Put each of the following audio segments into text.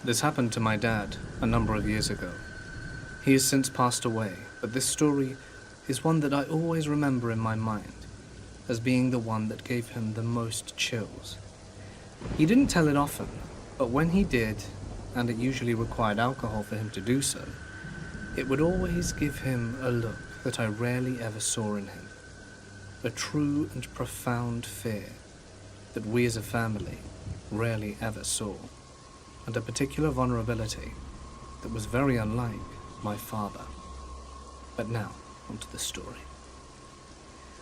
This happened to my dad a number of years ago. He has since passed away, but this story is one that I always remember in my mind as being the one that gave him the most chills. He didn't tell it often, but when he did, and it usually required alcohol for him to do so, it would always give him a look that I rarely ever saw in him. A true and profound fear that we as a family rarely ever saw, and a particular vulnerability that was very unlike my father. But now, onto the story.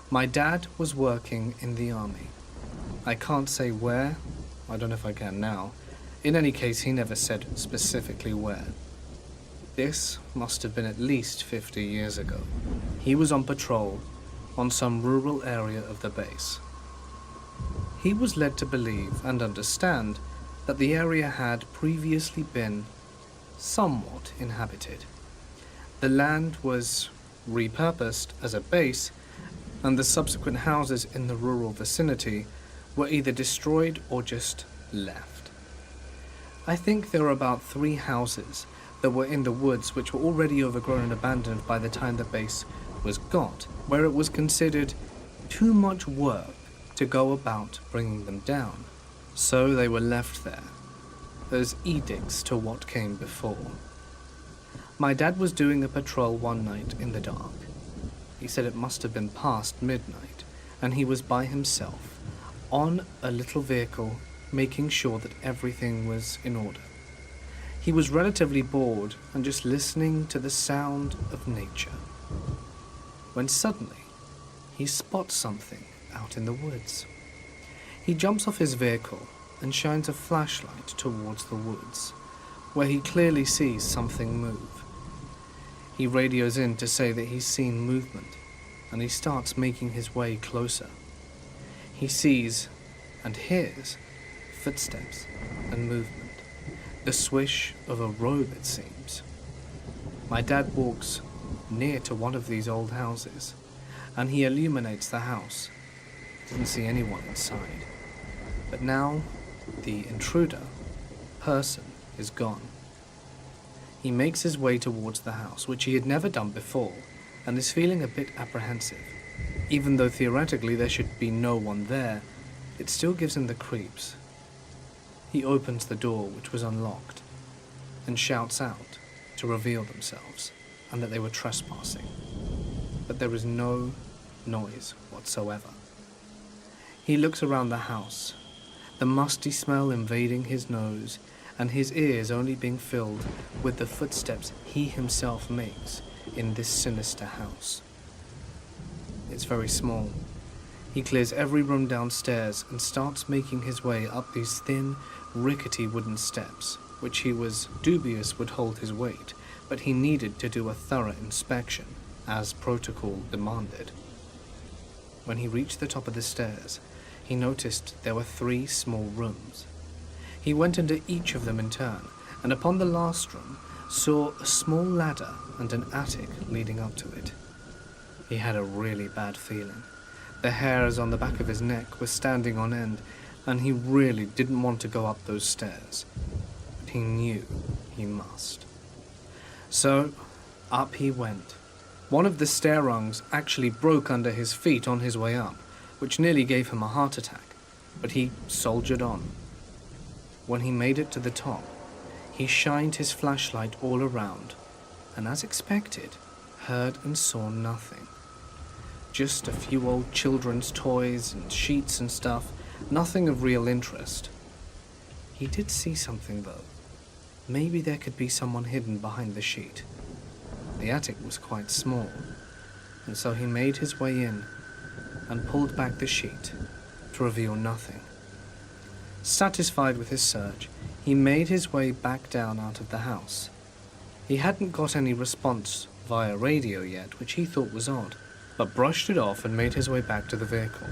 My dad was working in the army. I can't say where, I don't know if I can now. In any case, he never said specifically where. This must have been at least 50 years ago. He was on patrol on some rural area of the base. He was led to believe and understand that the area had previously been somewhat inhabited. The land was repurposed as a base, and the subsequent houses in the rural vicinity were either destroyed or just left. I think there were about 3 houses that were in the woods which were already overgrown and abandoned by the time the base was got, where it was considered too much work to go about bringing them down. So they were left there, as edicts to what came before. My dad was doing a patrol one night in the dark. He said it must have been past midnight, and he was by himself, on a little vehicle, making sure that everything was in order. He was relatively bored and just listening to the sound of nature, when suddenly he spots something out in the woods. He jumps off his vehicle and shines a flashlight towards the woods, where he clearly sees something move. He radios in to say that he's seen movement, and he starts making his way closer. He sees and hears footsteps and movement, the swish of a robe, it seems. My dad walks near to one of these old houses, and he illuminates the house. Doesn't see anyone inside. But now, the intruder, person, is gone. He makes his way towards the house, which he had never done before, and is feeling a bit apprehensive. Even though theoretically there should be no one there, it still gives him the creeps. He opens the door, which was unlocked, and shouts out to reveal themselves, and that they were trespassing. But there is no noise whatsoever. He looks around the house, the musty smell invading his nose, and his ears only being filled with the footsteps he himself makes in this sinister house. It's very small. He clears every room downstairs and starts making his way up these thin, rickety wooden steps, which he was dubious would hold his weight, but he needed to do a thorough inspection, as protocol demanded. When he reached the top of the stairs, he noticed there were 3 small rooms. He went into each of them in turn, and upon the last room, saw a small ladder and an attic leading up to it. He had a really bad feeling. The hairs on the back of his neck were standing on end, and he really didn't want to go up those stairs. But he knew he must. So, up he went. One of the stair rungs actually broke under his feet on his way up, which nearly gave him a heart attack, but he soldiered on. When he made it to the top, he shined his flashlight all around, and as expected, heard and saw nothing. Just a few old children's toys and sheets and stuff, nothing of real interest. He did see something though. Maybe there could be someone hidden behind the sheet. The attic was quite small, and so he made his way in and pulled back the sheet to reveal nothing. Satisfied with his search, he made his way back down out of the house. He hadn't got any response via radio yet, which he thought was odd, but brushed it off and made his way back to the vehicle.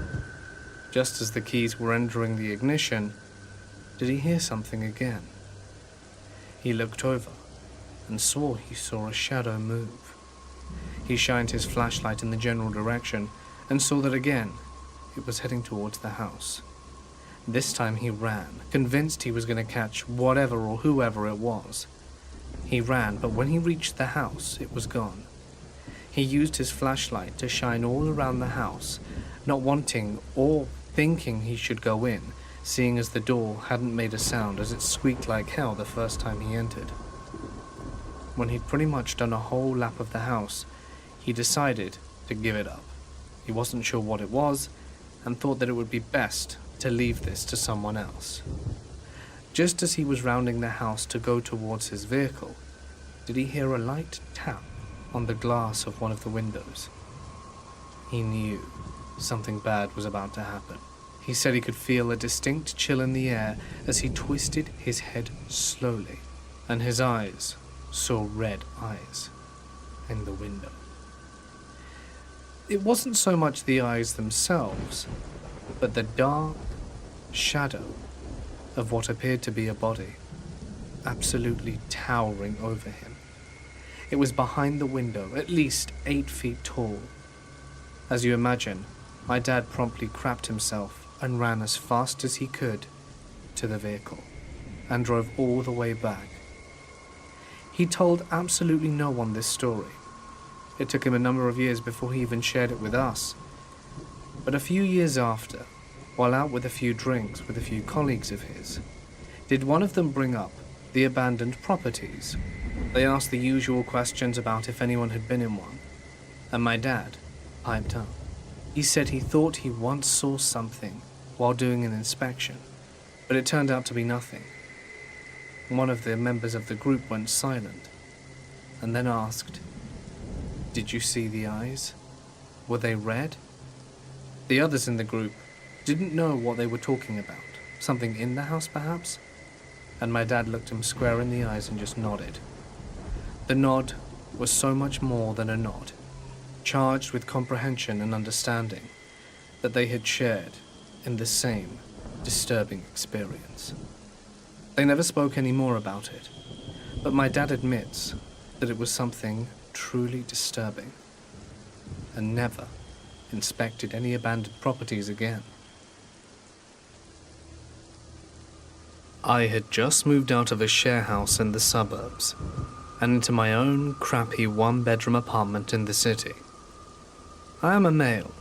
Just as the keys were entering the ignition, did he hear something again? He looked over and swore he saw a shadow move. He shined his flashlight in the general direction and saw that again it was heading towards the house. This time he ran, convinced he was going to catch whatever or whoever it was. He ran, but when he reached the house, it was gone. He used his flashlight to shine all around the house, not wanting or thinking he should go in, seeing as the door hadn't made a sound as it squeaked like hell the first time he entered. When he'd pretty much done a whole lap of the house, he decided to give it up. He wasn't sure what it was, and thought that it would be best to leave this to someone else. Just as he was rounding the house to go towards his vehicle, did he hear a light tap on the glass of one of the windows. He knew something bad was about to happen. He said he could feel a distinct chill in the air as he twisted his head slowly, and his eyes saw red eyes in the window. It wasn't so much the eyes themselves, but the dark shadow of what appeared to be a body, absolutely towering over him. It was behind the window, at least 8 feet tall. As you imagine, my dad promptly crapped himself and ran as fast as he could to the vehicle, and drove all the way back. He told absolutely no one this story. It took him a number of years before he even shared it with us. But a few years after, while out with a few drinks with a few colleagues of his, did one of them bring up the abandoned properties. They asked the usual questions about if anyone had been in one, and my dad piped up. He said he thought he once saw something while doing an inspection, but it turned out to be nothing. One of the members of the group went silent, and then asked, "Did you see the eyes? Were they red?" The others in the group didn't know what they were talking about. Something in the house, perhaps? And my dad looked him square in the eyes and just nodded. The nod was so much more than a nod, charged with comprehension and understanding that they had shared in the same disturbing experience. They never spoke any more about it, but my dad admits that it was something truly disturbing, and never inspected any abandoned properties again. I had just moved out of a share house in the suburbs and into my own crappy one-bedroom apartment in the city. I am a male,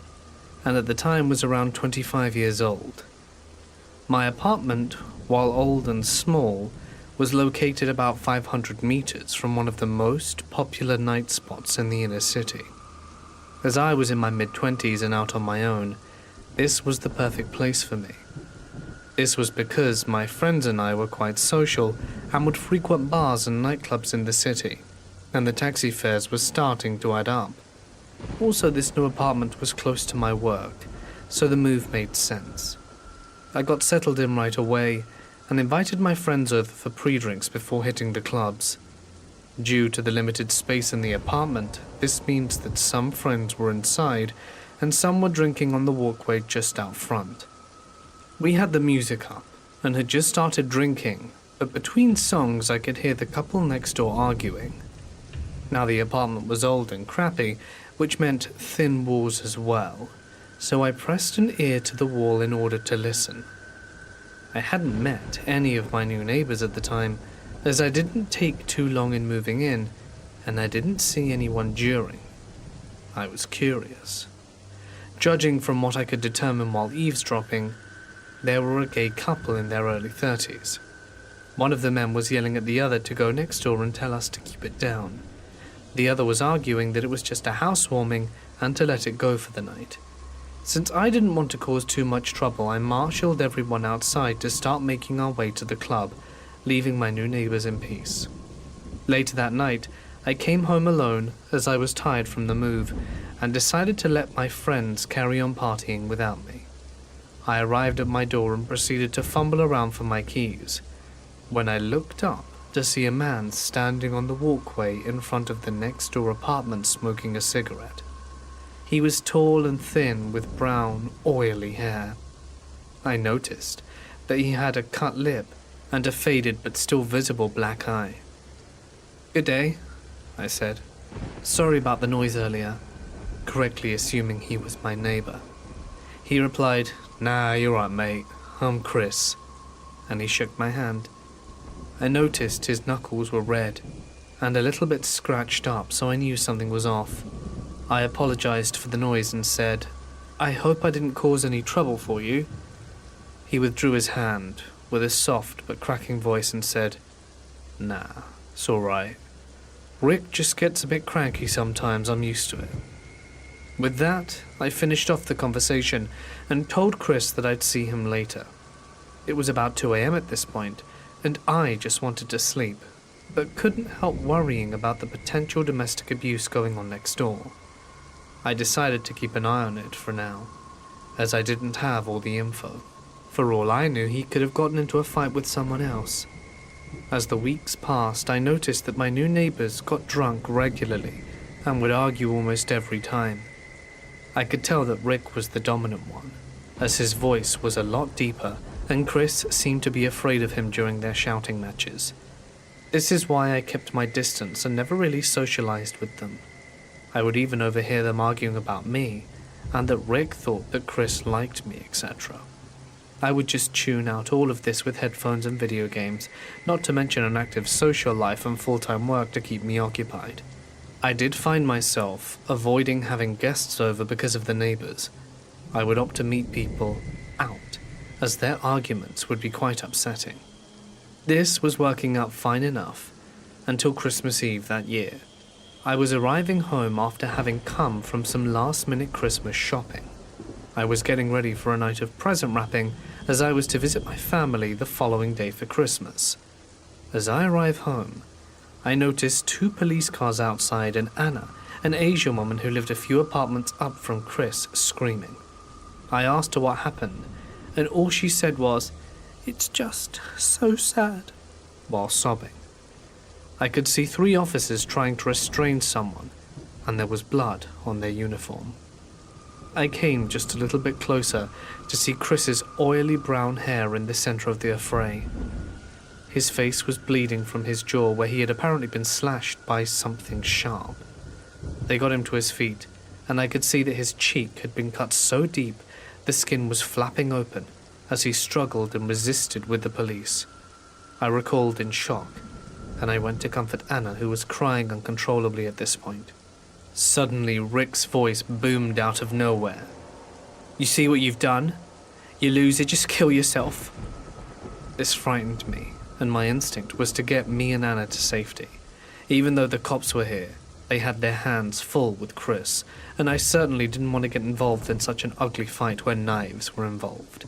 and at the time was around 25 years old. My apartment, while old and small, was located about 500 meters from one of the most popular night spots in the inner city. As I was in my mid-20s and out on my own, this was the perfect place for me. This was because my friends and I were quite social and would frequent bars and nightclubs in the city, and the taxi fares were starting to add up. Also, this new apartment was close to my work, so the move made sense. I got settled in right away and invited my friends over for pre-drinks before hitting the clubs. Due to the limited space in the apartment, this means that some friends were inside and some were drinking on the walkway just out front. We had the music up and had just started drinking, but between songs I could hear the couple next door arguing. Now the apartment was old and crappy, which meant thin walls as well, so I pressed an ear to the wall in order to listen. I hadn't met any of my new neighbors at the time, as I didn't take too long in moving in, and I didn't see anyone during. I was curious. Judging from what I could determine while eavesdropping, there were a gay couple in their early 30s. One of the men was yelling at the other to go next door and tell us to keep it down. The other was arguing that it was just a housewarming and to let it go for the night. Since I didn't want to cause too much trouble, I marshaled everyone outside to start making our way to the club, leaving my new neighbors in peace. Later that night, I came home alone as I was tired from the move and decided to let my friends carry on partying without me. I arrived at my door and proceeded to fumble around for my keys, when I looked up to see a man standing on the walkway in front of the next door apartment smoking a cigarette. He was tall and thin with brown, oily hair. I noticed that he had a cut lip and a faded but still visible black eye. "Good day," I said. "Sorry about the noise earlier," correctly assuming he was my neighbor. He replied, "Nah, you're right, mate. I'm Chris," and he shook my hand. I noticed his knuckles were red and a little bit scratched up, so I knew something was off. I apologized for the noise and said, "I hope I didn't cause any trouble for you." He withdrew his hand with a soft but cracking voice and said, "Nah, it's all right. Rick just gets a bit cranky sometimes, I'm used to it." With that, I finished off the conversation and told Chris that I'd see him later. It was about 2 a.m. at this point, and I just wanted to sleep, but couldn't help worrying about the potential domestic abuse going on next door. I decided to keep an eye on it for now, as I didn't have all the info. For all I knew, he could have gotten into a fight with someone else. As the weeks passed, I noticed that my new neighbors got drunk regularly and would argue almost every time. I could tell that Rick was the dominant one, as his voice was a lot deeper, and Chris seemed to be afraid of him during their shouting matches. This is why I kept my distance and never really socialized with them. I would even overhear them arguing about me, and that Rick thought that Chris liked me, etc. I would just tune out all of this with headphones and video games, not to mention an active social life and full-time work to keep me occupied. I did find myself avoiding having guests over because of the neighbors. I would opt to meet people out, as their arguments would be quite upsetting. This was working out fine enough until Christmas Eve that year. I was arriving home after having come from some last-minute Christmas shopping. I was getting ready for a night of present wrapping, as I was to visit my family the following day for Christmas. As I arrive home, I noticed 2 police cars outside and Anna, an Asian woman who lived a few apartments up from Chris, screaming. I asked her what happened, and all she said was, "It's just so sad," while sobbing. I could see 3 officers trying to restrain someone, and there was blood on their uniform. I came just a little bit closer to see Chris's oily brown hair in the center of the affray. His face was bleeding from his jaw where he had apparently been slashed by something sharp. They got him to his feet, and I could see that his cheek had been cut so deep the skin was flapping open as he struggled and resisted with the police. I recoiled in shock, and I went to comfort Anna, who was crying uncontrollably at this point. Suddenly, Rick's voice boomed out of nowhere. "You see what you've done? You loser, just kill yourself." This frightened me, and my instinct was to get me and Anna to safety. Even though the cops were here, they had their hands full with Chris, and I certainly didn't want to get involved in such an ugly fight where knives were involved.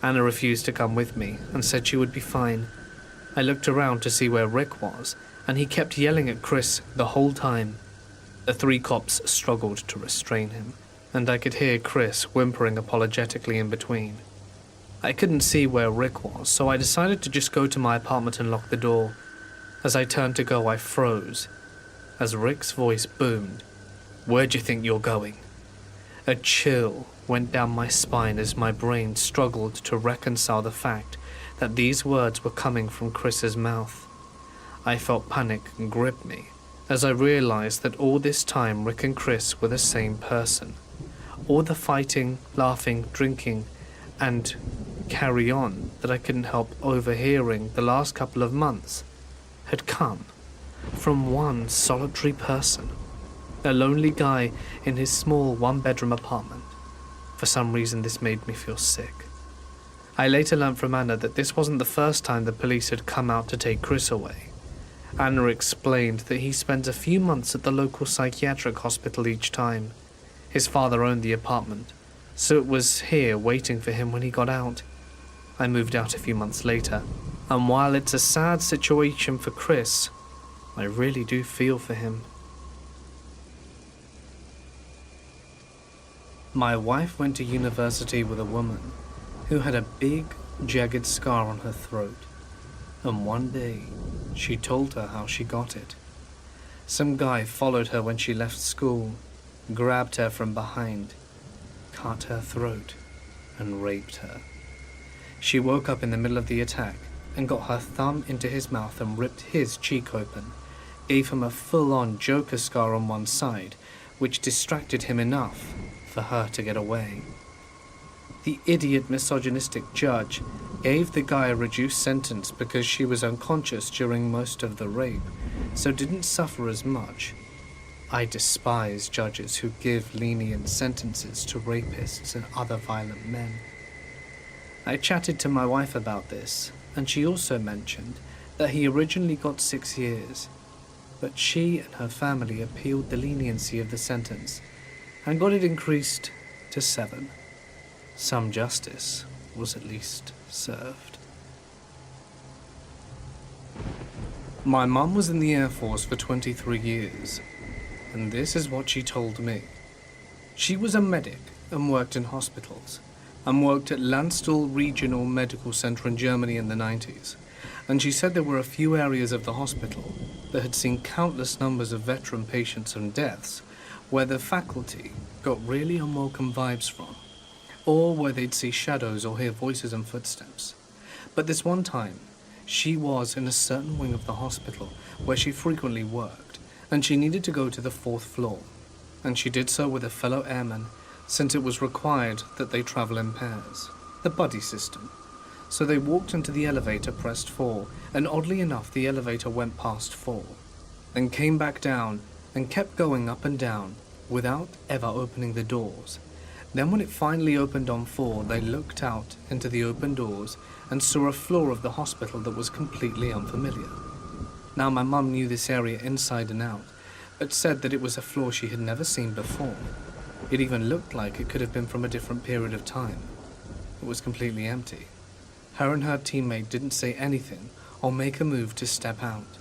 Anna refused to come with me and said she would be fine. I looked around to see where Rick was, and he kept yelling at Chris the whole time. The 3 cops struggled to restrain him, and I could hear Chris whimpering apologetically in between. I couldn't see where Rick was, so I decided to just go to my apartment and lock the door. As I turned to go, I froze, as Rick's voice boomed, "Where'd you think you're going?" A chill went down my spine as my brain struggled to reconcile the fact that these words were coming from Chris's mouth. I felt panic grip me as I realized that all this time Rick and Chris were the same person. All the fighting, laughing, drinking, and carry on that I couldn't help overhearing the last couple of months had come from one solitary person, a lonely guy in his small 1-bedroom apartment. For some reason this made me feel sick. I later learned from Anna that this wasn't the first time the police had come out to take Chris away. Anna explained that he spent a few months at the local psychiatric hospital each time. His father owned the apartment, so it was here waiting for him when he got out. I moved out a few months later, and while it's a sad situation for Chris, I really do feel for him. My wife went to university with a woman who had a big, jagged scar on her throat, and one day she told her how she got it. Some guy followed her when she left school, grabbed her from behind, cut her throat, and raped her. She woke up in the middle of the attack and got her thumb into his mouth and ripped his cheek open, gave him a full-on Joker scar on one side, which distracted him enough for her to get away. the idiot misogynistic judge gave the guy a reduced sentence because she was unconscious during most of the rape, so didn't suffer as much. I despise judges who give lenient sentences to rapists and other violent men. I chatted to my wife about this, and she also mentioned that he originally got 6 years, but she and her family appealed the leniency of the sentence and got it increased to 7. Some justice was at least served. My mum was in the Air Force for 23 years, and this is what she told me. She was a medic and worked in hospitals, and worked at Landstuhl Regional Medical Center in Germany in the 90s, and she said there were a few areas of the hospital that had seen countless numbers of veteran patients and deaths where the faculty got really unwelcome vibes from, or where they'd see shadows or hear voices and footsteps. But this one time, she was in a certain wing of the hospital where she frequently worked, and she needed to go to the 4th floor, and she did so with a fellow airman since it was required that they travel in pairs, the buddy system. So they walked into the elevator pressed 4, and oddly enough the elevator went past 4, then came back down and kept going up and down without ever opening the doors. Then when it finally opened on 4, they looked out into the open doors and saw a floor of the hospital that was completely unfamiliar. Now my mum knew this area inside and out, but said that it was a floor she had never seen before. It even looked like it could have been from a different period of time. It was completely empty. Her and her teammate didn't say anything or make a move to step out.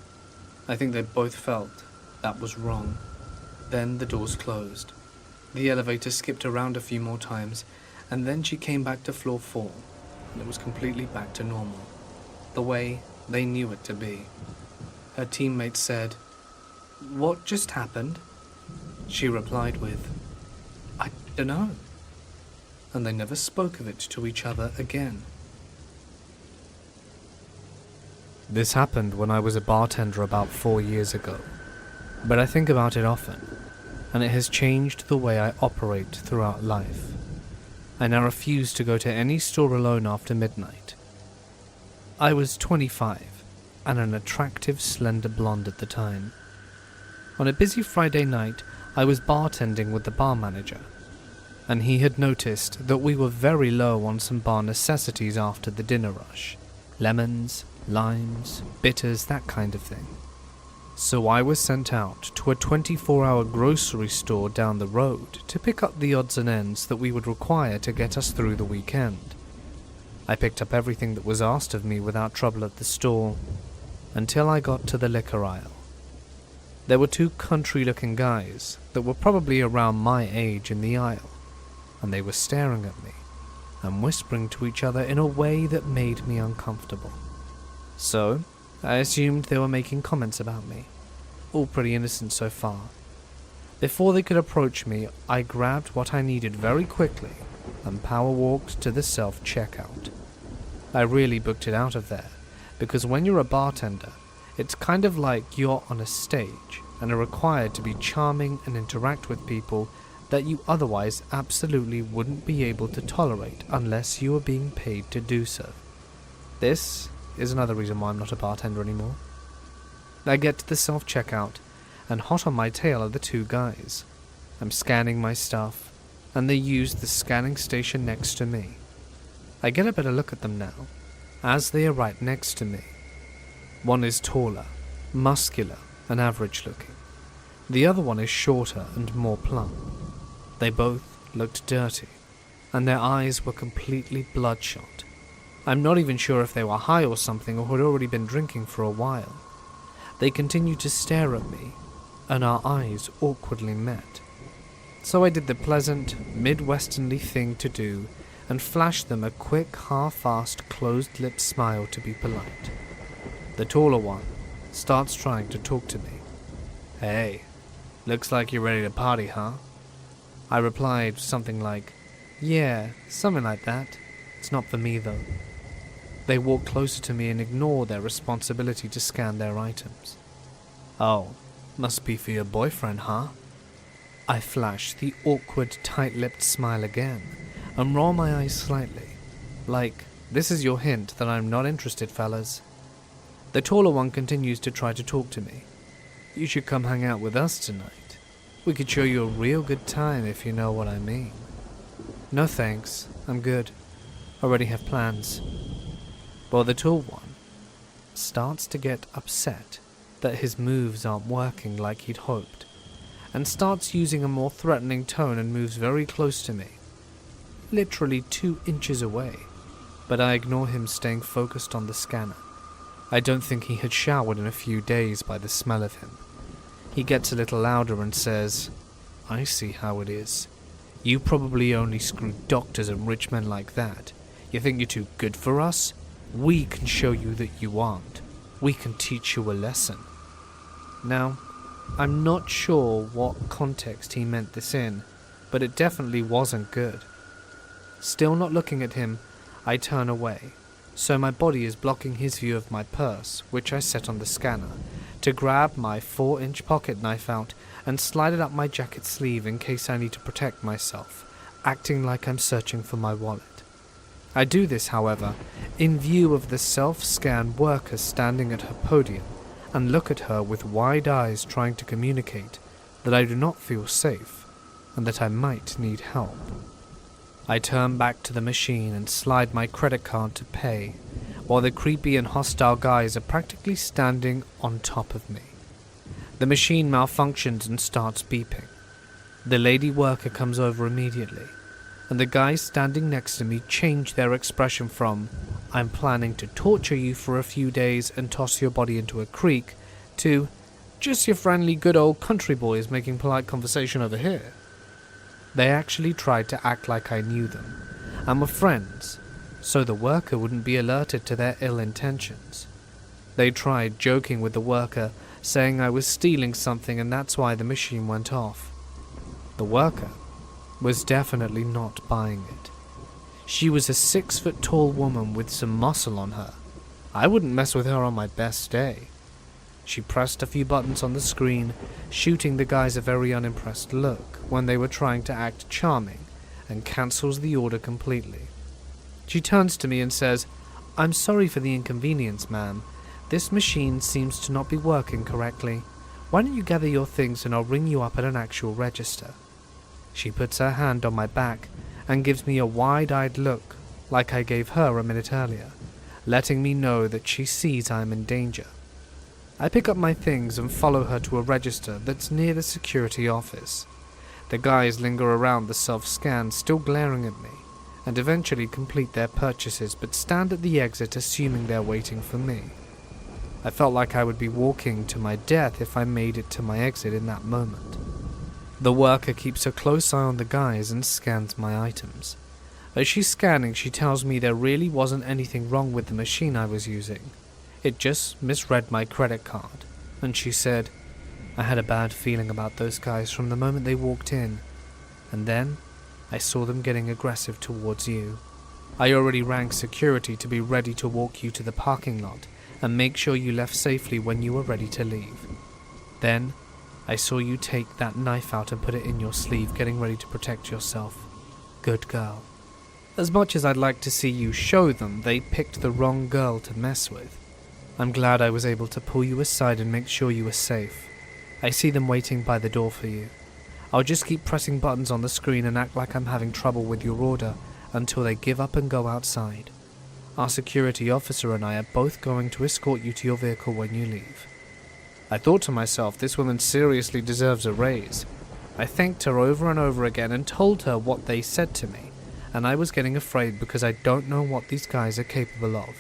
I think they both felt that was wrong. Then the doors closed. The elevator skipped around a few more times, and then she came back to floor 4, and it was completely back to normal, the way they knew it to be. Her teammate said, "What just happened?" She replied with, "I don't know." And they never spoke of it to each other again. This happened when I was a bartender about 4 years ago, but I think about it often, and it has changed the way I operate throughout life. I now refuse to go to any store alone after midnight. I was 25, and an attractive slender blonde at the time. On a busy Friday night, I was bartending with the bar manager, and he had noticed that we were very low on some bar necessities after the dinner rush. Lemons, limes, bitters, that kind of thing. So I was sent out to a 24-hour grocery store down the road to pick up the odds and ends that we would require to get us through the weekend. I picked up everything that was asked of me without trouble at the store, until I got to the liquor aisle. There were 2 country-looking guys that were probably around my age in the aisle, and they were staring at me and whispering to each other in a way that made me uncomfortable. So, I assumed they were making comments about me, all pretty innocent so far. Before they could approach me, I grabbed what I needed very quickly and power-walked to the self-checkout. I really booked it out of there, because when you're a bartender, it's kind of like you're on a stage and are required to be charming and interact with people that you otherwise absolutely wouldn't be able to tolerate unless you were being paid to do so. This is another reason why I'm not a bartender anymore. I get to the self-checkout, and hot on my tail are the 2 guys. I'm scanning my stuff, and they use the scanning station next to me. I get a better look at them now, as they are right next to me. One is taller, muscular, and average-looking. The other one is shorter and more plump. They both looked dirty, and their eyes were completely bloodshot. I'm not even sure if they were high or something or had already been drinking for a while. They continued to stare at me, and our eyes awkwardly met. So I did the pleasant, Midwesternly thing to do and flashed them a quick, half-assed, closed-lipped smile to be polite. The taller one starts trying to talk to me. "Hey, looks like you're ready to party, huh?" I replied something like, "Yeah, something like that. It's not for me, though." They walk closer to me and ignore their responsibility to scan their items. "Oh, must be for your boyfriend, huh?" I flash the awkward, tight-lipped smile again, and roll my eyes slightly, like, this is your hint that I'm not interested, fellas. The taller one continues to try to talk to me. You should come hang out with us tonight. We could show you a real good time if you know what I mean. No thanks, I'm good. Already have plans. Well, the tall one starts to get upset that his moves aren't working like he'd hoped, and starts using a more threatening tone and moves very close to me, literally 2 inches away, but I ignore him, staying focused on the scanner. I don't think he had showered in a few days by the smell of him. He gets a little louder and says, I see how it is. You probably only screw doctors and rich men like that. You think you're too good for us? We can show you that you aren't. We can teach you a lesson. Now, I'm not sure what context he meant this in, but it definitely wasn't good. Still not looking at him, I turn away, so my body is blocking his view of my purse, which I set on the scanner, to grab my 4-inch pocket knife out and slide it up my jacket sleeve in case I need to protect myself, acting like I'm searching for my wallet. I do this, however, in view of the self-scan worker standing at her podium, and look at her with wide eyes trying to communicate that I do not feel safe and that I might need help. I turn back to the machine and slide my credit card to pay, while the creepy and hostile guys are practically standing on top of me. The machine malfunctions and starts beeping. The lady worker comes over immediately, and the guys standing next to me change their expression from, I'm planning to torture you for a few days and toss your body into a creek, to, just your friendly good old country boys making polite conversation over here. They actually tried to act like I knew them, and were friends, so the worker wouldn't be alerted to their ill intentions. They tried joking with the worker, saying I was stealing something and that's why the machine went off. The worker was definitely not buying it. She was a 6-foot-tall woman with some muscle on her. I wouldn't mess with her on my best day. She pressed a few buttons on the screen, shooting the guys a very unimpressed look when they were trying to act charming, and cancels the order completely. She turns to me and says, I'm sorry for the inconvenience, ma'am. This machine seems to not be working correctly. Why don't you gather your things and I'll ring you up at an actual register. She puts her hand on my back and gives me a wide-eyed look like I gave her a minute earlier, letting me know that she sees I'm in danger. I pick up my things and follow her to a register that's near the security office. The guys linger around the self-scan, still glaring at me, and eventually complete their purchases but stand at the exit assuming they're waiting for me. I felt like I would be walking to my death if I made it to my exit in that moment. The worker keeps a close eye on the guys and scans my items. As she's scanning, she tells me there really wasn't anything wrong with the machine I was using. It just misread my credit card, and she said, I had a bad feeling about those guys from the moment they walked in, and then I saw them getting aggressive towards you. I already rang security to be ready to walk you to the parking lot and make sure you left safely when you were ready to leave. Then I saw you take that knife out and put it in your sleeve, getting ready to protect yourself. Good girl. As much as I'd like to see you show them, they picked the wrong girl to mess with. I'm glad I was able to pull you aside and make sure you were safe. I see them waiting by the door for you. I'll just keep pressing buttons on the screen and act like I'm having trouble with your order until they give up and go outside. Our security officer and I are both going to escort you to your vehicle when you leave. I thought to myself, this woman seriously deserves a raise. I thanked her over and over again and told her what they said to me, and I was getting afraid because I don't know what these guys are capable of.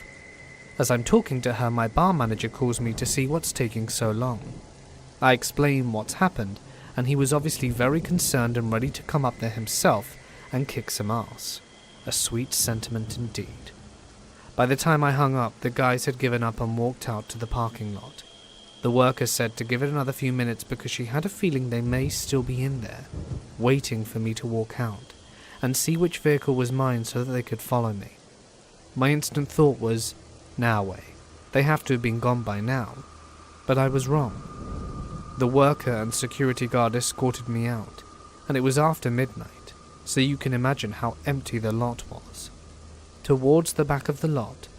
As I'm talking to her, my bar manager calls me to see what's taking so long. I explain what's happened, and he was obviously very concerned and ready to come up there himself and kick some ass. A sweet sentiment indeed. By the time I hung up, the guys had given up and walked out to the parking lot. The worker said to give it another few minutes because she had a feeling they may still be in there, waiting for me to walk out, and see which vehicle was mine so that they could follow me. My instant thought was, now way, they have to have been gone by now. But I was wrong. The worker and security guard escorted me out, and it was after midnight. so you can imagine how empty the lot was. Towards the back of the lot,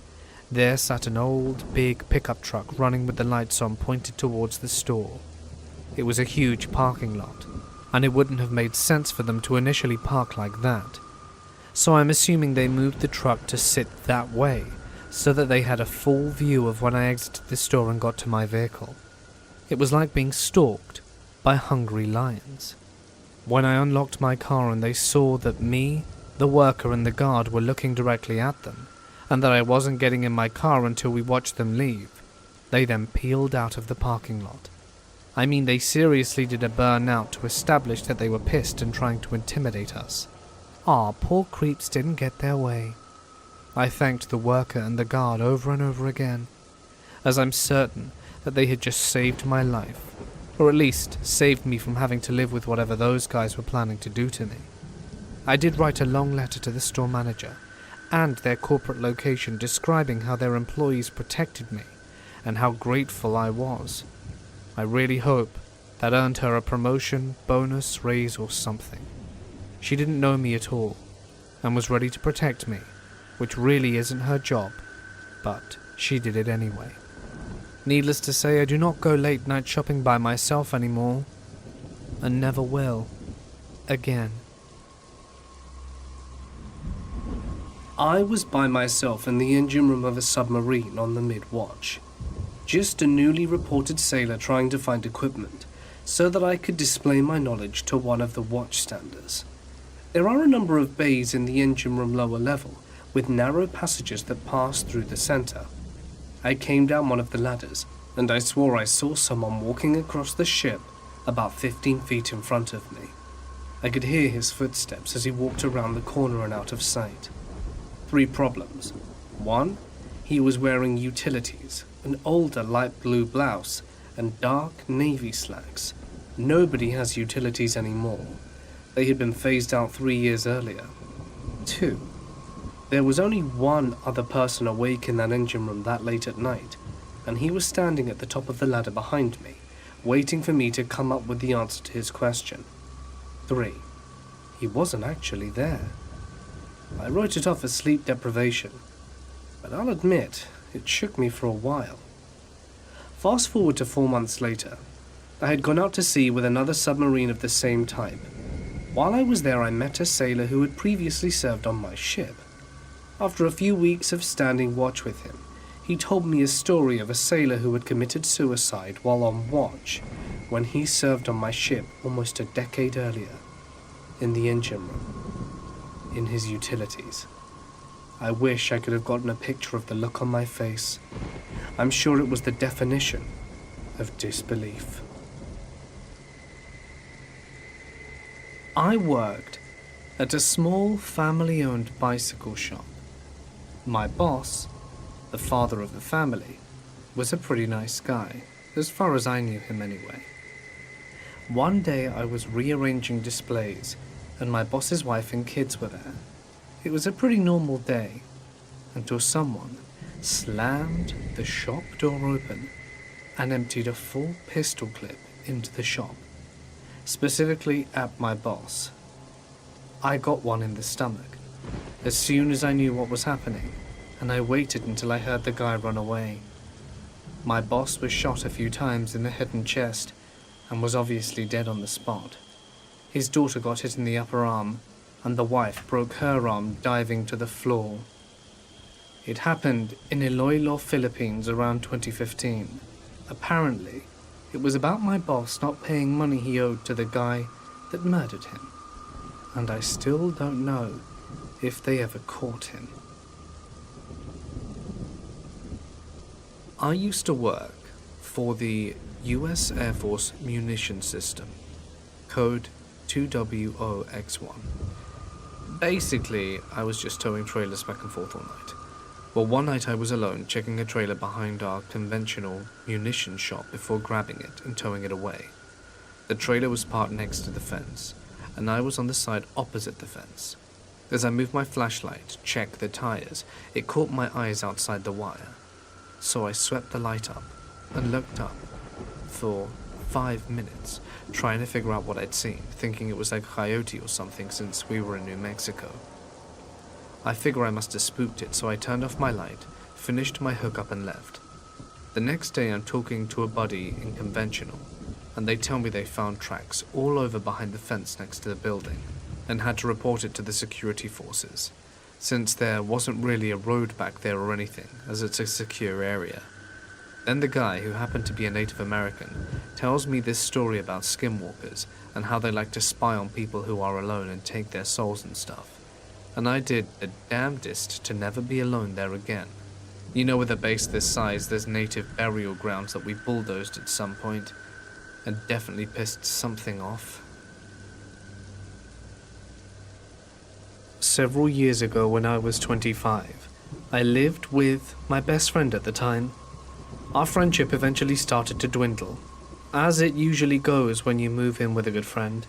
there sat an old, big pickup truck running with the lights on pointed towards the store. It was a huge parking lot, and it wouldn't have made sense for them to initially park like that. So I'm assuming they moved the truck to sit that way, so that they had a full view of when I exited the store and got to my vehicle. It was like being stalked by hungry lions. When I unlocked my car and they saw that me, the worker and the guard were looking directly at them, and that I wasn't getting in my car until we watched them leave, they then peeled out of the parking lot. I mean, they seriously did a burnout to establish that they were pissed and trying to intimidate us. Poor creeps didn't get their way. I thanked the worker and the guard over and over again, as I'm certain that they had just saved my life, or at least saved me from having to live with whatever those guys were planning to do to me. I did write a long letter to the store manager and their corporate location describing how their employees protected me and how grateful I was. I really hope that earned her a promotion, bonus, raise, or something. She didn't know me at all and was ready to protect me, which really isn't her job, but she did it anyway. Needless to say, I do not go late night shopping by myself anymore, and never will, again. I was by myself in the engine room of a submarine on the mid-watch, just a newly reported sailor trying to find equipment so that I could display my knowledge to one of the watchstanders. There are a number of bays in the engine room lower level, with narrow passages that pass through the center. I came down one of the ladders, and I swore I saw someone walking across the ship about 15 feet in front of me. I could hear his footsteps as he walked around the corner and out of sight. 3 problems. 1, he was wearing utilities, an older light blue blouse, and dark navy slacks. Nobody has utilities anymore. They had been phased out 3 years earlier. 2, there was only one other person awake in that engine room that late at night, and he was standing at the top of the ladder behind me, waiting for me to come up with the answer to his question. 3, he wasn't actually there. I wrote it off as sleep deprivation, but I'll admit, it shook me for a while. Fast forward to 4 months later. I had gone out to sea with another submarine of the same type. While I was there, I met a sailor who had previously served on my ship. After a few weeks of standing watch with him, he told me a story of a sailor who had committed suicide while on watch when he served on my ship almost a decade earlier, in the engine room, in his utilities. I wish I could have gotten a picture of the look on my face. I'm sure it was the definition of disbelief. I worked at a small family-owned bicycle shop. My boss, the father of the family, was a pretty nice guy, as far as I knew him anyway. One day I was rearranging displays, and my boss's wife and kids were there. It was a pretty normal day, until someone slammed the shop door open and emptied a full pistol clip into the shop, specifically at my boss. I got one in the stomach as soon as I knew what was happening, and I waited until I heard the guy run away. My boss was shot a few times in the head and chest and was obviously dead on the spot. His daughter got hit in the upper arm, and the wife broke her arm diving to the floor. It happened in Iloilo, Philippines around 2015. Apparently, it was about my boss not paying money he owed to the guy that murdered him, and I still don't know if they ever caught him. I used to work for the US Air Force Munition System, code 2WOX1. Basically, I was just towing trailers back and forth all night. Well, one night I was alone checking a trailer behind our conventional munition shop before grabbing it and towing it away. The trailer was parked next to the fence, and I was on the side opposite the fence. As I moved my flashlight to check the tires, it caught my eyes outside the wire. So I swept the light up and looked up for 5 minutes trying to figure out what I'd seen, thinking it was like a coyote or something since we were in New Mexico. I figure I must have spooked it, so I turned off my light, finished my hookup and left. The next day I'm talking to a buddy in conventional, and they tell me they found tracks all over behind the fence next to the building, and had to report it to the security forces, since there wasn't really a road back there or anything, as it's a secure area. Then the guy, who happened to be a Native American, tells me this story about skinwalkers and how they like to spy on people who are alone and take their souls and stuff. And I did the damnedest to never be alone there again. You know, with a base this size, there's native burial grounds that we bulldozed at some point, and definitely pissed something off. Several years ago, when I was 25, I lived with my best friend at the time. Our friendship eventually started to dwindle, as it usually goes when you move in with a good friend,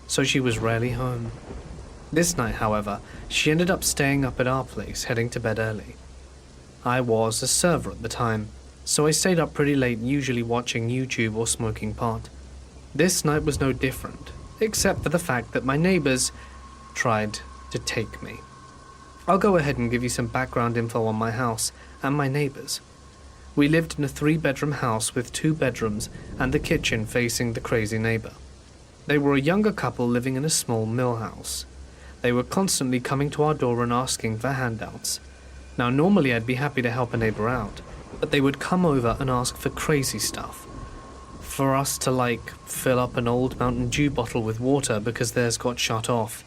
so she was rarely home. This night, however, she ended up staying up at our place, heading to bed early. I was a server at the time, so I stayed up pretty late, usually watching YouTube or smoking pot. This night was no different, except for the fact that my neighbors tried to take me. I'll go ahead and give you some background info on my house and my neighbors. We lived in a 3-bedroom house with 2 bedrooms and the kitchen facing the crazy neighbor. They were a younger couple living in a small mill house. They were constantly coming to our door and asking for handouts. Now, normally I'd be happy to help a neighbor out, but they would come over and ask for crazy stuff. For us to, like, fill up an old Mountain Dew bottle with water because theirs got shut off,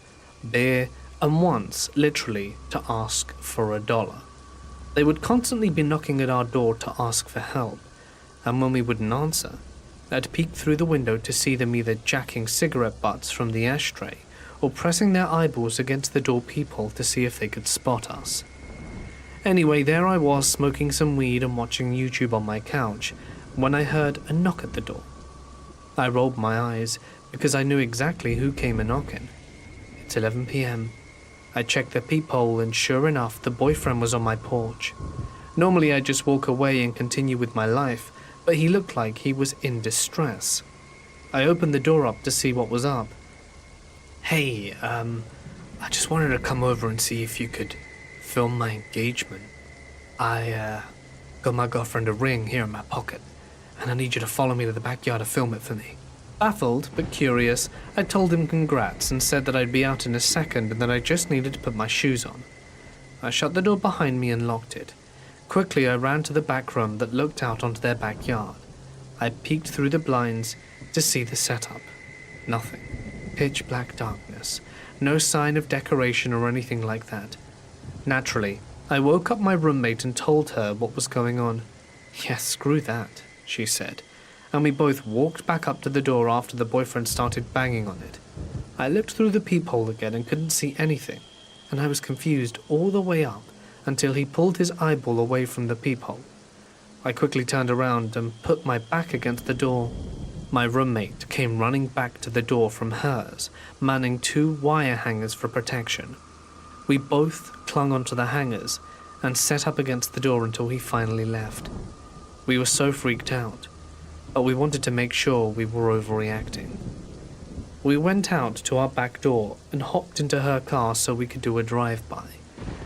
beer, and once, literally, to ask for $1. They would constantly be knocking at our door to ask for help, and when we wouldn't answer, I'd peek through the window to see them either jacking cigarette butts from the ashtray or pressing their eyeballs against the door peephole to see if they could spot us. Anyway, there I was smoking some weed and watching YouTube on my couch when I heard a knock at the door. I rolled my eyes because I knew exactly who came a-knocking. It's 11 p.m. I checked the peephole and sure enough, the boyfriend was on my porch. Normally I just walk away and continue with my life, but he looked like he was in distress. I opened the door up to see what was up. Hey, I just wanted to come over and see if you could film my engagement. I got my girlfriend a ring here in my pocket, and I need you to follow me to the backyard to film it for me. Baffled but curious, I told him congrats and said that I'd be out in a second and that I just needed to put my shoes on. I shut the door behind me and locked it. Quickly I ran to the back room that looked out onto their backyard. I peeked through the blinds to see the setup. Nothing. Pitch black darkness. No sign of decoration or anything like that. Naturally, I woke up my roommate and told her what was going on. "Yeah, screw that," she said, and we both walked back up to the door after the boyfriend started banging on it. I looked through the peephole again and couldn't see anything, and I was confused all the way up until he pulled his eyeball away from the peephole. I quickly turned around and put my back against the door. My roommate came running back to the door from hers, manning 2 wire hangers for protection. We both clung onto the hangers and set up against the door until he finally left. We were so freaked out, but we wanted to make sure we were overreacting. We went out to our back door and hopped into her car so we could do a drive-by,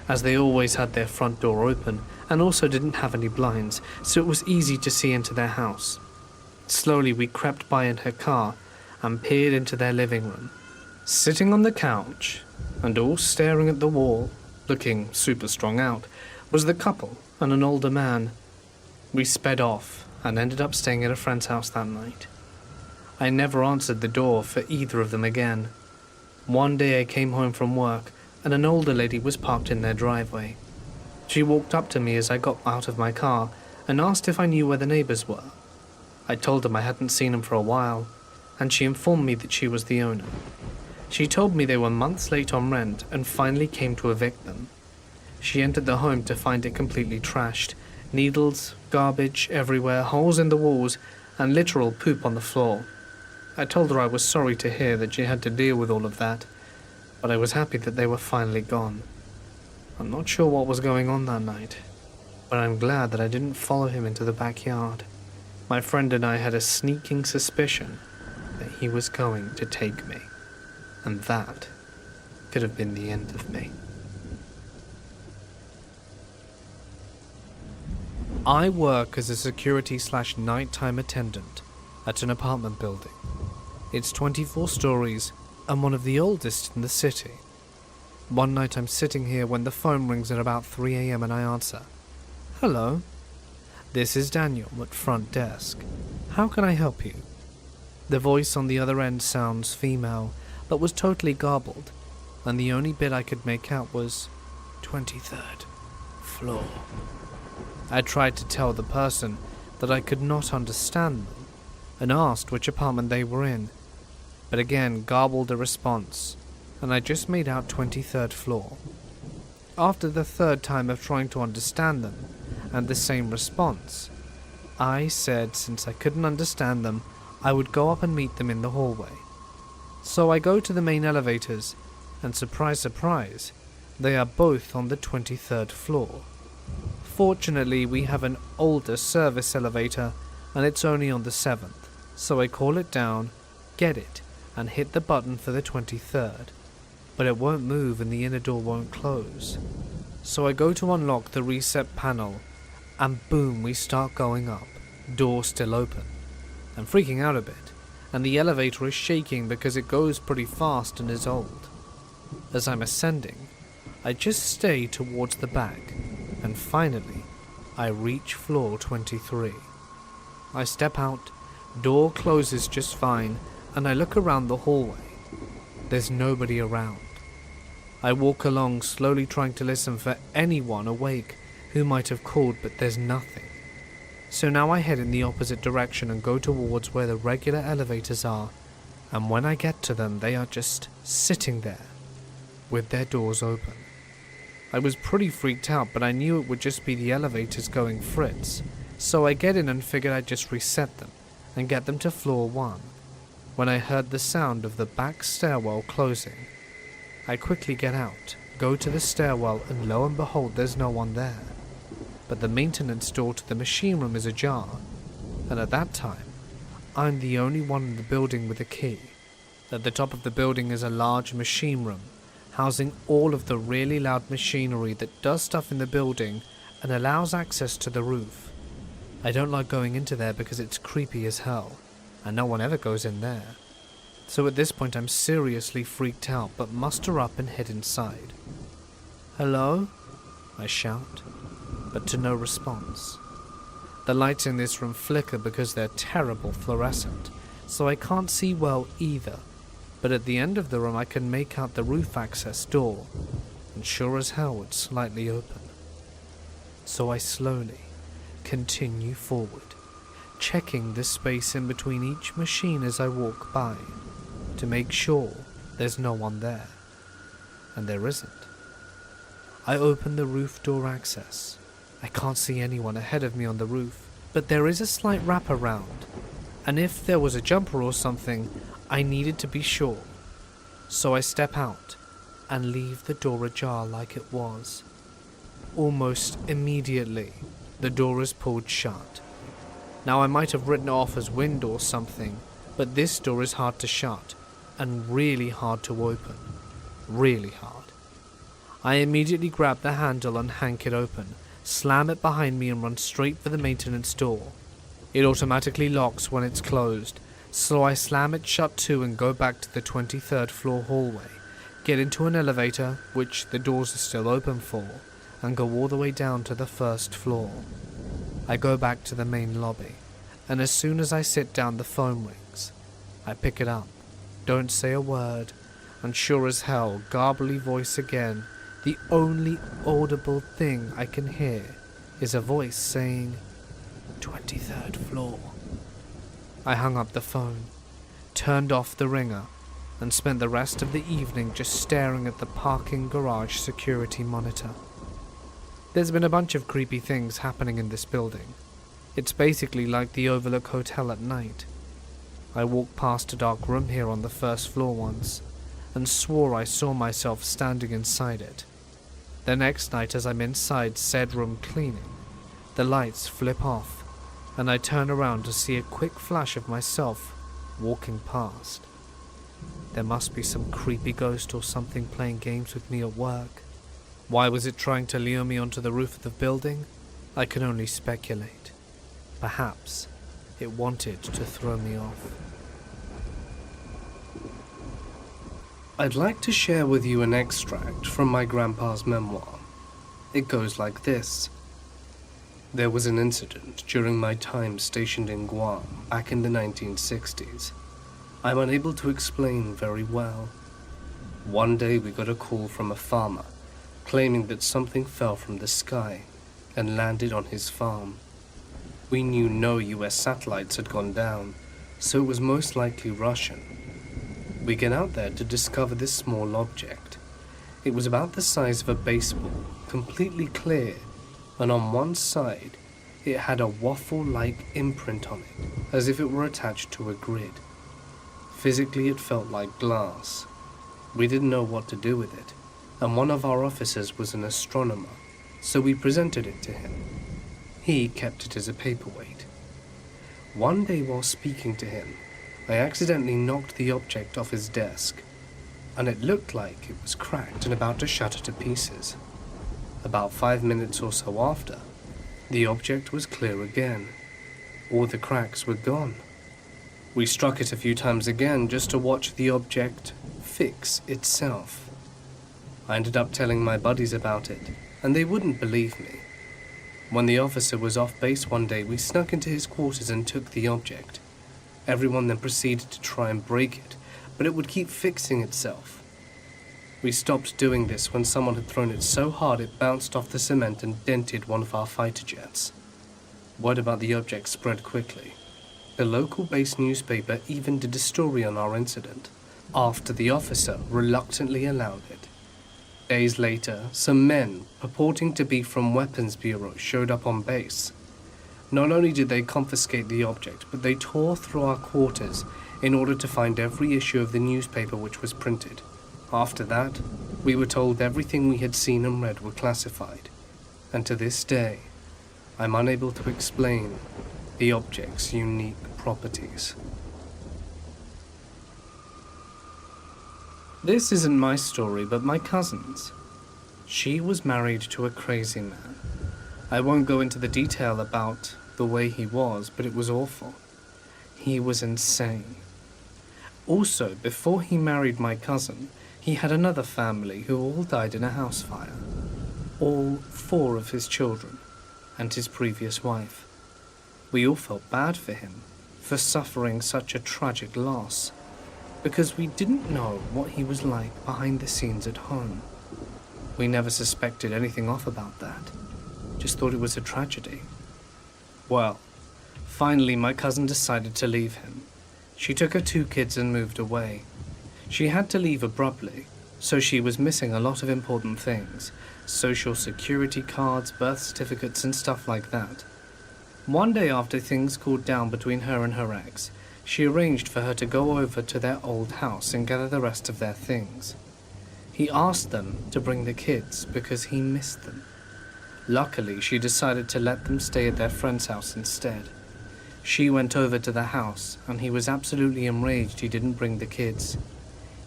as they always had their front door open and also didn't have any blinds, so it was easy to see into their house. Slowly we crept by in her car and peered into their living room. Sitting on the couch, and all staring at the wall, looking super strung out, was the couple and an older man. We sped off and ended up staying at a friend's house that night. I never answered the door for either of them again. One day I came home from work and an older lady was parked in their driveway. She walked up to me as I got out of my car and asked if I knew where the neighbors were. I told them I hadn't seen them for a while, and she informed me that she was the owner. She told me they were months late on rent and finally came to evict them. She entered the home to find it completely trashed. Needles, garbage everywhere, holes in the walls, and literal poop on the floor. I told her I was sorry to hear that she had to deal with all of that, but I was happy that they were finally gone. I'm not sure what was going on that night, but I'm glad that I didn't follow him into the backyard. My friend and I had a sneaking suspicion that he was going to take me, and that could have been the end of me. I work as a security/nighttime attendant at an apartment building. It's 24 stories and one of the oldest in the city. One night I'm sitting here when the phone rings at about 3 a.m. and I answer. Hello. This is Daniel at front desk. How can I help you? The voice on the other end sounds female, but was totally garbled, and the only bit I could make out was 23rd floor. I tried to tell the person that I could not understand them, and asked which apartment they were in, but again garbled a response, and I just made out 23rd floor. After the third time of trying to understand them, and the same response, I said since I couldn't understand them, I would go up and meet them in the hallway. So I go to the main elevators, and surprise, surprise, they are both on the 23rd floor. Fortunately, we have an older service elevator, and it's only on the 7th, so I call it down, get it, and hit the button for the 23rd. But it won't move and the inner door won't close. So I go to unlock the reset panel, and boom, we start going up, door still open. I'm freaking out a bit, and the elevator is shaking because it goes pretty fast and is old. As I'm ascending, I just stay towards the back, and finally, I reach floor 23. I step out, door closes just fine, and I look around the hallway. There's nobody around. I walk along slowly trying to listen for anyone awake who might have called, but there's nothing. So now I head in the opposite direction and go towards where the regular elevators are, and when I get to them, they are just sitting there, with their doors open. I was pretty freaked out, but I knew it would just be the elevators going fritz, so I get in and figured I'd just reset them and get them to floor 1. When I heard the sound of the back stairwell closing, I quickly get out, go to the stairwell, and lo and behold, there's no one there. But the maintenance door to the machine room is ajar, and at that time, I'm the only one in the building with a key. At the top of the building is a large machine room, housing all of the really loud machinery that does stuff in the building and allows access to the roof. I don't like going into there because it's creepy as hell, and no one ever goes in there. So at this point I'm seriously freaked out, but muster up and head inside. Hello? I shout, but to no response. The lights in this room flicker because they're terrible fluorescent, so I can't see well either. But at the end of the room I can make out the roof access door, and sure as hell it's slightly open. So I slowly continue forward, checking the space in between each machine as I walk by, to make sure there's no one there. And there isn't. I open the roof door access. I can't see anyone ahead of me on the roof, but there is a slight wraparound, and if there was a jumper or something, I needed to be sure. So I step out and leave the door ajar like it was. Almost immediately, the door is pulled shut. Now I might have written it off as wind or something, but this door is hard to shut and really hard to open. Really hard. I immediately grab the handle and hank it open, slam it behind me and run straight for the maintenance door. It automatically locks when it's closed, so I slam it shut too and go back to the 23rd floor hallway, get into an elevator, which the doors are still open for, and go all the way down to the 1st floor. I go back to the main lobby, and as soon as I sit down the phone rings. I pick it up, don't say a word, and sure as hell, garbly voice again. The only audible thing I can hear is a voice saying, 23rd floor. I hung up the phone, turned off the ringer, and spent the rest of the evening just staring at the parking garage security monitor. There's been a bunch of creepy things happening in this building. It's basically like the Overlook Hotel at night. I walked past a dark room here on the 1st floor once, and swore I saw myself standing inside it. The next night as I'm inside said room cleaning, the lights flip off, and I turn around to see a quick flash of myself walking past. There must be some creepy ghost or something playing games with me at work. Why was it trying to lure me onto the roof of the building? I can only speculate. Perhaps it wanted to throw me off. I'd like to share with you an extract from my grandpa's memoir. It goes like this. There was an incident during my time stationed in Guam back in the 1960s. I'm unable to explain very well. One day we got a call from a farmer claiming that something fell from the sky and landed on his farm. We knew no US satellites had gone down, so it was most likely Russian. We get out there to discover this small object. It was about the size of a baseball, completely clear, and on one side it had a waffle-like imprint on it, as if it were attached to a grid. Physically it felt like glass. We didn't know what to do with it, and one of our officers was an astronomer, so we presented it to him. He kept it as a paperweight. One day while speaking to him, I accidentally knocked the object off his desk, and it looked like it was cracked and about to shatter to pieces. About 5 minutes or so after, the object was clear again. All the cracks were gone. We struck it a few times again just to watch the object fix itself. I ended up telling my buddies about it, and they wouldn't believe me. When the officer was off base one day, we snuck into his quarters and took the object. Everyone then proceeded to try and break it, but it would keep fixing itself. We stopped doing this when someone had thrown it so hard it bounced off the cement and dented one of our fighter jets. Word about the object spread quickly. The local base newspaper even did a story on our incident, after the officer reluctantly allowed it. Days later, some men, purporting to be from Weapons Bureau, showed up on base. Not only did they confiscate the object, but they tore through our quarters in order to find every issue of the newspaper which was printed. After that, we were told everything we had seen and read were classified, and to this day, I'm unable to explain the object's unique properties. This isn't my story, but my cousin's. She was married to a crazy man. I won't go into the detail about the way he was, but it was awful. He was insane. Also, before he married my cousin, he had another family who all died in a house fire. All 4 of his children and his previous wife. We all felt bad for him, for suffering such a tragic loss, because we didn't know what he was like behind the scenes at home. We never suspected anything off about that, just thought it was a tragedy. Well, finally my cousin decided to leave him. She took her 2 kids and moved away. She had to leave abruptly, so she was missing a lot of important things, social security cards, birth certificates and stuff like that. One day after things cooled down between her and her ex, she arranged for her to go over to their old house and gather the rest of their things. He asked them to bring the kids because he missed them. Luckily, she decided to let them stay at their friend's house instead. She went over to the house, and he was absolutely enraged he didn't bring the kids.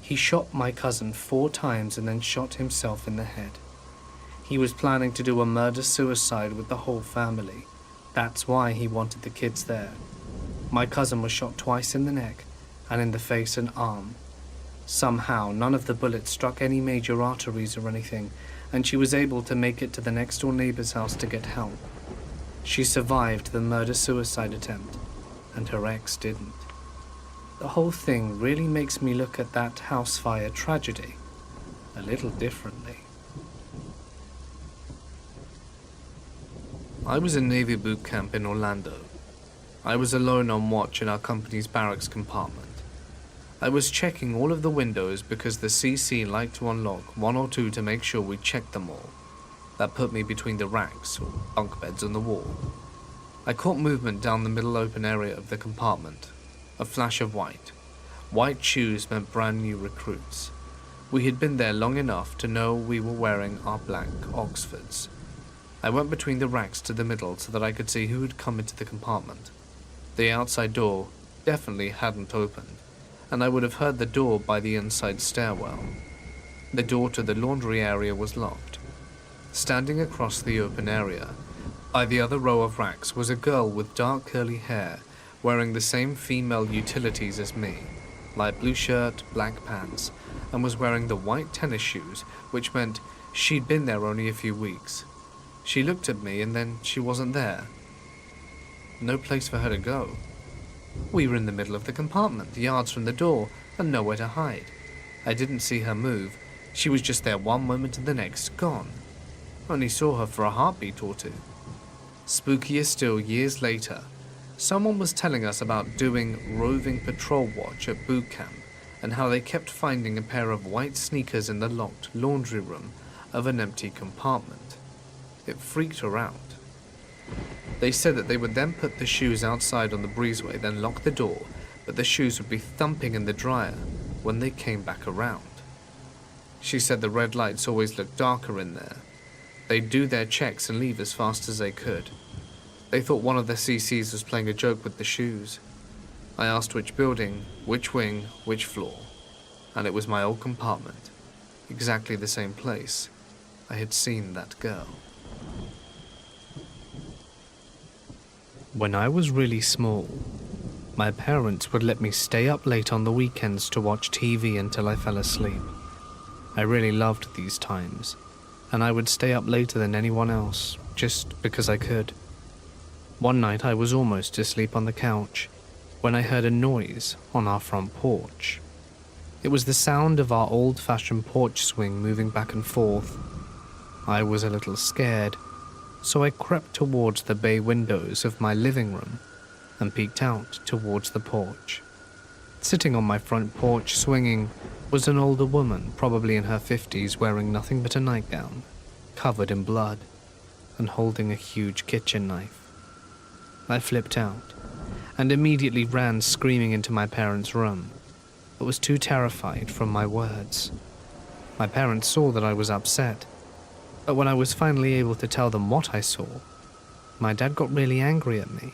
He shot my cousin 4 times and then shot himself in the head. He was planning to do a murder-suicide with the whole family. That's why he wanted the kids there. My cousin was shot twice in the neck and in the face and arm. Somehow, none of the bullets struck any major arteries or anything, and she was able to make it to the next-door neighbor's house to get help. She survived the murder-suicide attempt, and her ex didn't. The whole thing really makes me look at that house fire tragedy a little differently. I was in Navy boot camp in Orlando. I was alone on watch in our company's barracks compartment. I was checking all of the windows because the CC liked to unlock 1 or 2 to make sure we checked them all. That put me between the racks or bunk beds on the wall. I caught movement down the middle open area of the compartment. A flash of white. White shoes meant brand new recruits. We had been there long enough to know we were wearing our black Oxfords. I went between the racks to the middle so that I could see who had come into the compartment. The outside door definitely hadn't opened, and I would have heard the door by the inside stairwell. The door to the laundry area was locked. Standing across the open area, by the other row of racks, was a girl with dark curly hair, wearing the same female utilities as me, light blue shirt, black pants, and was wearing the white tennis shoes, which meant she'd been there only a few weeks. She looked at me and then she wasn't there. No place for her to go. We were in the middle of the compartment, yards from the door, and nowhere to hide. I didn't see her move. She was just there one moment and the next, gone. Only saw her for a heartbeat or two. Spookier still, years later, someone was telling us about doing roving patrol watch at boot camp and how they kept finding a pair of white sneakers in the locked laundry room of an empty compartment. It freaked her out. They said that they would then put the shoes outside on the breezeway, then lock the door, but the shoes would be thumping in the dryer when they came back around. She said the red lights always looked darker in there. They'd do their checks and leave as fast as they could. They thought one of the CCs was playing a joke with the shoes. I asked which building, which wing, which floor, and it was my old compartment, exactly the same place I had seen that girl. When I was really small, my parents would let me stay up late on the weekends to watch TV until I fell asleep. I really loved these times, and I would stay up later than anyone else, just because I could. One night I was almost asleep on the couch when I heard a noise on our front porch. It was the sound of our old-fashioned porch swing moving back and forth. I was a little scared, so I crept towards the bay windows of my living room and peeked out towards the porch. Sitting on my front porch swinging was an older woman, probably in her 50s, wearing nothing but a nightgown, covered in blood, and holding a huge kitchen knife. I flipped out and immediately ran screaming into my parents' room, but was too terrified from my words. My parents saw that I was upset, but when I was finally able to tell them what I saw, my dad got really angry at me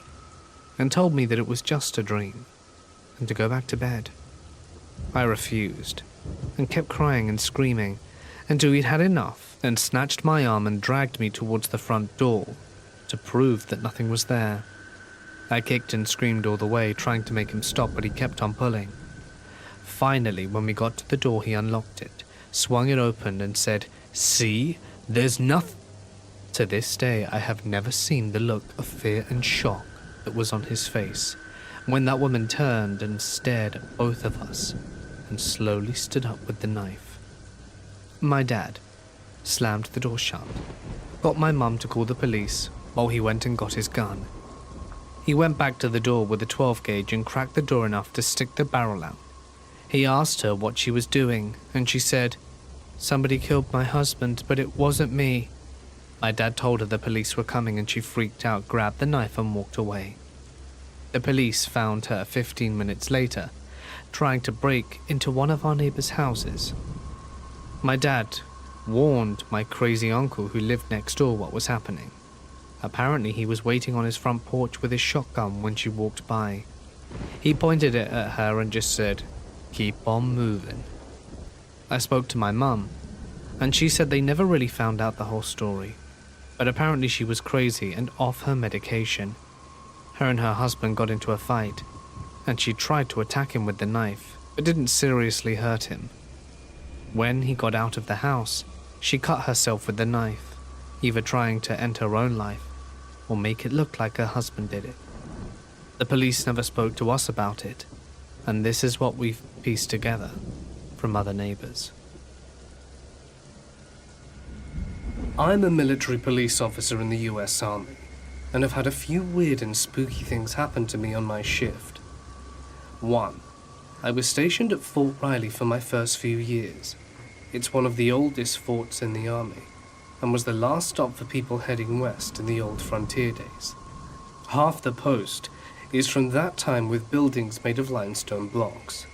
and told me that it was just a dream and to go back to bed. I refused and kept crying and screaming until he'd had enough and snatched my arm and dragged me towards the front door to prove that nothing was there. I kicked and screamed all the way, trying to make him stop, but he kept on pulling. Finally, when we got to the door, he unlocked it, swung it open, and said, "See, there's nothing." To this day, I have never seen the look of fear and shock that was on his face when that woman turned and stared at both of us and slowly stood up with the knife. My dad slammed the door shut, got my mum to call the police while he went and got his gun. He went back to the door with a 12 gauge and cracked the door enough to stick the barrel out. He asked her what she was doing, and she said, "Somebody killed my husband, but it wasn't me." My dad told her the police were coming and she freaked out, grabbed the knife and walked away. The police found her 15 minutes later, trying to break into one of our neighbors' houses. My dad warned my crazy uncle who lived next door what was happening. Apparently he was waiting on his front porch with his shotgun when she walked by. He pointed it at her and just said, "Keep on moving." I spoke to my mum, and she said they never really found out the whole story, but apparently she was crazy and off her medication. Her and her husband got into a fight, and she tried to attack him with the knife, but didn't seriously hurt him. When he got out of the house, she cut herself with the knife, either trying to end her own life or make it look like her husband did it. The police never spoke to us about it, and this is what we've pieced together from other neighbors. I'm a military police officer in the US Army, and have had a few weird and spooky things happen to me on my shift. 1. I was stationed at Fort Riley for my first few years. It's one of the oldest forts in the Army, and was the last stop for people heading west in the old frontier days. Half the post is from that time with buildings made of limestone blocks.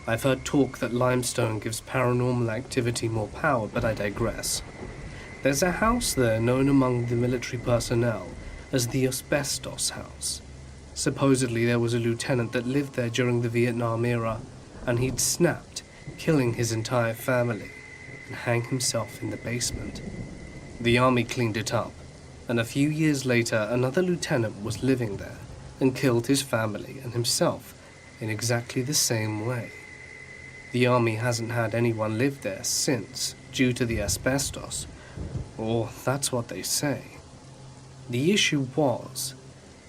I've heard talk that limestone gives paranormal activity more power, but I digress. There's a house there known among the military personnel as the Asbestos House. Supposedly there was a lieutenant that lived there during the Vietnam era, and he'd snapped, killing his entire family, and hang himself in the basement. The army cleaned it up, and a few years later another lieutenant was living there and killed his family and himself in exactly the same way. The army hasn't had anyone live there since, due to the asbestos, or that's what they say. The issue was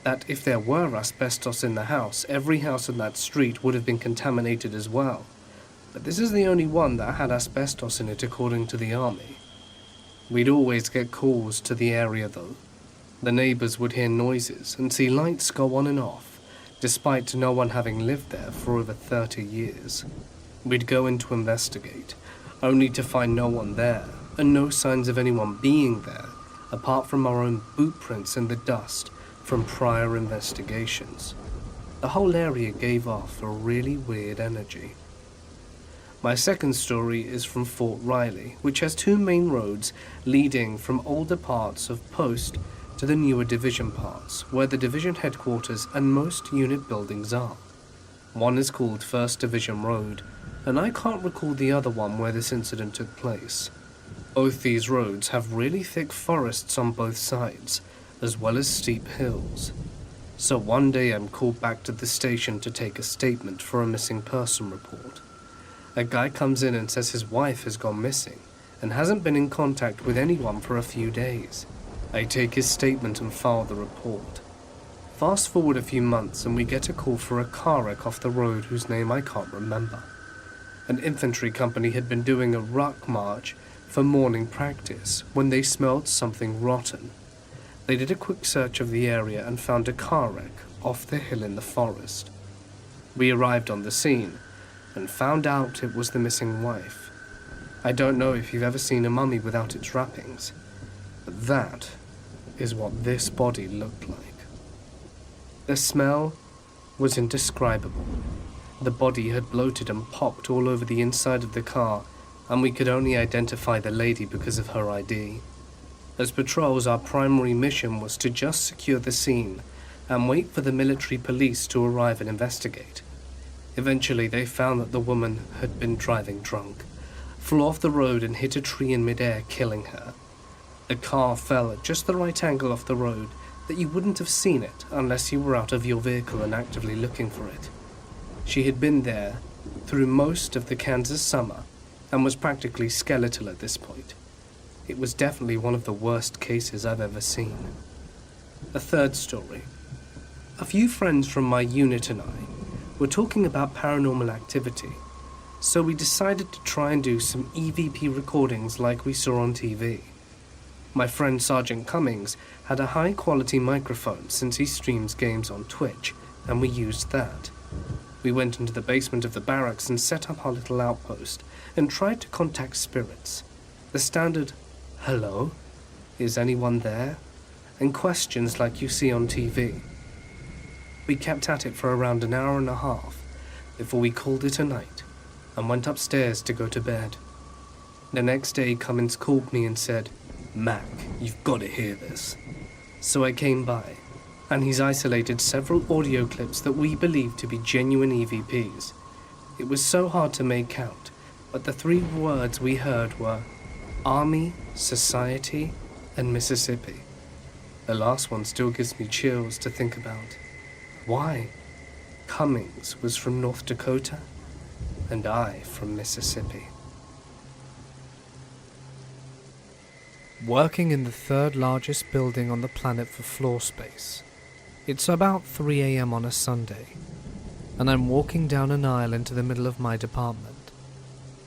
that if there were asbestos in the house, every house in that street would have been contaminated as well. But this is the only one that had asbestos in it according to the army. We'd always get calls to the area though. The neighbors would hear noises and see lights go on and off, despite no one having lived there for over 30 years. We'd go in to investigate, only to find no one there, and no signs of anyone being there, apart from our own boot prints in the dust from prior investigations. The whole area gave off a really weird energy. My second story is from Fort Riley, which has two main roads leading from older parts of Post to the newer division parts, where the division headquarters and most unit buildings are. One is called 1st Division Road, and I can't recall the other one where this incident took place. Both these roads have really thick forests on both sides, as well as steep hills. So one day I'm called back to the station to take a statement for a missing person report. A guy comes in and says his wife has gone missing and hasn't been in contact with anyone for a few days. I take his statement and file the report. Fast forward a few months and we get a call for a car wreck off the road whose name I can't remember. An infantry company had been doing a ruck march for morning practice when they smelled something rotten. They did a quick search of the area and found a car wreck off the hill in the forest. We arrived on the scene and found out it was the missing wife. I don't know if you've ever seen a mummy without its wrappings, but that is what this body looked like. The smell was indescribable. The body had bloated and popped all over the inside of the car, and we could only identify the lady because of her ID. As patrols, our primary mission was to just secure the scene and wait for the military police to arrive and investigate. Eventually, they found that the woman had been driving drunk, flew off the road and hit a tree in midair, killing her. The car fell at just the right angle off the road that you wouldn't have seen it unless you were out of your vehicle and actively looking for it. She had been there through most of the Kansas summer and was practically skeletal at this point. It was definitely one of the worst cases I've ever seen. A third story. A few friends from my unit and I were talking about paranormal activity, so we decided to try and do some EVP recordings like we saw on TV. My friend Sergeant Cummings had a high-quality microphone since he streams games on Twitch, and we used that. We went into the basement of the barracks and set up our little outpost and tried to contact spirits. The standard, "Hello? Is anyone there?" and questions like you see on TV. We kept at it for around an hour and a half before we called it a night and went upstairs to go to bed. The next day, Cummins called me and said, "Mac, you've got to hear this." So I came by, and he's isolated several audio clips that we believe to be genuine EVPs. It was so hard to make out, but the three words we heard were Army, Society, and Mississippi. The last one still gives me chills to think about. Why? Cummings was from North Dakota, and I from Mississippi. Working in the third largest building on the planet for floor space. It's about 3 a.m. on a Sunday, and I'm walking down an aisle into the middle of my department.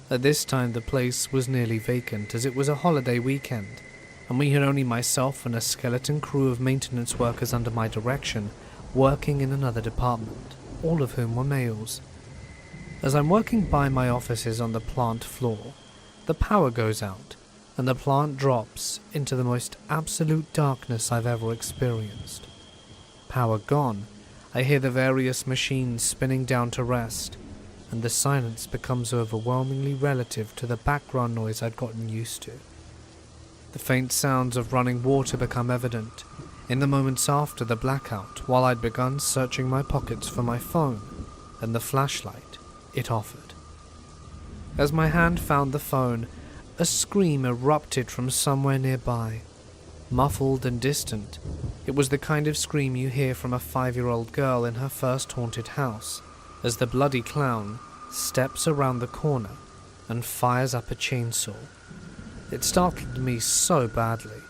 At this time the place was nearly vacant as it was a holiday weekend, and we had only myself and a skeleton crew of maintenance workers under my direction working in another department, all of whom were males. As I'm working by my offices on the plant floor, the power goes out, and the plant drops into the most absolute darkness I've ever experienced. Power gone, I hear the various machines spinning down to rest, and the silence becomes overwhelmingly relative to the background noise I'd gotten used to. The faint sounds of running water become evident in the moments after the blackout, while I'd begun searching my pockets for my phone and the flashlight it offered. As my hand found the phone, a scream erupted from somewhere nearby. Muffled and distant, it was the kind of scream you hear from a 5-year-old girl in her first haunted house, as the bloody clown steps around the corner and fires up a chainsaw. It startled me so badly.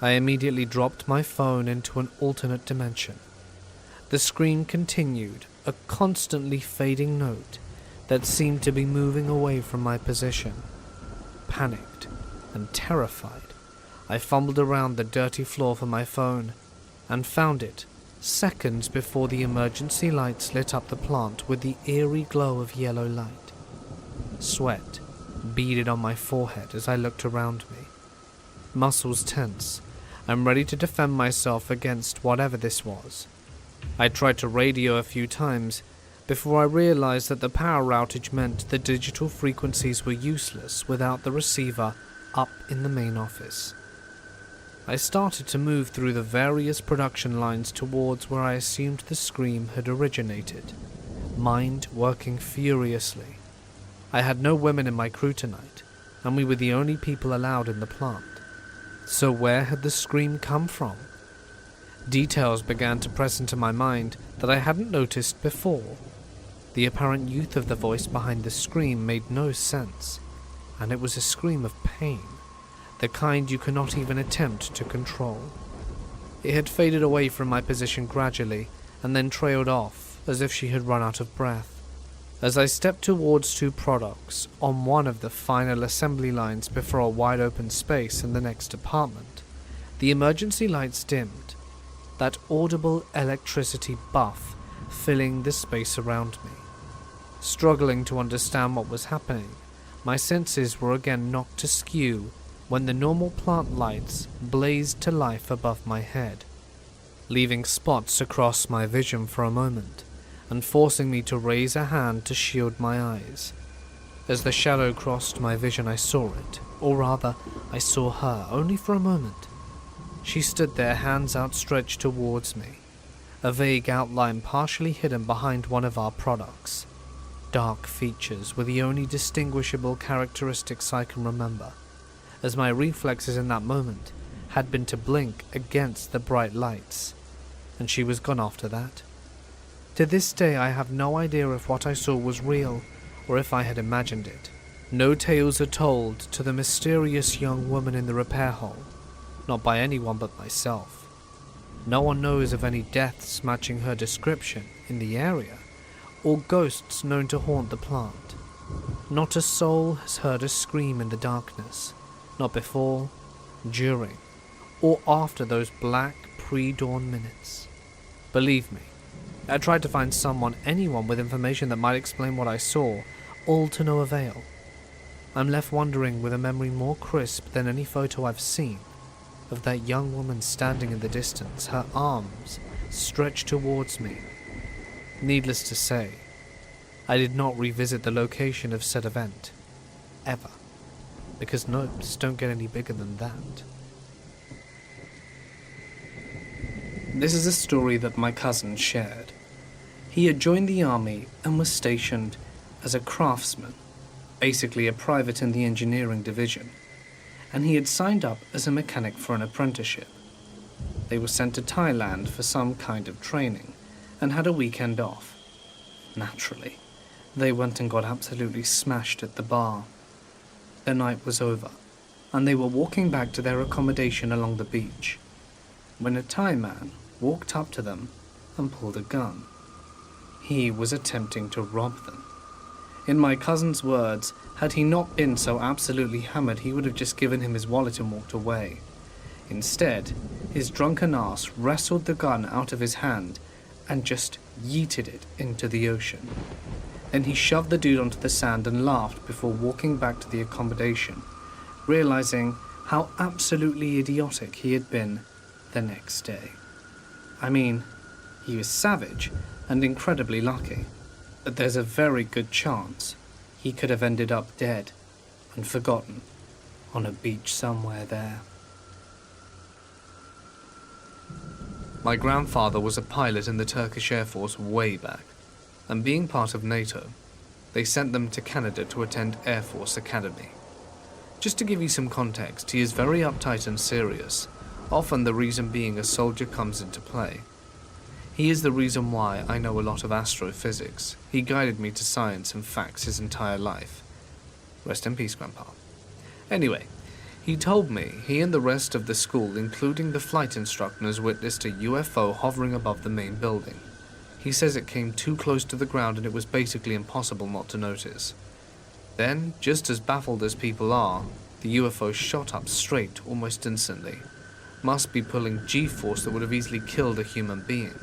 I immediately dropped my phone into an alternate dimension. The scream continued, a constantly fading note that seemed to be moving away from my position. Panicked and terrified, I fumbled around the dirty floor for my phone and found it seconds before the emergency lights lit up the plant with the eerie glow of yellow light. Sweat beaded on my forehead as I looked around me. Muscles tense. I'm ready to defend myself against whatever this was. I tried to radio a few times before I realized that the power outage meant the digital frequencies were useless without the receiver up in the main office. I started to move through the various production lines towards where I assumed the scream had originated, mind working furiously. I had no women in my crew tonight, and we were the only people allowed in the plant. So where had the scream come from? Details began to press into my mind that I hadn't noticed before. The apparent youth of the voice behind the scream made no sense, and it was a scream of pain, the kind you cannot even attempt to control. It had faded away from my position gradually, and then trailed off, as if she had run out of breath. As I stepped towards two products on one of the final assembly lines before a wide open space in the next apartment, the emergency lights dimmed, that audible electricity buff filling the space around me. Struggling to understand what was happening, my senses were again knocked askew when the normal plant lights blazed to life above my head, leaving spots across my vision for a moment, and forcing me to raise a hand to shield my eyes. As the shadow crossed my vision, I saw it, or rather, I saw her, only for a moment. She stood there, hands outstretched towards me, a vague outline partially hidden behind one of our products. Dark features were the only distinguishable characteristics I can remember, as my reflexes in that moment had been to blink against the bright lights, and she was gone after that. To this day I have no idea if what I saw was real, or if I had imagined it. No tales are told to the mysterious young woman in the repair hall, not by anyone but myself. No one knows of any deaths matching her description in the area, or ghosts known to haunt the plant. Not a soul has heard a scream in the darkness, not before, during, or after those black pre-dawn minutes. Believe me, I tried to find anyone with information that might explain what I saw, all to no avail. I'm left wondering, with a memory more crisp than any photo I've seen, of that young woman standing in the distance, her arms stretched towards me. Needless to say, I did not revisit the location of said event, ever, because notes don't get any bigger than that. This is a story that my cousin shared. He had joined the army and was stationed as a craftsman, basically a private in the engineering division, and he had signed up as a mechanic for an apprenticeship. They were sent to Thailand for some kind of training and had a weekend off. Naturally, they went and got absolutely smashed at the bar. Their night was over, and they were walking back to their accommodation along the beach, when a Thai man walked up to them and pulled a gun. He was attempting to rob them. In my cousin's words, had he not been so absolutely hammered, he would have just given him his wallet and walked away. Instead, his drunken ass wrestled the gun out of his hand and just yeeted it into the ocean. Then he shoved the dude onto the sand and laughed before walking back to the accommodation, realizing how absolutely idiotic he had been the next day. I mean, he was savage and incredibly lucky, but there's a very good chance he could have ended up dead and forgotten on a beach somewhere there. My grandfather was a pilot in the Turkish Air Force way back, and being part of NATO, they sent them to Canada to attend Air Force Academy. Just to give you some context, he is very uptight and serious, often the reason being a soldier comes into play. He is the reason why I know a lot of astrophysics. He guided me to science and facts his entire life. Rest in peace, Grandpa. Anyway, he told me he and the rest of the school, including the flight instructors, witnessed a UFO hovering above the main building. He says it came too close to the ground and it was basically impossible not to notice. Then, just as baffled as people are, the UFO shot up straight almost instantly. Must be pulling G-force that would have easily killed a human being.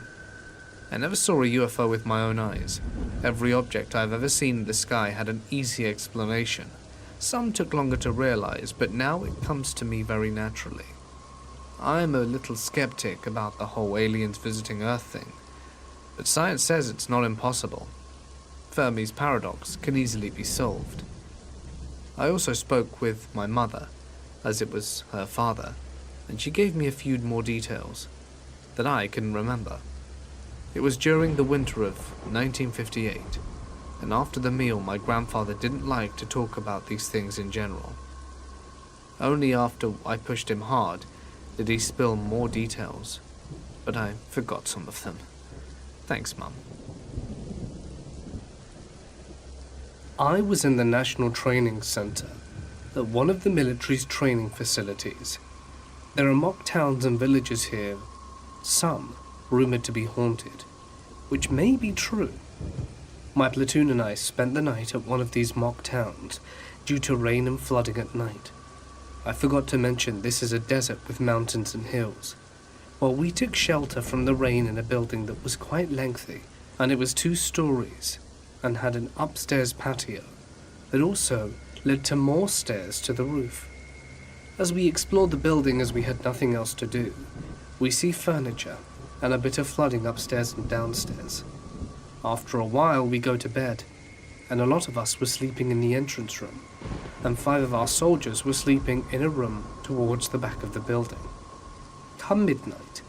I never saw a UFO with my own eyes. Every object I've ever seen in the sky had an easy explanation. Some took longer to realize, but now it comes to me very naturally. I'm a little skeptic about the whole aliens visiting Earth thing, but science says it's not impossible. Fermi's paradox can easily be solved. I also spoke with my mother, as it was her father, and she gave me a few more details that I can remember. It was during the winter of 1958. And after the meal, my grandfather didn't like to talk about these things in general. Only after I pushed him hard did he spill more details, but I forgot some of them. Thanks, Mum. I was in the National Training Center at one of the military's training facilities. There are mock towns and villages here, some rumored to be haunted, which may be true. My platoon and I spent the night at one of these mock towns due to rain and flooding at night. I forgot to mention this is a desert with mountains and hills. Well, we took shelter from the rain in a building that was quite lengthy, and it was 2 stories and had an upstairs patio that also led to more stairs to the roof. As we explored the building as we had nothing else to do, we see furniture and a bit of flooding upstairs and downstairs. After a while, we go to bed, and a lot of us were sleeping in the entrance room, and 5 of our soldiers were sleeping in a room towards the back of the building. Come midnight,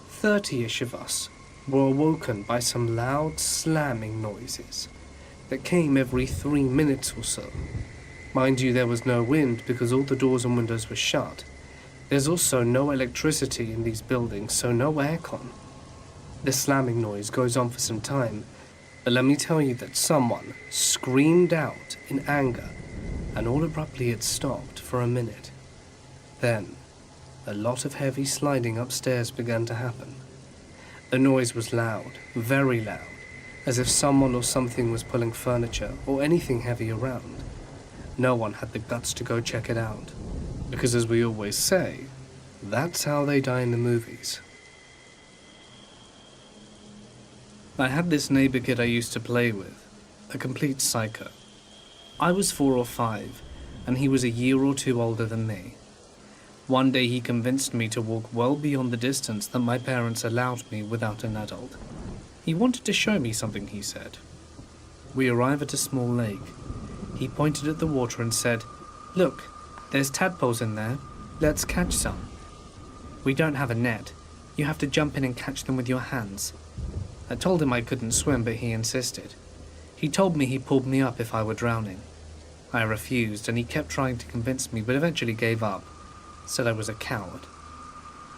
30-ish of us were awoken by some loud slamming noises that came every 3 minutes or so. Mind you, there was no wind because all the doors and windows were shut. There's also no electricity in these buildings, so no aircon. The slamming noise goes on for some time, but let me tell you that someone screamed out in anger, and all abruptly it stopped for a minute. Then, a lot of heavy sliding upstairs began to happen. The noise was loud, very loud, as if someone or something was pulling furniture or anything heavy around. No one had the guts to go check it out, because as we always say, that's how they die in the movies. I had this neighbor kid I used to play with, a complete psycho. I was 4 or 5, and he was a year or 2 older than me. One day he convinced me to walk well beyond the distance that my parents allowed me without an adult. He wanted to show me something, he said. We arrive at a small lake. He pointed at the water and said, "Look, there's tadpoles in there. Let's catch some." "We don't have a net. You have to jump in and catch them with your hands." I told him I couldn't swim, but he insisted. He told me he pulled me up if I were drowning. I refused, and he kept trying to convince me, but eventually gave up. Said I was a coward.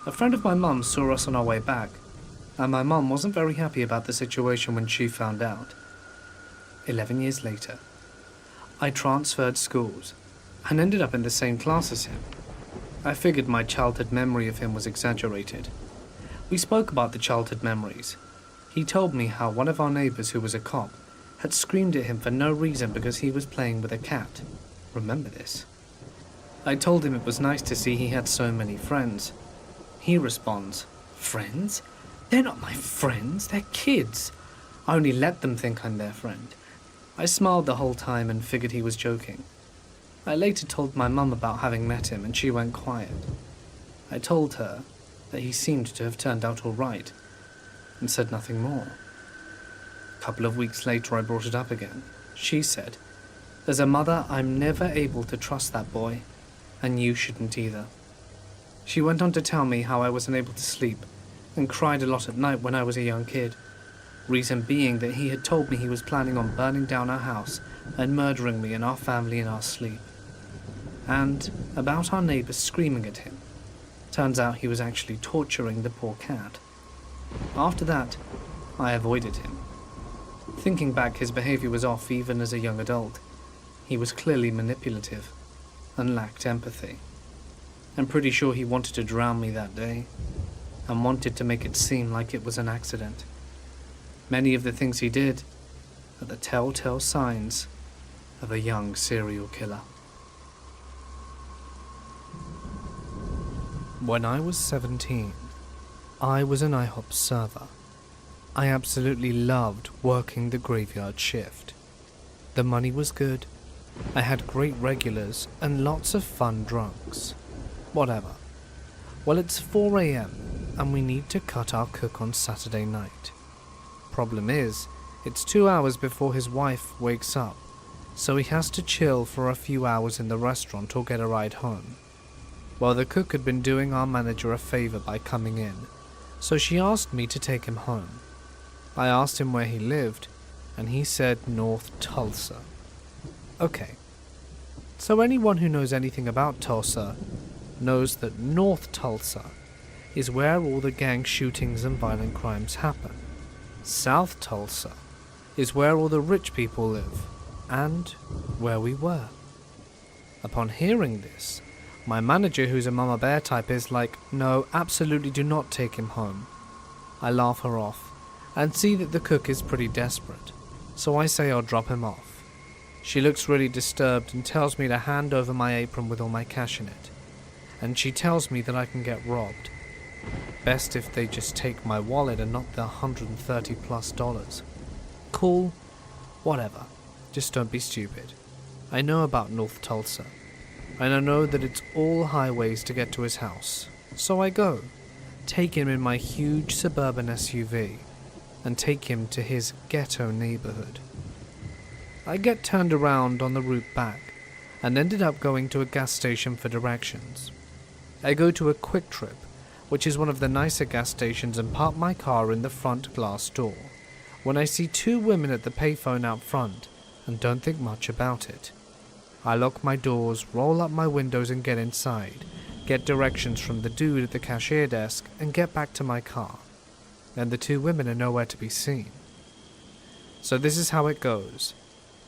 A friend of my mum's saw us on our way back, and my mum wasn't very happy about the situation when she found out. 11 years later, I transferred schools and ended up in the same class as him. I figured my childhood memory of him was exaggerated. We spoke about the childhood memories. He told me how one of our neighbors who was a cop had screamed at him for no reason because he was playing with a cat. Remember this? I told him it was nice to see he had so many friends. He responds, "Friends? They're not my friends, they're kids. I only let them think I'm their friend." I smiled the whole time and figured he was joking. I later told my mum about having met him and she went quiet. I told her that he seemed to have turned out all right and said nothing more. A couple of weeks later I brought it up again. She said, "As a mother, I'm never able to trust that boy. and you shouldn't either. She went on to tell me how I was unable to sleep and cried a lot at night when I was a young kid, reason being that he had told me he was planning on burning down our house and murdering me and our family in our sleep. And about our neighbours screaming at him. Turns out he was actually torturing the poor cat. After that, I avoided him. Thinking back, his behaviour was off even as a young adult. He was clearly manipulative and lacked empathy. I'm pretty sure he wanted to drown me that day and wanted to make it seem like it was an accident. Many of the things he did are the telltale signs of a young serial killer. When I was 17, I was an IHOP server. I absolutely loved working the graveyard shift. The money was good, I had great regulars and lots of fun drunks. Whatever. Well, it's 4 AM and we need to cut our cook on Saturday night. Problem is, it's 2 hours before his wife wakes up, so he has to chill for a few hours in the restaurant or get a ride home. Well, the cook had been doing our manager a favor by coming in, so she asked me to take him home. I asked him where he lived, and he said North Tulsa. Okay, so anyone who knows anything about Tulsa knows that North Tulsa is where all the gang shootings and violent crimes happen. South Tulsa is where all the rich people live, and where we were. Upon hearing this, my manager, who's a mama bear type, is like, no, absolutely do not take him home. I laugh her off, and see that the cook is pretty desperate, so I say I'll drop him off. She looks really disturbed and tells me to hand over my apron with all my cash in it, and she tells me that I can get robbed. Best if they just take my wallet and not the $130+. Cool, whatever, just don't be stupid. I know about North Tulsa, and I know that it's all highways to get to his house. So I go, take him in my huge suburban SUV, and take him to his ghetto neighborhood. I get turned around on the route back, and ended up going to a gas station for directions. I go to a Quick Trip, which is one of the nicer gas stations, and park my car in the front glass door, when I see 2 women at the payphone out front, and don't think much about it. I lock my doors, roll up my windows and get inside, get directions from the dude at the cashier desk, and get back to my car. Then the 2 women are nowhere to be seen. So this is how it goes.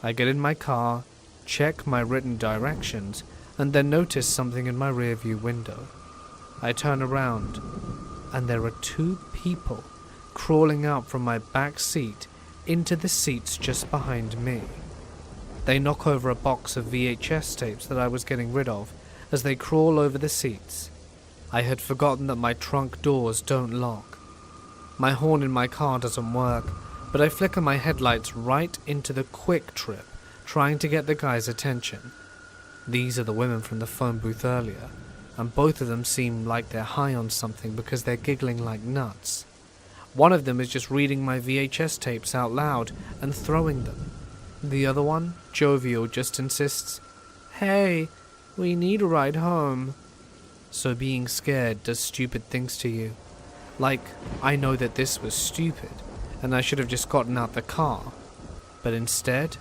I get in my car, check my written directions, and then notice something in my rearview window. I turn around, and there are 2 people crawling out from my back seat into the seats just behind me. They knock over a box of VHS tapes that I was getting rid of as they crawl over the seats. I had forgotten that my trunk doors don't lock. My horn in my car doesn't work, but I flicker my headlights right into the Quick Trip, trying to get the guy's attention. These are the women from the phone booth earlier, and both of them seem like they're high on something because they're giggling like nuts. One of them is just reading my VHS tapes out loud and throwing them. The other one, jovial, just insists, "Hey, we need a ride home." So being scared does stupid things to you. Like, I know that this was stupid, and I should have just gotten out the car. But instead,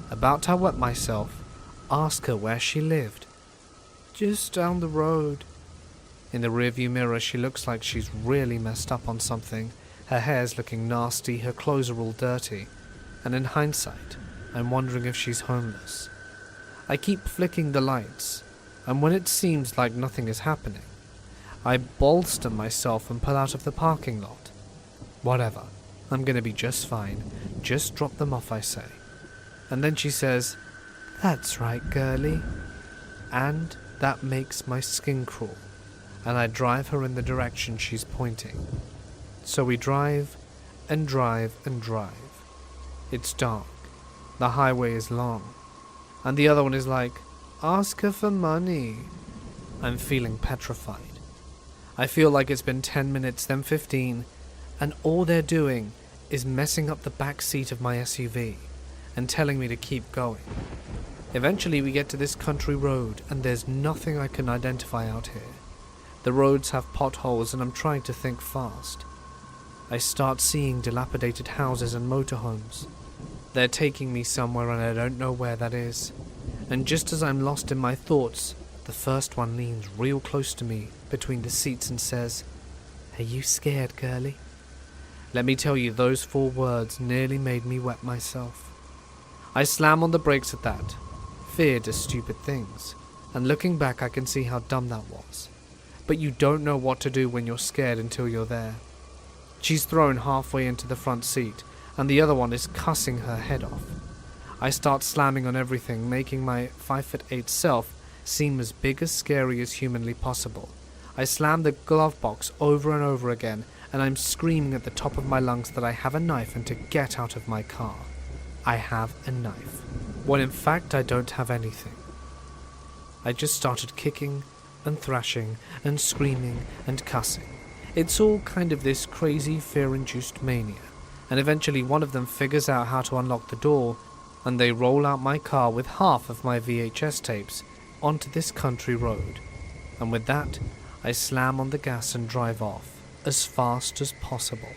about to wet myself, ask her where she lived. "Just down the road." In the rearview mirror, she looks like she's really messed up on something. Her hair's looking nasty, her clothes are all dirty, and in hindsight, I'm wondering if she's homeless. I keep flicking the lights, and when it seems like nothing is happening, I bolster myself and pull out of the parking lot. Whatever, I'm gonna be just fine. Just drop them off, I say. And then she says, "That's right, girlie." And that makes my skin crawl, and I drive her in the direction she's pointing. So we drive, and drive, and drive. It's dark. The highway is long. And the other one is like, "Ask her for money." I'm feeling petrified. I feel like it's been 10 minutes, then 15, and all they're doing is messing up the back seat of my SUV and telling me to keep going. Eventually we get to this country road, and there's nothing I can identify out here. The roads have potholes, and I'm trying to think fast. I start seeing dilapidated houses and motorhomes. They're taking me somewhere, and I don't know where that is. And just as I'm lost in my thoughts, the first one leans real close to me between the seats and says, "Are you scared, girlie?" Let me tell you, those 4 words nearly made me wet myself. I slam on the brakes at that. Fear does stupid things, and looking back I can see how dumb that was. But you don't know what to do when you're scared until you're there. She's thrown halfway into the front seat, and the other one is cussing her head off. I start slamming on everything, making my 5'8" self seem as big as scary as humanly possible. I slam the glove box over and over again, and I'm screaming at the top of my lungs that I have a knife and to get out of my car. I have a knife, when in fact I don't have anything. I just started kicking and thrashing and screaming and cussing. It's all kind of this crazy fear-induced mania, and eventually one of them figures out how to unlock the door, and they roll out my car with half of my VHS tapes onto this country road. And with that, I slam on the gas and drive off as fast as possible.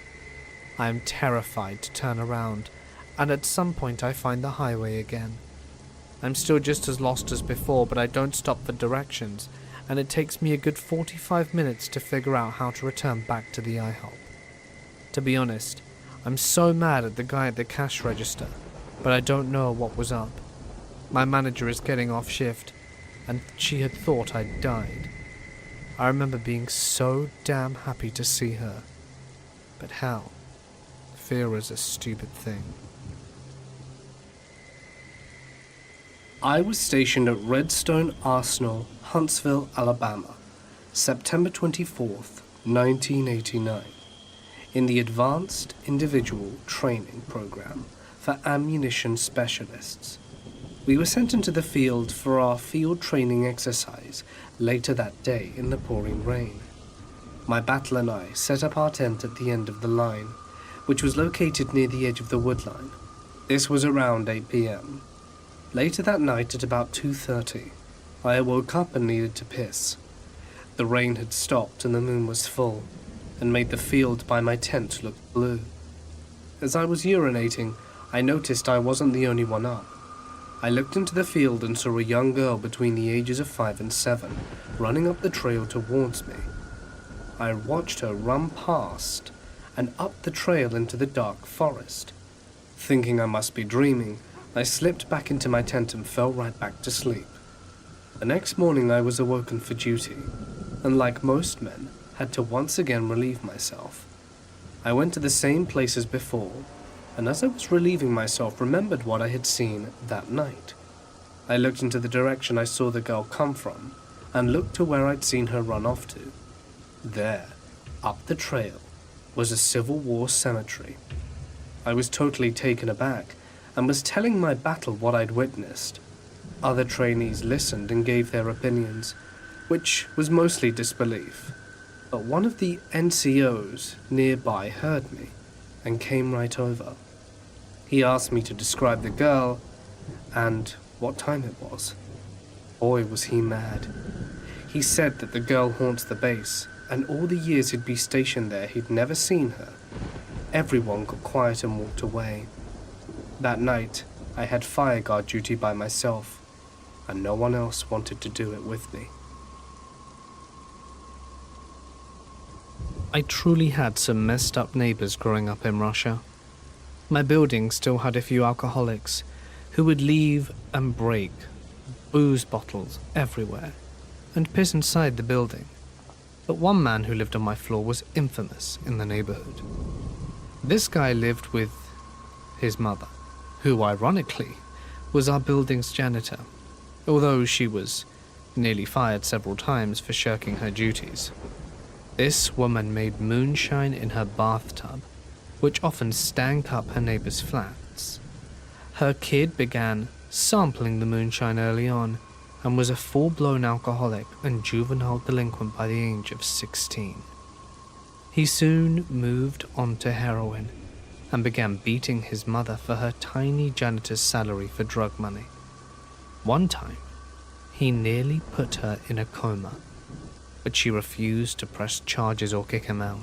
I am terrified to turn around, and at some point I find the highway again. I'm still just as lost as before, but I don't stop for directions, and it takes me a good 45 minutes to figure out how to return back to the IHOP. To be honest, I'm so mad at the guy at the cash register, but I don't know what was up. My manager is getting off shift, and she had thought I'd died. I remember being so damn happy to see her. But hell, fear is a stupid thing. I was stationed at Redstone Arsenal, Huntsville, Alabama, September 24th, 1989, in the Advanced Individual Training Program for Ammunition Specialists. We were sent into the field for our field training exercise later that day in the pouring rain. My battle and I set up our tent at the end of the line, which was located near the edge of the woodline. This was around 8 p.m. Later that night at about 2:30, I woke up and needed to piss. The rain had stopped and the moon was full, and made the field by my tent look blue. As I was urinating, I noticed I wasn't the only one up. I looked into the field and saw a young girl between the ages of 5 and 7 running up the trail towards me. I watched her run past and up the trail into the dark forest. Thinking I must be dreaming, I slipped back into my tent and fell right back to sleep. The next morning I was awoken for duty, and like most men, had to once again relieve myself. I went to the same place as before, and as I was relieving myself, remembered what I had seen that night. I looked into the direction I saw the girl come from, and looked to where I'd seen her run off to. There, up the trail, was a Civil War cemetery. I was totally taken aback, and was telling my battle what I'd witnessed. Other trainees listened and gave their opinions, which was mostly disbelief. But one of the NCOs nearby heard me, and came right over. He asked me to describe the girl, and what time it was. Boy, was he mad. He said that the girl haunts the base, and all the years he'd be stationed there, he'd never seen her. Everyone got quiet and walked away. That night, I had fireguard duty by myself, and no one else wanted to do it with me. I truly had some messed up neighbors growing up in Russia. My building still had a few alcoholics who would leave and break booze bottles everywhere and piss inside the building. But one man who lived on my floor was infamous in the neighborhood. This guy lived with his mother, who ironically was our building's janitor, although she was nearly fired several times for shirking her duties. This woman made moonshine in her bathtub, which often stank up her neighbors' flats. Her kid began sampling the moonshine early on, and was a full-blown alcoholic and juvenile delinquent by the age of 16. He soon moved on to heroin, and began beating his mother for her tiny janitor's salary for drug money. One time, he nearly put her in a coma, but she refused to press charges or kick him out.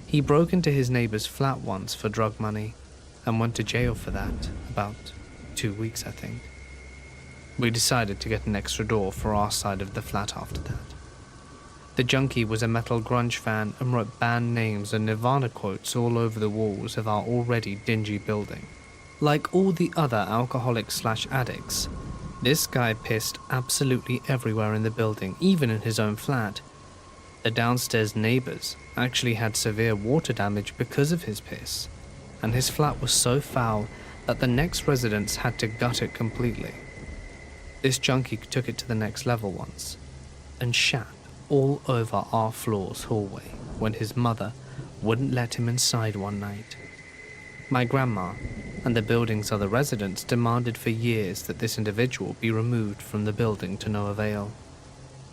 He broke into his neighbor's flat once for drug money and went to jail for that, about 2 weeks I think. We decided to get an extra door for our side of the flat after that. The junkie was a metal grunge fan and wrote band names and Nirvana quotes all over the walls of our already dingy building. Like all the other alcoholics/addicts, this guy pissed absolutely everywhere in the building, even in his own flat. The downstairs neighbors actually had severe water damage because of his piss, and his flat was so foul that the next residents had to gut it completely. This junkie took it to the next level once, and shat all over our floor's hallway when his mother wouldn't let him inside one night. My grandma and the building's other residents demanded for years that this individual be removed from the building to no avail.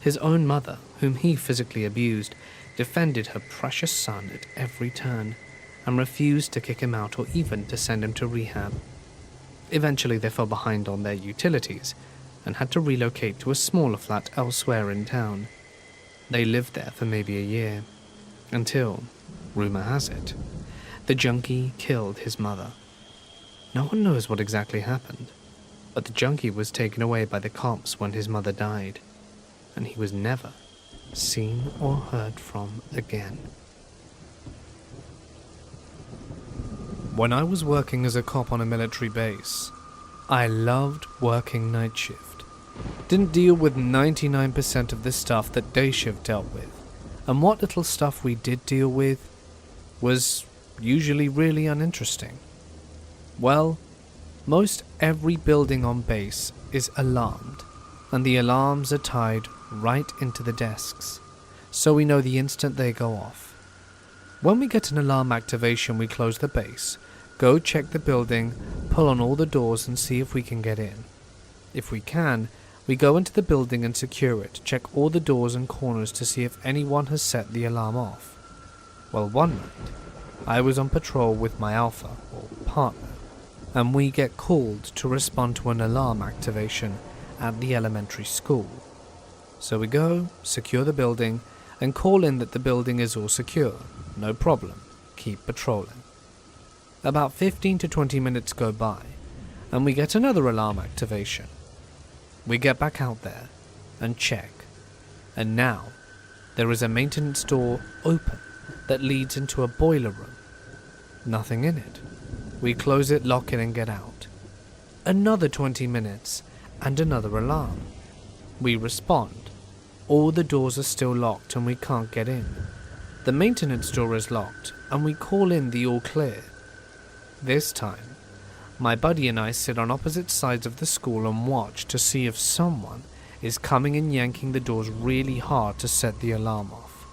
His own mother, whom he physically abused, defended her precious son at every turn and refused to kick him out or even to send him to rehab. Eventually they fell behind on their utilities and had to relocate to a smaller flat elsewhere in town. They lived there for maybe a year, until, rumor has it, the junkie killed his mother. No one knows what exactly happened, but the junkie was taken away by the cops when his mother died, and he was never seen or heard from again. When I was working as a cop on a military base, I loved working night shift. Didn't deal with 99% of the stuff that day shift dealt with, and what little stuff we did deal with was usually really uninteresting. Well, most every building on base is alarmed, and the alarms are tied right into the desks, so we know the instant they go off. When we get an alarm activation, we close the base, go check the building, pull on all the doors and see if we can get in. If we can, we go into the building and secure it, check all the doors and corners to see if anyone has set the alarm off. Well, one night, I was on patrol with my alpha, or partner, and we get called to respond to an alarm activation at the elementary school. So we go, secure the building, and call in that the building is all secure. No problem. Keep patrolling. About 15 to 20 minutes go by, and we get another alarm activation. We get back out there and check, and now there is a maintenance door open that leads into a boiler room. Nothing in it. We close it, lock it, and get out. Another 20 minutes, and another alarm. We respond. All the doors are still locked and we can't get in. The maintenance door is locked, and we call in the all clear. This time, my buddy and I sit on opposite sides of the school and watch to see if someone is coming and yanking the doors really hard to set the alarm off.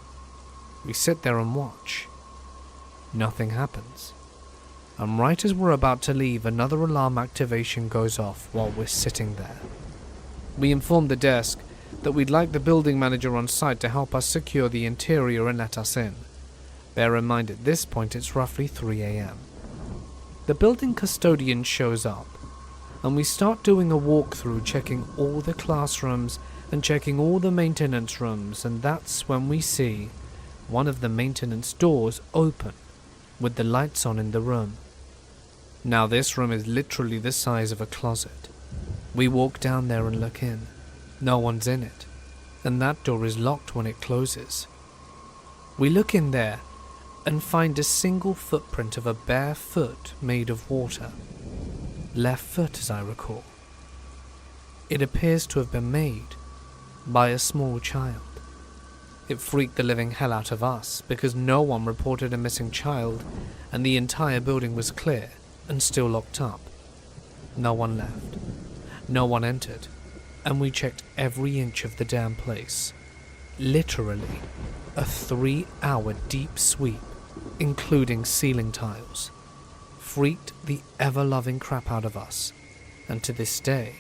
We sit there and watch. Nothing happens. And right as we're about to leave, another alarm activation goes off while we're sitting there. We inform the desk that we'd like the building manager on site to help us secure the interior and let us in. Bear in mind at this point it's roughly 3 a.m. The building custodian shows up, and we start doing a walkthrough, checking all the classrooms and checking all the maintenance rooms, and that's when we see one of the maintenance doors open with the lights on in the room. Now this room is literally the size of a closet. We walk down there and look in. No one's in it, and that door is locked when it closes. We look in there and find a single footprint of a bare foot made of water. Left foot, as I recall. It appears to have been made by a small child. It freaked the living hell out of us because no one reported a missing child and the entire building was clear and still locked up. No one left. No one entered. And we checked every inch of the damn place. Literally, a 3-hour deep sweep, including ceiling tiles. Freaked the ever-loving crap out of us. And to this day,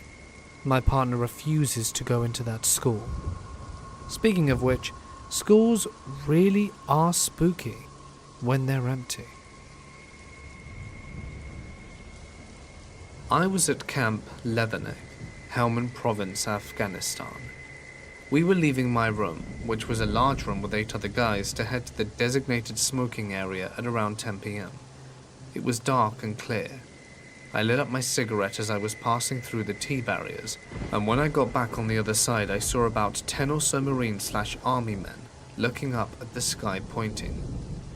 my partner refuses to go into that school. Speaking of which, schools really are spooky when they're empty. I was at Camp Leatherneck Helmand Province, Afghanistan. We were leaving my room, which was a large room with 8 other guys, to head to the designated smoking area at around 10 p.m. It was dark and clear. I lit up my cigarette as I was passing through the T barriers, and when I got back on the other side, I saw about 10 or so Marine/Army men looking up at the sky pointing.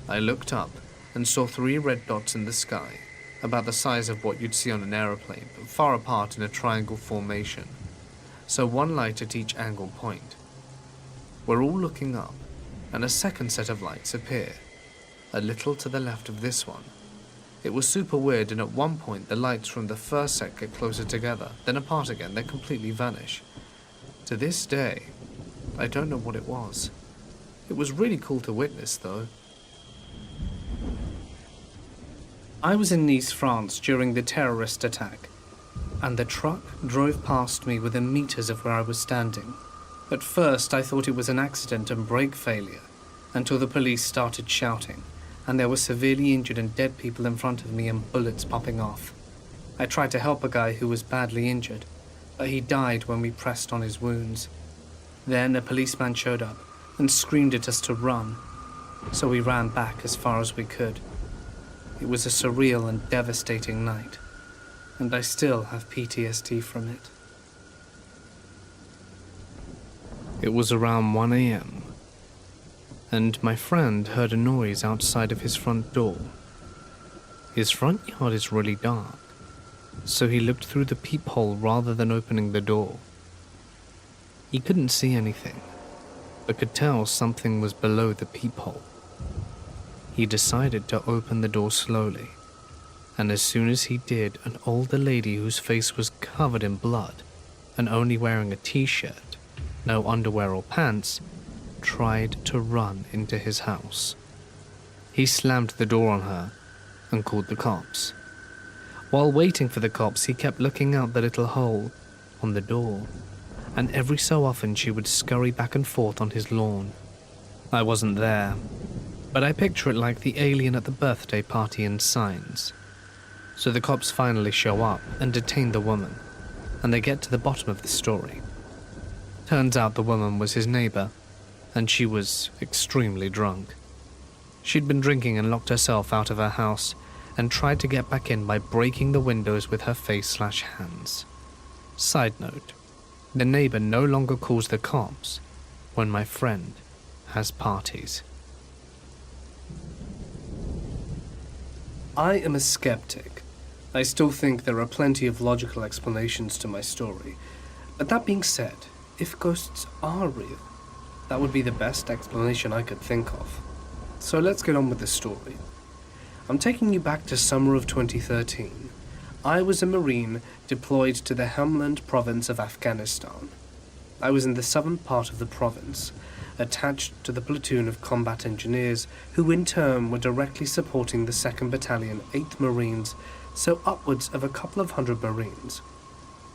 I looked up and saw 3 red dots in the sky, about the size of what you'd see on an aeroplane, but far apart in a triangle formation. So 1 light at each angle point. We're all looking up, and a second set of lights appear, a little to the left of this one. It was super weird, and at one point the lights from the first set get closer together, then apart again, then completely vanish. To this day, I don't know what it was. It was really cool to witness, though. I was in Nice, France during the terrorist attack, and the truck drove past me within meters of where I was standing. At first, I thought it was an accident and brake failure, until the police started shouting, and there were severely injured and dead people in front of me and bullets popping off. I tried to help a guy who was badly injured, but he died when we pressed on his wounds. Then a policeman showed up and screamed at us to run, so we ran back as far as we could. It was a surreal and devastating night, and I still have PTSD from it. It was around 1 a.m., and my friend heard a noise outside of his front door. His front yard is really dark, so he looked through the peephole rather than opening the door. He couldn't see anything, but could tell something was below the peephole. He decided to open the door slowly, and as soon as he did, an older lady whose face was covered in blood and only wearing a t-shirt, no underwear or pants, tried to run into his house. He slammed the door on her and called the cops. While waiting for the cops, he kept looking out the little hole on the door, and every so often she would scurry back and forth on his lawn. I wasn't there, but I picture it like the alien at the birthday party in Signs. So the cops finally show up and detain the woman, and they get to the bottom of the story. Turns out the woman was his neighbor, and she was extremely drunk. She'd been drinking and locked herself out of her house and tried to get back in by breaking the windows with her face/hands. Side note, the neighbor no longer calls the cops when my friend has parties. I am a skeptic. I still think there are plenty of logical explanations to my story. But that being said, if ghosts are real, that would be the best explanation I could think of. So let's get on with the story. I'm taking you back to summer of 2013. I was a Marine deployed to the Helmand Province of Afghanistan. I was in the southern part of the province, attached to the platoon of combat engineers who in turn were directly supporting the 2nd Battalion, 8th Marines, so upwards of a couple of hundred Marines.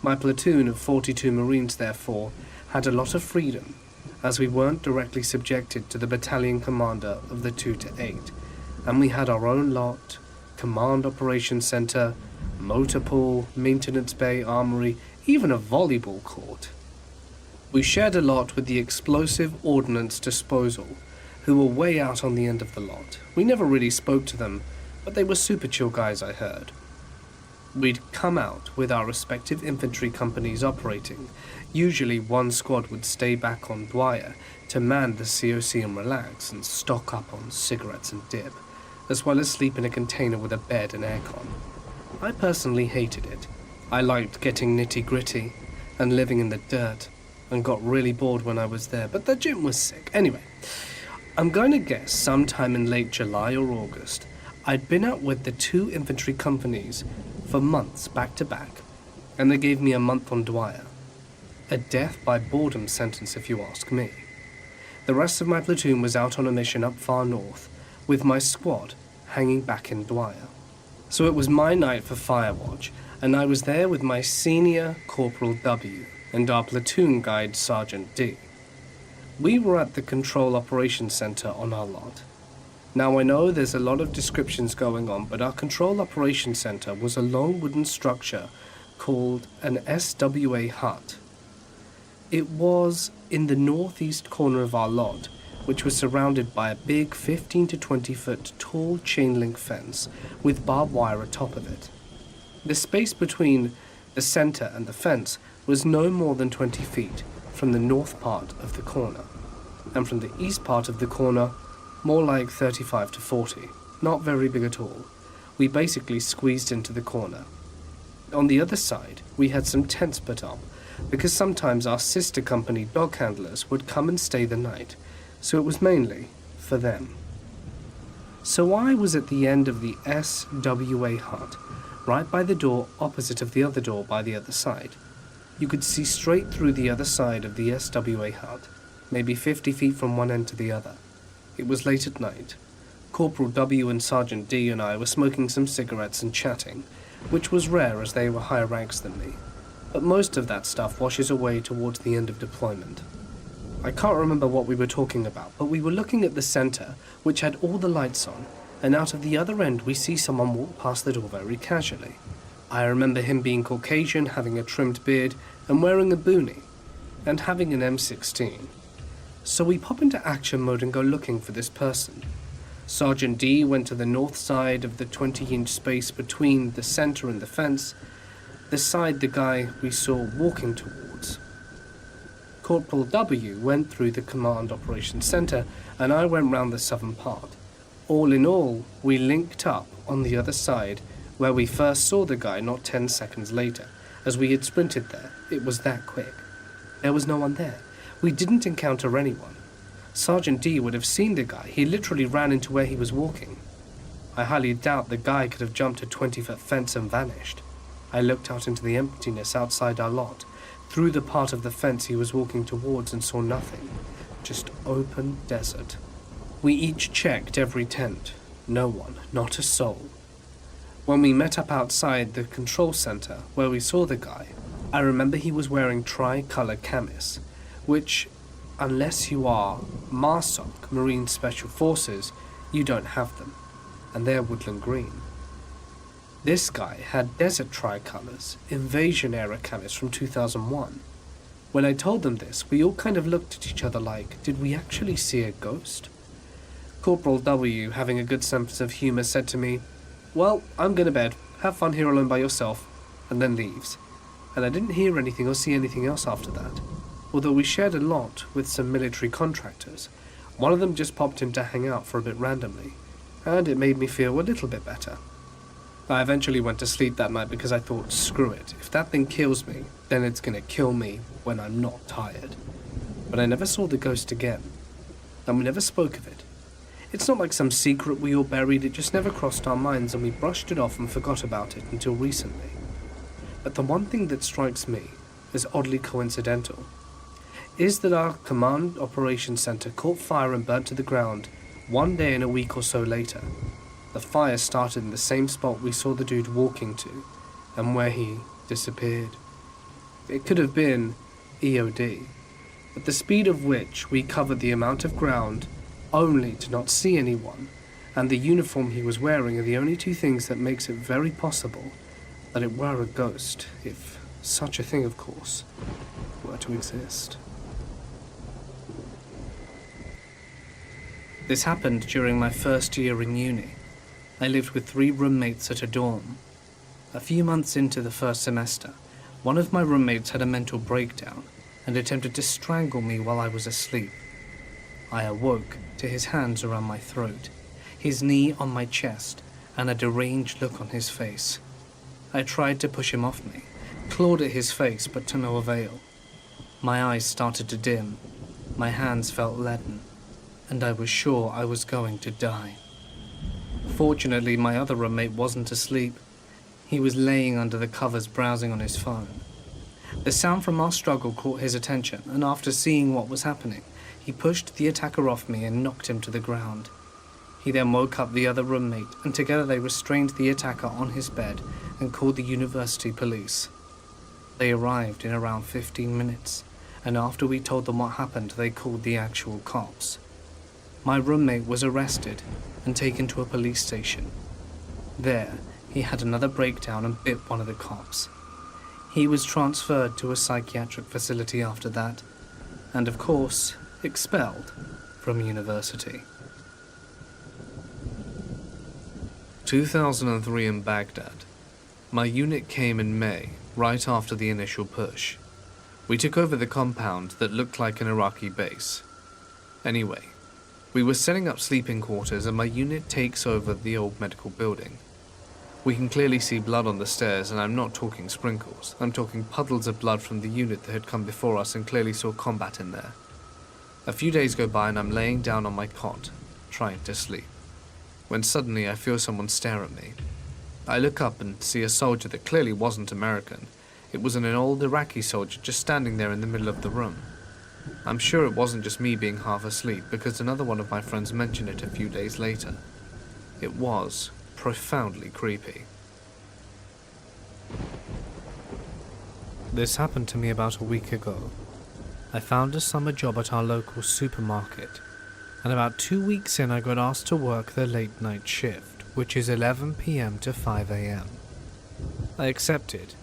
My platoon of 42 Marines, therefore, had a lot of freedom, as we weren't directly subjected to the battalion commander of the 2 to 8, and we had our own lot, command operations center, motor pool, maintenance bay, armory, even a volleyball court. We shared a lot with the explosive ordnance disposal, who were way out on the end of the lot. We never really spoke to them, but they were super chill guys, I heard. We'd come out with our respective infantry companies operating. Usually one squad would stay back on Dwyer to man the COC and relax and stock up on cigarettes and dip, as well as sleep in a container with a bed and aircon. I personally hated it. I liked getting nitty-gritty and living in the dirt, and got really bored when I was there, but the gym was sick. Anyway, I'm going to guess sometime in late July or August, I'd been out with the 2 infantry companies for months back to back, and they gave me a month on Dwyer. A death by boredom sentence, if you ask me. The rest of my platoon was out on a mission up far north, with my squad hanging back in Dwyer. So it was my night for Firewatch, and I was there with my senior Corporal W and our platoon guide Sergeant D. We were at the Control Operations Center on our lot. Now I know there's a lot of descriptions going on, but our Control Operations Center was a long wooden structure called an SWA hut. It was in the northeast corner of our lot, which was surrounded by a big 15 to 20 foot tall chain link fence with barbed wire atop of it. The space between the center and the fence was no more than 20 feet from the north part of the corner, and from the east part of the corner, more like 35 to 40, not very big at all. We basically squeezed into the corner. On the other side, we had some tents put up, because sometimes our sister company dog handlers would come and stay the night, so it was mainly for them. So I was at the end of the SWA hut, right by the door opposite of the other door by the other side. You could see straight through the other side of the SWA hut, maybe 50 feet from one end to the other. It was late at night. Corporal W and Sergeant D and I were smoking some cigarettes and chatting, which was rare as they were higher ranks than me, but most of that stuff washes away towards the end of deployment. I can't remember what we were talking about, but we were looking at the center, which had all the lights on, and out of the other end we see someone walk past the door very casually. I remember him being Caucasian, having a trimmed beard, and wearing a boonie, and having an M16. So we pop into action mode and go looking for this person. Sergeant D went to the north side of the 20-inch space between the center and the fence, the side the guy we saw walking towards. Corporal W went through the Command Operations Center, and I went round the southern part. All in all, we linked up on the other side, where we first saw the guy not 10 seconds later, as we had sprinted there. It was that quick. There was no one there. We didn't encounter anyone. Sergeant D would have seen the guy. He literally ran into where he was walking. I highly doubt the guy could have jumped a 20-foot fence and vanished. I looked out into the emptiness outside our lot, through the part of the fence he was walking towards, and saw nothing. Just open desert. We each checked every tent. No one, not a soul. When we met up outside the control center where we saw the guy, I remember he was wearing tri-color camis, which, unless you are MARSOC, Marine Special Forces, you don't have them, and they're woodland green. This guy had desert tricolors, invasion era camis from 2001. When I told them this, we all kind of looked at each other like, did we actually see a ghost? Corporal W, having a good sense of humor, said to me, "Well, I'm going to bed. Have fun here alone by yourself," and then leaves. And I didn't hear anything or see anything else after that. Although we shared a lot with some military contractors, one of them just popped in to hang out for a bit randomly, and it made me feel a little bit better. I eventually went to sleep that night because I thought, screw it, if that thing kills me, then it's gonna kill me when I'm not tired. But I never saw the ghost again, and we never spoke of it. It's not like some secret we all buried, it just never crossed our minds and we brushed it off and forgot about it until recently. But the one thing that strikes me as oddly coincidental is that our Command Operations Center caught fire and burnt to the ground one day and a week or so later. The fire started in the same spot we saw the dude walking to, and where he disappeared. It could have been EOD, at the speed of which we covered the amount of ground only to not see anyone, and the uniform he was wearing are the only two things that makes it very possible that it were a ghost, if such a thing, of course, were to exist. This happened during my first year in uni. I lived with 3 roommates at a dorm. A few months into the first semester, one of my roommates had a mental breakdown and attempted to strangle me while I was asleep. I awoke to his hands around my throat, his knee on my chest, and a deranged look on his face. I tried to push him off me, clawed at his face, but to no avail. My eyes started to dim, my hands felt leaden, and I was sure I was going to die. Fortunately, my other roommate wasn't asleep. He was laying under the covers browsing on his phone. The sound from our struggle caught his attention, and after seeing what was happening, he pushed the attacker off me and knocked him to the ground. He then woke up the other roommate, and together they restrained the attacker on his bed and called the university police. They arrived in around 15 minutes, and after we told them what happened, they called the actual cops. My roommate was arrested and taken to a police station. There, he had another breakdown and bit one of the cops. He was transferred to a psychiatric facility after that, and of course, expelled from university. 2003 in Baghdad. My unit came in May, right after the initial push. We took over the compound that looked like an Iraqi base. Anyway, we were setting up sleeping quarters and my unit takes over the old medical building. We can clearly see blood on the stairs, and I'm not talking sprinkles. I'm talking puddles of blood from the unit that had come before us and clearly saw combat in there. A few days go by and I'm laying down on my cot, trying to sleep, when suddenly I feel someone stare at me. I look up and see a soldier that clearly wasn't American. It was an old Iraqi soldier just standing there in the middle of the room. I'm sure it wasn't just me being half asleep, because another one of my friends mentioned it a few days later. It was profoundly creepy. This happened to me about a week ago. I found a summer job at our local supermarket, and about 2 weeks in I got asked to work the late night shift, which is 11 p.m. to 5 a.m. I accepted,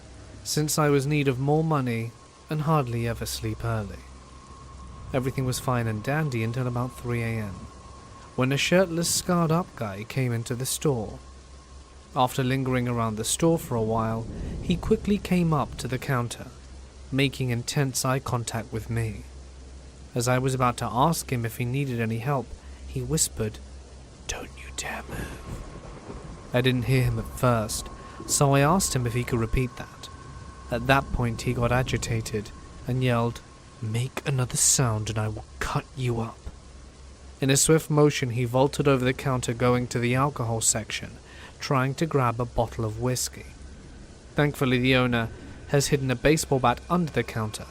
since I was in need of more money and hardly ever sleep early. Everything was fine and dandy until about 3 a.m. when a shirtless, scarred-up guy came into the store. After lingering around the store for a while, he quickly came up to the counter, making intense eye contact with me. As I was about to ask him if he needed any help, he whispered, "Don't you dare move." I didn't hear him at first, so I asked him if he could repeat that. At that point he got agitated and yelled, "Make another sound and I will cut you up." In a swift motion he vaulted over the counter, going to the alcohol section, trying to grab a bottle of whiskey. Thankfully the owner has hidden a baseball bat under the counter.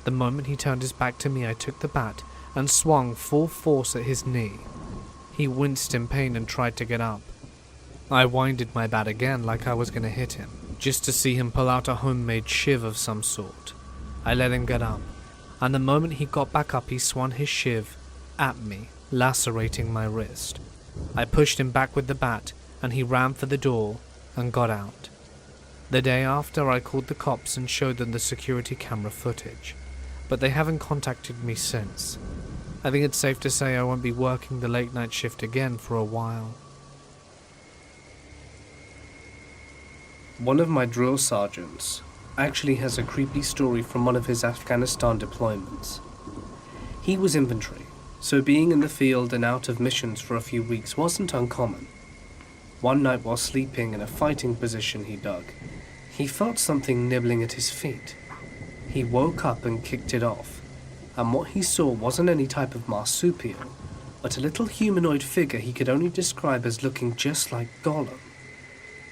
The moment he turned his back to me, I took the bat and swung full force at his knee. He winced in pain and tried to get up. I winded my bat again like I was going to hit him, just to see him pull out a homemade shiv of some sort. I let him get up, and the moment he got back up he swung his shiv at me, lacerating my wrist. I pushed him back with the bat, and he ran for the door and got out. The day after, I called the cops and showed them the security camera footage, but they haven't contacted me since. I think it's safe to say I won't be working the late night shift again for a while. One of my drill sergeants actually has a creepy story from one of his Afghanistan deployments. He was infantry, so being in the field and out of missions for a few weeks wasn't uncommon. One night while sleeping in a fighting position he dug, he felt something nibbling at his feet. He woke up and kicked it off, and what he saw wasn't any type of marsupial, but a little humanoid figure he could only describe as looking just like Gollum.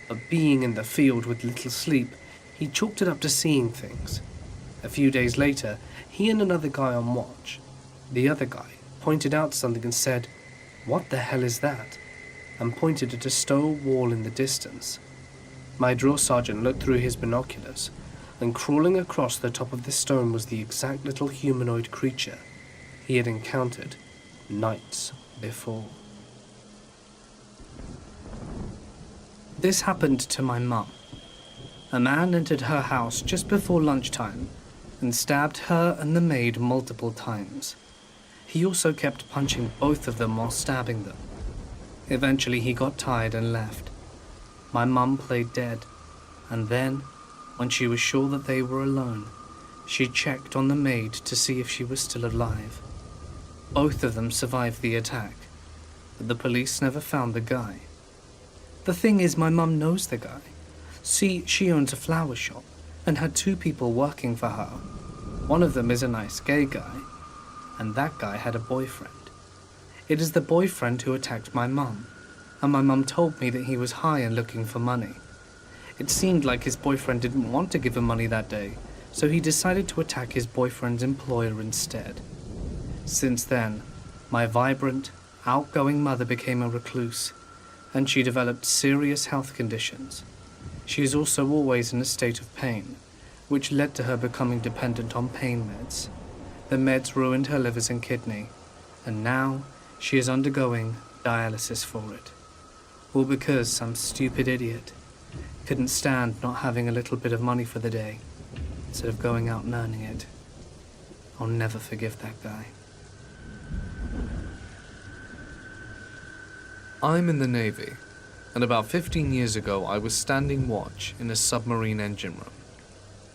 But being in the field with little sleep, he chalked it up to seeing things. A few days later, he and another guy on watch. The other guy pointed out something and said, "What the hell is that?" and pointed at a stone wall in the distance. My drill sergeant looked through his binoculars, and crawling across the top of the stone was the exact little humanoid creature he had encountered nights before. This happened to my mum. A man entered her house just before lunchtime and stabbed her and the maid multiple times. He also kept punching both of them while stabbing them. Eventually he got tired and left. My mum played dead, and then, when she was sure that they were alone, she checked on the maid to see if she was still alive. Both of them survived the attack, but the police never found the guy. The thing is, my mum knows the guy. See, she owns a flower shop and had 2 people working for her. One of them is a nice gay guy, and that guy had a boyfriend. It is the boyfriend who attacked my mum, and my mum told me that he was high and looking for money. It seemed like his boyfriend didn't want to give him money that day, so he decided to attack his boyfriend's employer instead. Since then, my vibrant, outgoing mother became a recluse, and she developed serious health conditions. She is also always in a state of pain, which led to her becoming dependent on pain meds. The meds ruined her livers and kidney, and now she is undergoing dialysis for it. All because some stupid idiot Couldn't stand not having a little bit of money for the day, instead of going out and earning it. I'll never forgive that guy. I'm in the Navy, and about 15 years ago I was standing watch in a submarine engine room.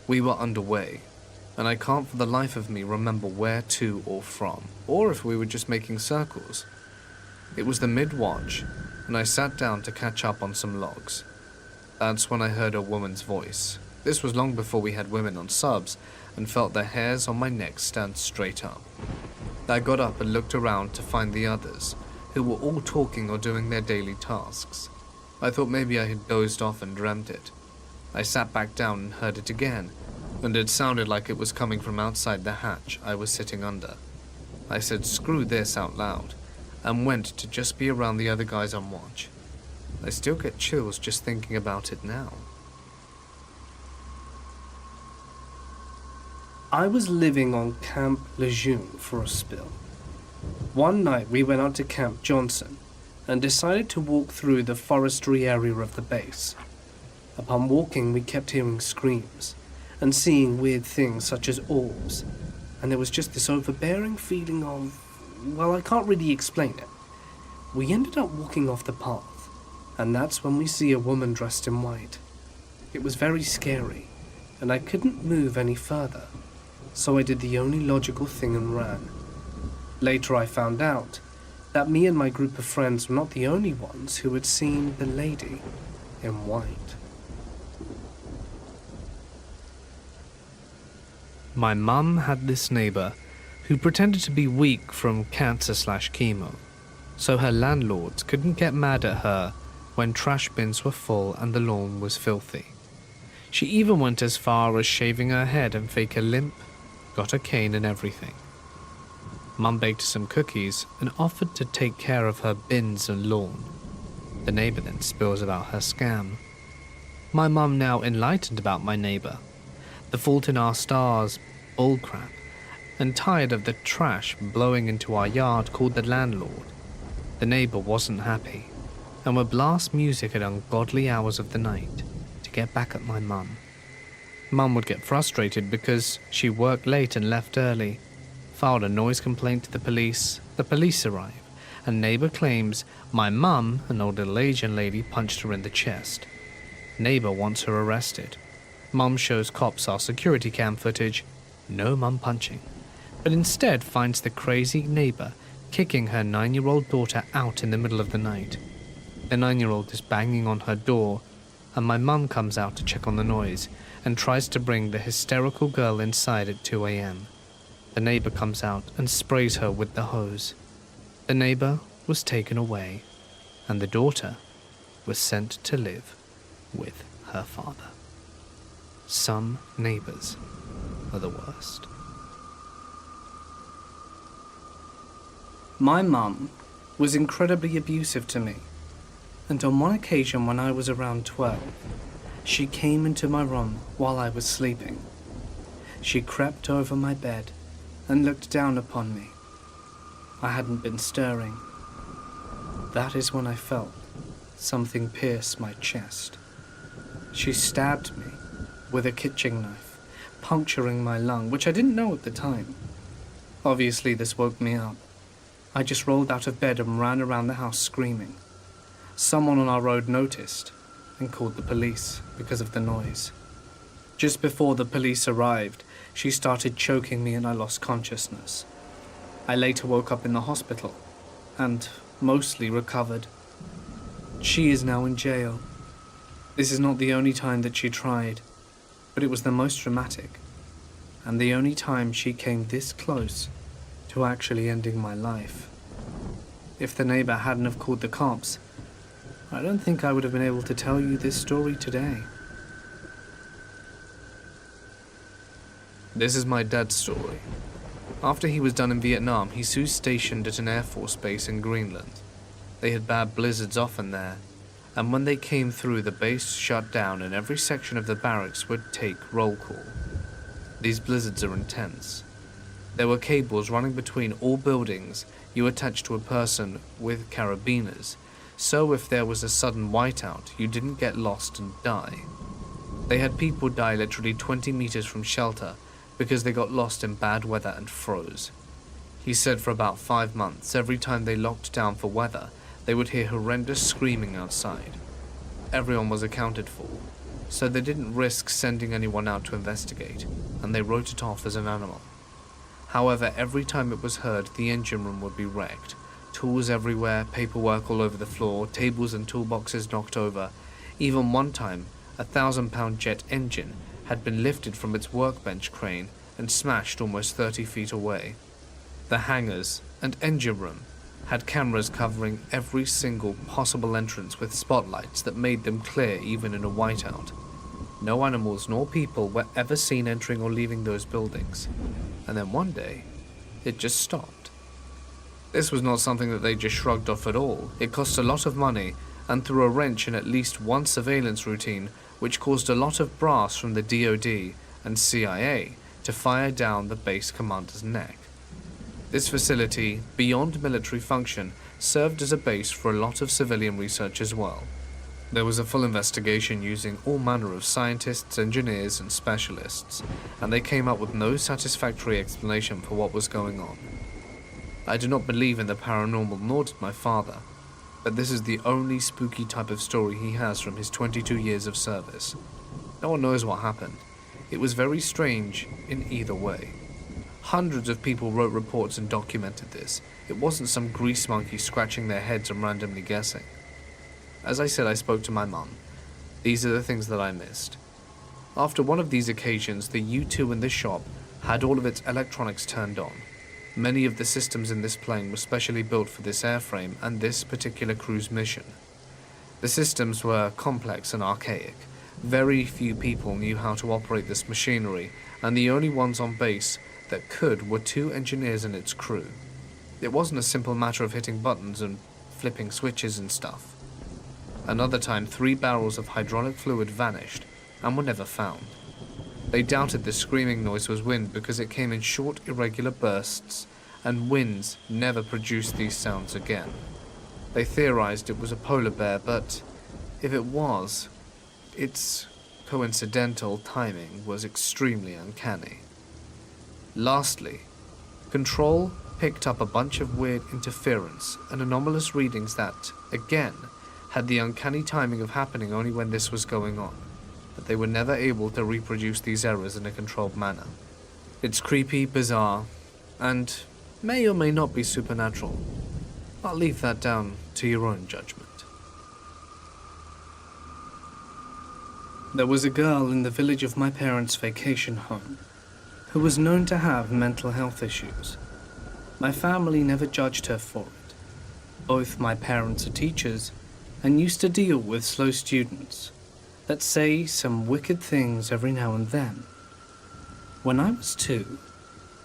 We were underway, and I can't for the life of me remember where to or from, or if we were just making circles. It was the mid-watch, and I sat down to catch up on some logs. That's when I heard a woman's voice. This was long before we had women on subs, and felt the hairs on my neck stand straight up. I got up and looked around to find the others, who were all talking or doing their daily tasks. I thought maybe I had dozed off and dreamt it. I sat back down and heard it again, and it sounded like it was coming from outside the hatch I was sitting under. I said screw this out loud, and went to just be around the other guys on watch. I still get chills just thinking about it now. I was living on Camp Lejeune for a spill. One night we went out to Camp Johnson and decided to walk through the forestry area of the base. Upon walking, we kept hearing screams and seeing weird things such as orbs, and there was just this overbearing feeling of, well, I can't really explain it. We ended up walking off the path, and that's when we see a woman dressed in white. It was very scary, and I couldn't move any further, so I did the only logical thing and ran. Later I found out that me and my group of friends were not the only ones who had seen the lady in white. My mum had this neighbour who pretended to be weak from cancer/chemo, so her landlords couldn't get mad at her when trash bins were full and the lawn was filthy. She even went as far as shaving her head and fake a limp, got a cane and everything. Mum baked some cookies and offered to take care of her bins and lawn. The neighbour then spills about her scam. My mum now enlightened about my neighbour, the fault in our stars, bullcrap, and tired of the trash blowing into our yard, called the landlord. The neighbour wasn't happy, and would blast music at ungodly hours of the night to get back at my mum. Mum would get frustrated because she worked late and left early, filed a noise complaint to the police arrive, and neighbour claims my mum, an old Asian lady, punched her in the chest. Neighbour wants her arrested. Mum shows cops our security cam footage, no mum punching, but instead finds the crazy neighbour kicking her 9-year-old daughter out in the middle of the night. The 9-year-old is banging on her door, and my mum comes out to check on the noise and tries to bring the hysterical girl inside at 2 a.m. The neighbour comes out and sprays her with the hose. The neighbour was taken away, and the daughter was sent to live with her father. Some neighbours are the worst. My mum was incredibly abusive to me, and on one occasion when I was around 12, she came into my room while I was sleeping. She crept over my bed and looked down upon me. I hadn't been stirring. That is when I felt something pierce my chest. She stabbed me with a kitchen knife, puncturing my lung, which I didn't know at the time. Obviously, this woke me up. I just rolled out of bed and ran around the house screaming. Someone on our road noticed and called the police because of the noise. Just before the police arrived, she started choking me and I lost consciousness. I later woke up in the hospital and mostly recovered. She is now in jail. This is not the only time that she tried, but it was the most dramatic, and the only time she came this close to actually ending my life. If the neighbor hadn't have called the cops, I don't think I would have been able to tell you this story today. This is my dad's story. After he was done in Vietnam, he was stationed at an Air Force base in Greenland. They had bad blizzards often there, and when they came through, the base shut down and every section of the barracks would take roll call. These blizzards are intense. There were cables running between all buildings you attached to a person with carabiners, so if there was a sudden whiteout, you didn't get lost and die. They had people die literally 20 meters from shelter because they got lost in bad weather and froze. He said for about 5 months, every time they locked down for weather, they would hear horrendous screaming outside. Everyone was accounted for, so they didn't risk sending anyone out to investigate, and they wrote it off as an animal. However, every time it was heard, the engine room would be wrecked. Tools everywhere, paperwork all over the floor, tables and toolboxes knocked over. Even one time, a 1,000-pound jet engine had been lifted from its workbench crane and smashed almost 30 feet away. The hangars and engine room had cameras covering every single possible entrance with spotlights that made them clear even in a whiteout. No animals nor people were ever seen entering or leaving those buildings. And then one day, it just stopped. This was not something that they just shrugged off at all. It cost a lot of money and threw a wrench in at least one surveillance routine, which caused a lot of brass from the DoD and CIA to fire down the base commander's neck. This facility, beyond military function, served as a base for a lot of civilian research as well. There was a full investigation using all manner of scientists, engineers, and specialists, and they came up with no satisfactory explanation for what was going on. I do not believe in the paranormal, nor did my father, but this is the only spooky type of story he has from his 22 years of service. No one knows what happened. It was very strange in either way. Hundreds of people wrote reports and documented this. It wasn't some grease monkey scratching their heads and randomly guessing. As I said, I spoke to my mum. These are the things that I missed. After one of these occasions, the U-2 in the shop had all of its electronics turned on. Many of the systems in this plane were specially built for this airframe and this particular cruise mission. The systems were complex and archaic. Very few people knew how to operate this machinery, and the only ones on base that could were 2 engineers and its crew. It wasn't a simple matter of hitting buttons and flipping switches and stuff. Another time, 3 barrels of hydraulic fluid vanished and were never found. They doubted the screaming noise was wind because it came in short, irregular bursts, and winds never produced these sounds again. They theorized it was a polar bear, but if it was, its coincidental timing was extremely uncanny. Lastly, Control picked up a bunch of weird interference and anomalous readings that, again, had the uncanny timing of happening only when this was going on, but they were never able to reproduce these errors in a controlled manner. It's creepy, bizarre, and may or may not be supernatural. I'll leave that down to your own judgment. There was a girl in the village of my parents' vacation home who was known to have mental health issues. My family never judged her for it. Both my parents are teachers and used to deal with slow students that say some wicked things every now and then. When I was 2,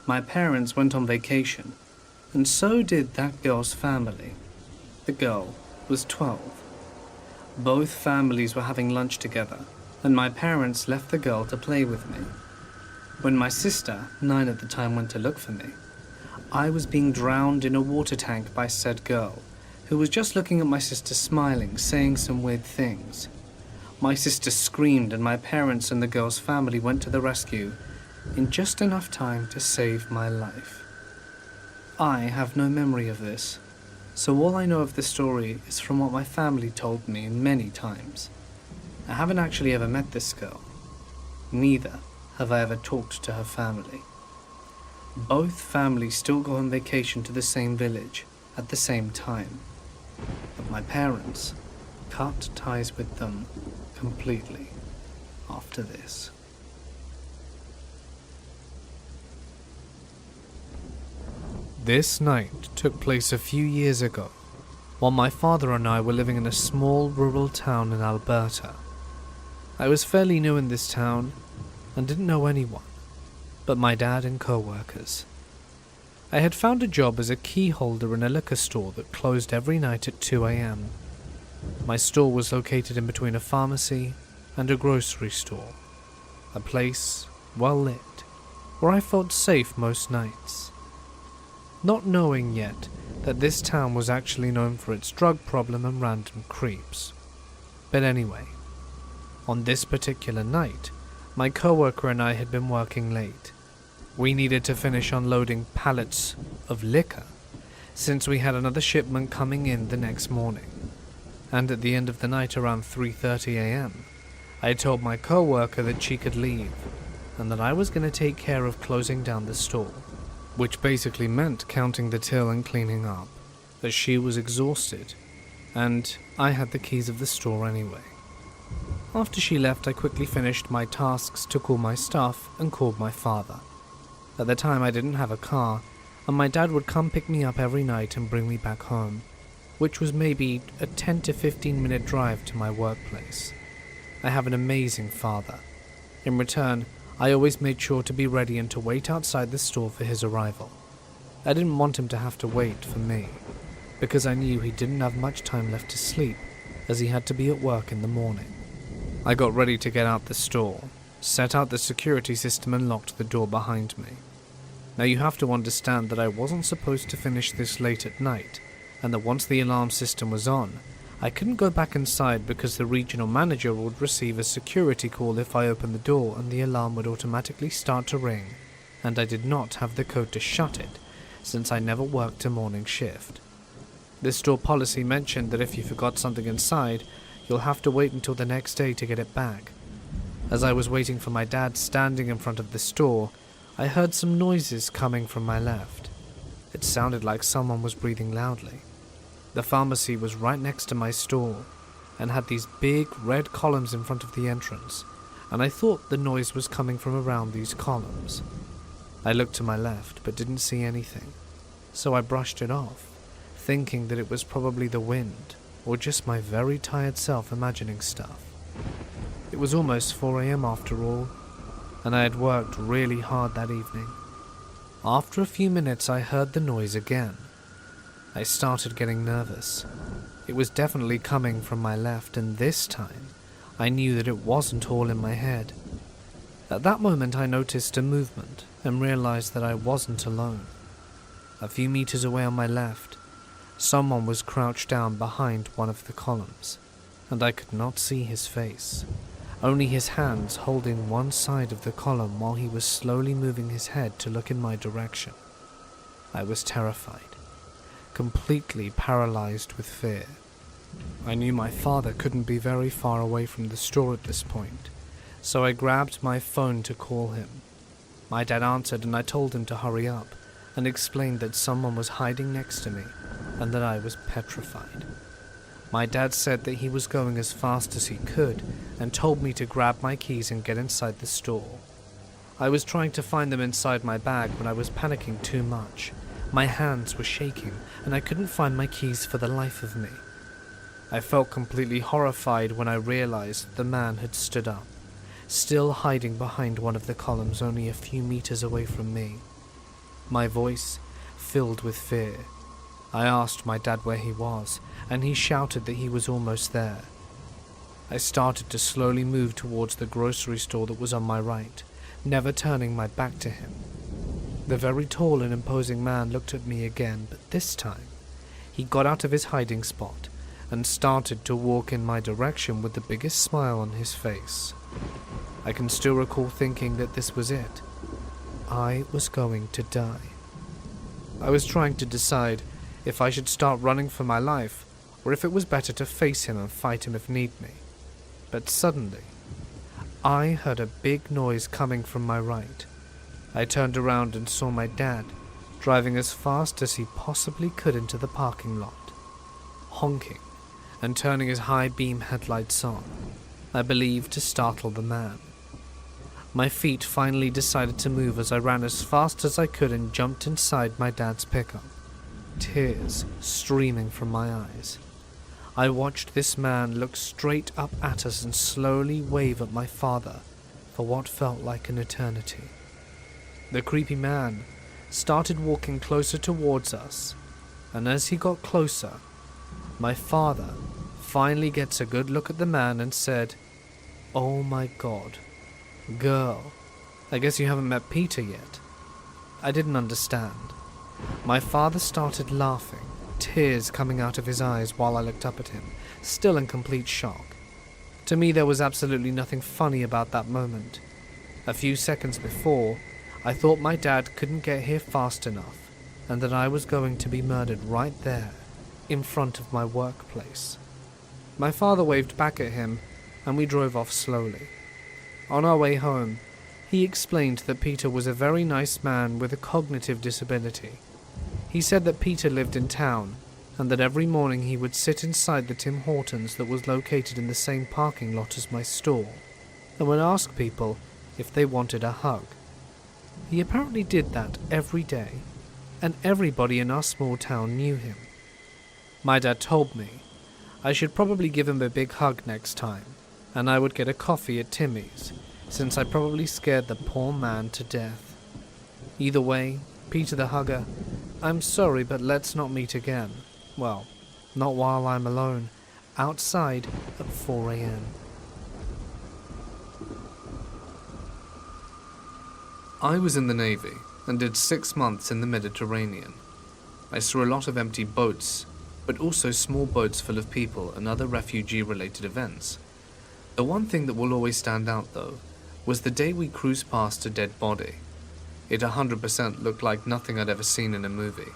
my parents went on vacation, and so did that girl's family. The girl was 12. Both families were having lunch together, and my parents left the girl to play with me. When my sister, 9 at the time, went to look for me, I was being drowned in a water tank by said girl, who was just looking at my sister smiling, saying some weird things. My sister screamed and my parents and the girl's family went to the rescue in just enough time to save my life. I have no memory of this, so all I know of the story is from what my family told me many times. I haven't actually ever met this girl. Neither have I ever talked to her family. Both families still go on vacation to the same village at the same time, but my parents cut ties with them completely after this. This night took place a few years ago, while my father and I were living in a small rural town in Alberta. I was fairly new in this town and didn't know anyone but my dad and co-workers. I had found a job as a key holder in a liquor store that closed every night at 2 a.m. My store was located in between a pharmacy and a grocery store, a place well lit, where I felt safe most nights. Not knowing yet that this town was actually known for its drug problem and random creeps. But anyway, on this particular night, my coworker and I had been working late. We needed to finish unloading pallets of liquor, since we had another shipment coming in the next morning. And at the end of the night, around 3:30 a.m., I told my coworker that she could leave, and that I was going to take care of closing down the store, which basically meant counting the till and cleaning up, as she was exhausted, and I had the keys of the store anyway. After she left, I quickly finished my tasks, took all my stuff, and called my father. At the time, I didn't have a car, and my dad would come pick me up every night and bring me back home, which was maybe a 10 to 15 minute drive to my workplace. I have an amazing father. In return, I always made sure to be ready and to wait outside the store for his arrival. I didn't want him to have to wait for me, because I knew he didn't have much time left to sleep, as he had to be at work in the morning. I got ready to get out the store, set out the security system and locked the door behind me. Now you have to understand that I wasn't supposed to finish this late at night, and that once the alarm system was on, I couldn't go back inside because the regional manager would receive a security call if I opened the door and the alarm would automatically start to ring, and I did not have the code to shut it, since I never worked a morning shift. The store policy mentioned that if you forgot something inside, you'll have to wait until the next day to get it back. As I was waiting for my dad standing in front of the store, I heard some noises coming from my left. It sounded like someone was breathing loudly. The pharmacy was right next to my store and had these big red columns in front of the entrance, and I thought the noise was coming from around these columns. I looked to my left but didn't see anything, so I brushed it off, thinking that it was probably the wind or just my very tired self imagining stuff. It was almost 4 a.m. after all, and I had worked really hard that evening. After a few minutes I heard the noise again. I started getting nervous. It was definitely coming from my left, and this time I knew that it wasn't all in my head. At that moment I noticed a movement and realized that I wasn't alone. A few meters away on my left, someone was crouched down behind one of the columns, and I could not see his face, only his hands holding one side of the column while he was slowly moving his head to look in my direction. I was terrified, completely paralyzed with fear. I knew my father couldn't be very far away from the store at this point, so I grabbed my phone to call him. My dad answered and I told him to hurry up, and explained that someone was hiding next to me and that I was petrified. My dad said that he was going as fast as he could and told me to grab my keys and get inside the store. I was trying to find them inside my bag when I was panicking too much. My hands were shaking and I couldn't find my keys for the life of me. I felt completely horrified when I realized the man had stood up, still hiding behind one of the columns only a few meters away from me. My voice filled with fear. I asked my dad where he was, and he shouted that he was almost there. I started to slowly move towards the grocery store that was on my right, never turning my back to him. The very tall and imposing man looked at me again, but this time, he got out of his hiding spot and started to walk in my direction with the biggest smile on his face. I can still recall thinking that this was it. I was going to die. I was trying to decide if I should start running for my life, or if it was better to face him and fight him if need be. But suddenly, I heard a big noise coming from my right. I turned around and saw my dad driving as fast as he possibly could into the parking lot, honking and turning his high beam headlights on, I believe to startle the man. My feet finally decided to move as I ran as fast as I could and jumped inside my dad's pickup, tears streaming from my eyes. I watched this man look straight up at us and slowly wave at my father for what felt like an eternity. The creepy man started walking closer towards us, and as he got closer, my father finally gets a good look at the man and said, "Oh my God, girl, I guess you haven't met Peter yet." I didn't understand. My father started laughing tears coming out of his eyes while I looked up at him, still in complete shock. To me, there was absolutely nothing funny about that moment. A few seconds before, I thought my dad couldn't get here fast enough, and that I was going to be murdered right there, in front of my workplace. My father waved back at him, and we drove off slowly. On our way home, he explained that Peter was a very nice man with a cognitive disability. He said that Peter lived in town, and that every morning he would sit inside the Tim Hortons that was located in the same parking lot as my store, and would ask people if they wanted a hug. He apparently did that every day, and everybody in our small town knew him. My dad told me I should probably give him a big hug next time, and I would get a coffee at Timmy's, since I probably scared the poor man to death. Either way, Peter the Hugger, I'm sorry, but let's not meet again. Well, not while I'm alone, outside at 4 a.m. I was in the Navy and did 6 months in the Mediterranean. I saw a lot of empty boats, but also small boats full of people and other refugee-related events. The one thing that will always stand out, though, was the day we cruised past a dead body. It 100% looked like nothing I'd ever seen in a movie.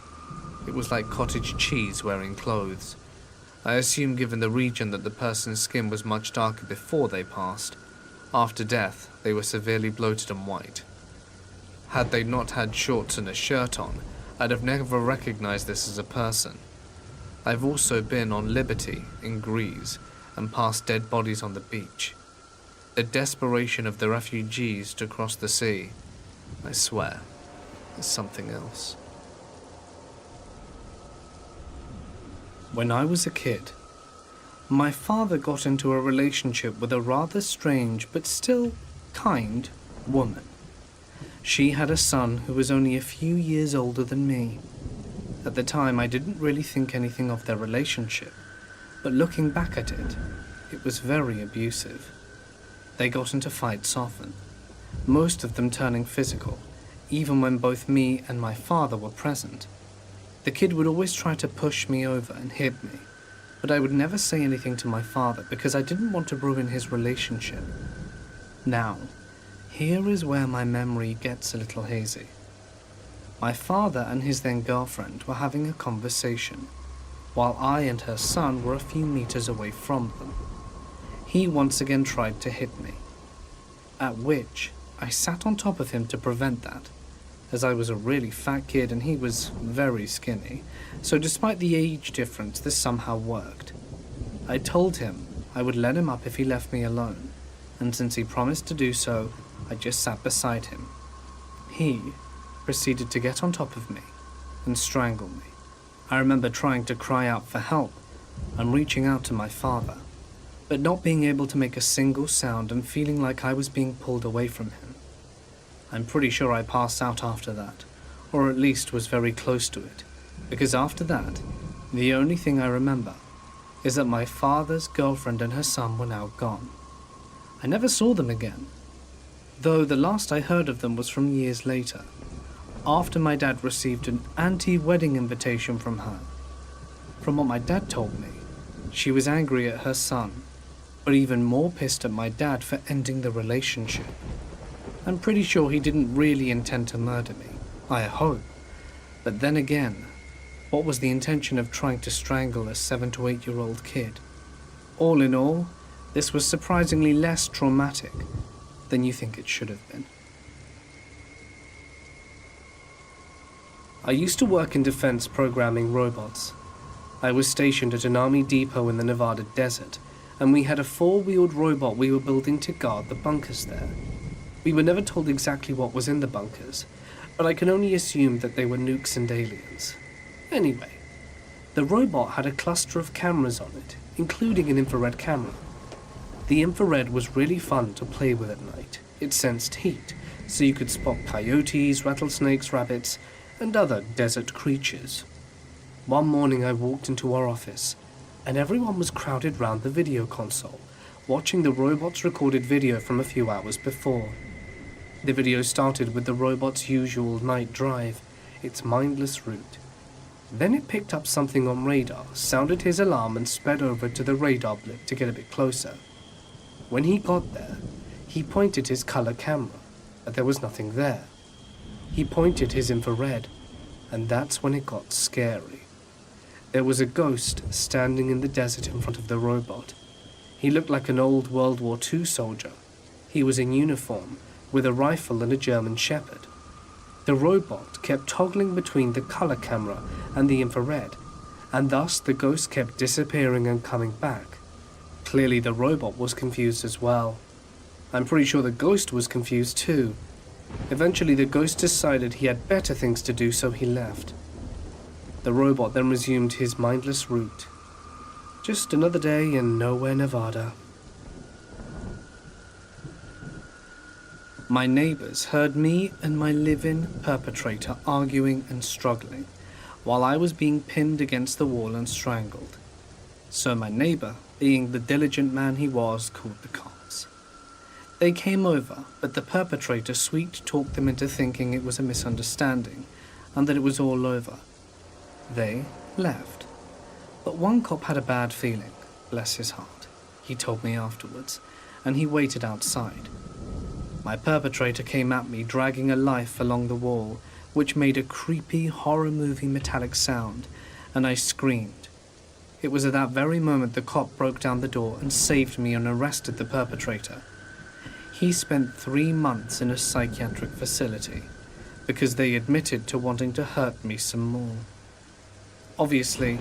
It was like cottage cheese wearing clothes. I assume, given the region, that the person's skin was much darker before they passed. After death, they were severely bloated and white. Had they not had shorts and a shirt on, I'd have never recognized this as a person. I've also been on Liberty in Greece and passed dead bodies on the beach. The desperation of the refugees to cross the sea, I swear, is something else. When I was a kid, my father got into a relationship with a rather strange but still kind woman. She had a son who was only a few years older than me. At the time, I didn't really think anything of their relationship, but looking back at it, it was very abusive. They got into fights often, most of them turning physical, even when both me and my father were present. The kid would always try to push me over and hit me, but I would never say anything to my father because I didn't want to ruin his relationship. Now, here is where my memory gets a little hazy. My father and his then girlfriend were having a conversation, while I and her son were a few meters away from them. He once again tried to hit me, at which I sat on top of him to prevent that, as I was a really fat kid and he was very skinny, so despite the age difference, this somehow worked. I told him I would let him up if he left me alone, and since he promised to do so, I just sat beside him. He proceeded to get on top of me and strangle me. I remember trying to cry out for help and reaching out to my father, but not being able to make a single sound and feeling like I was being pulled away from him. I'm pretty sure I passed out after that, or at least was very close to it, because after that, the only thing I remember is that my father's girlfriend and her son were now gone. I never saw them again, though the last I heard of them was from years later, after my dad received an anti-wedding invitation from her. From what my dad told me, she was angry at her son, but even more pissed at my dad for ending the relationship. I'm pretty sure he didn't really intend to murder me, I hope. But then again, what was the intention of trying to strangle a 7 to 8 year old kid? All in all, this was surprisingly less traumatic than you think it should have been. I used to work in defense programming robots. I was stationed at an army depot in the Nevada desert, and we had a 4-wheeled robot we were building to guard the bunkers there. We were never told exactly what was in the bunkers, but I can only assume that they were nukes and aliens. Anyway, the robot had a cluster of cameras on it, including an infrared camera. The infrared was really fun to play with at night. It sensed heat, so you could spot coyotes, rattlesnakes, rabbits, and other desert creatures. One morning I walked into our office, and everyone was crowded round the video console, watching the robot's recorded video from a few hours before. The video started with the robot's usual night drive, its mindless route. Then it picked up something on radar, sounded his alarm and sped over to the radar blip to get a bit closer. When he got there, he pointed his color camera, but there was nothing there. He pointed his infrared, and that's when it got scary. There was a ghost standing in the desert in front of the robot. He looked like an old World War II soldier. He was in uniform, with a rifle and a German Shepherd. The robot kept toggling between the color camera and the infrared, and thus the ghost kept disappearing and coming back. Clearly the robot was confused as well. I'm pretty sure the ghost was confused too. Eventually the ghost decided he had better things to do, so he left. The robot then resumed his mindless route. Just another day in Nowhere, Nevada. My neighbors heard me and my live-in perpetrator arguing and struggling, while I was being pinned against the wall and strangled. So my neighbor, being the diligent man he was, called the cops. They came over, but the perpetrator sweet-talked them into thinking it was a misunderstanding, and that it was all over. They left. But one cop had a bad feeling, bless his heart. He told me afterwards, and he waited outside. My perpetrator came at me, dragging a life along the wall, which made a creepy, horror movie metallic sound, and I screamed. It was at that very moment the cop broke down the door and saved me and arrested the perpetrator. He spent 3 months in a psychiatric facility, because they admitted to wanting to hurt me some more. Obviously,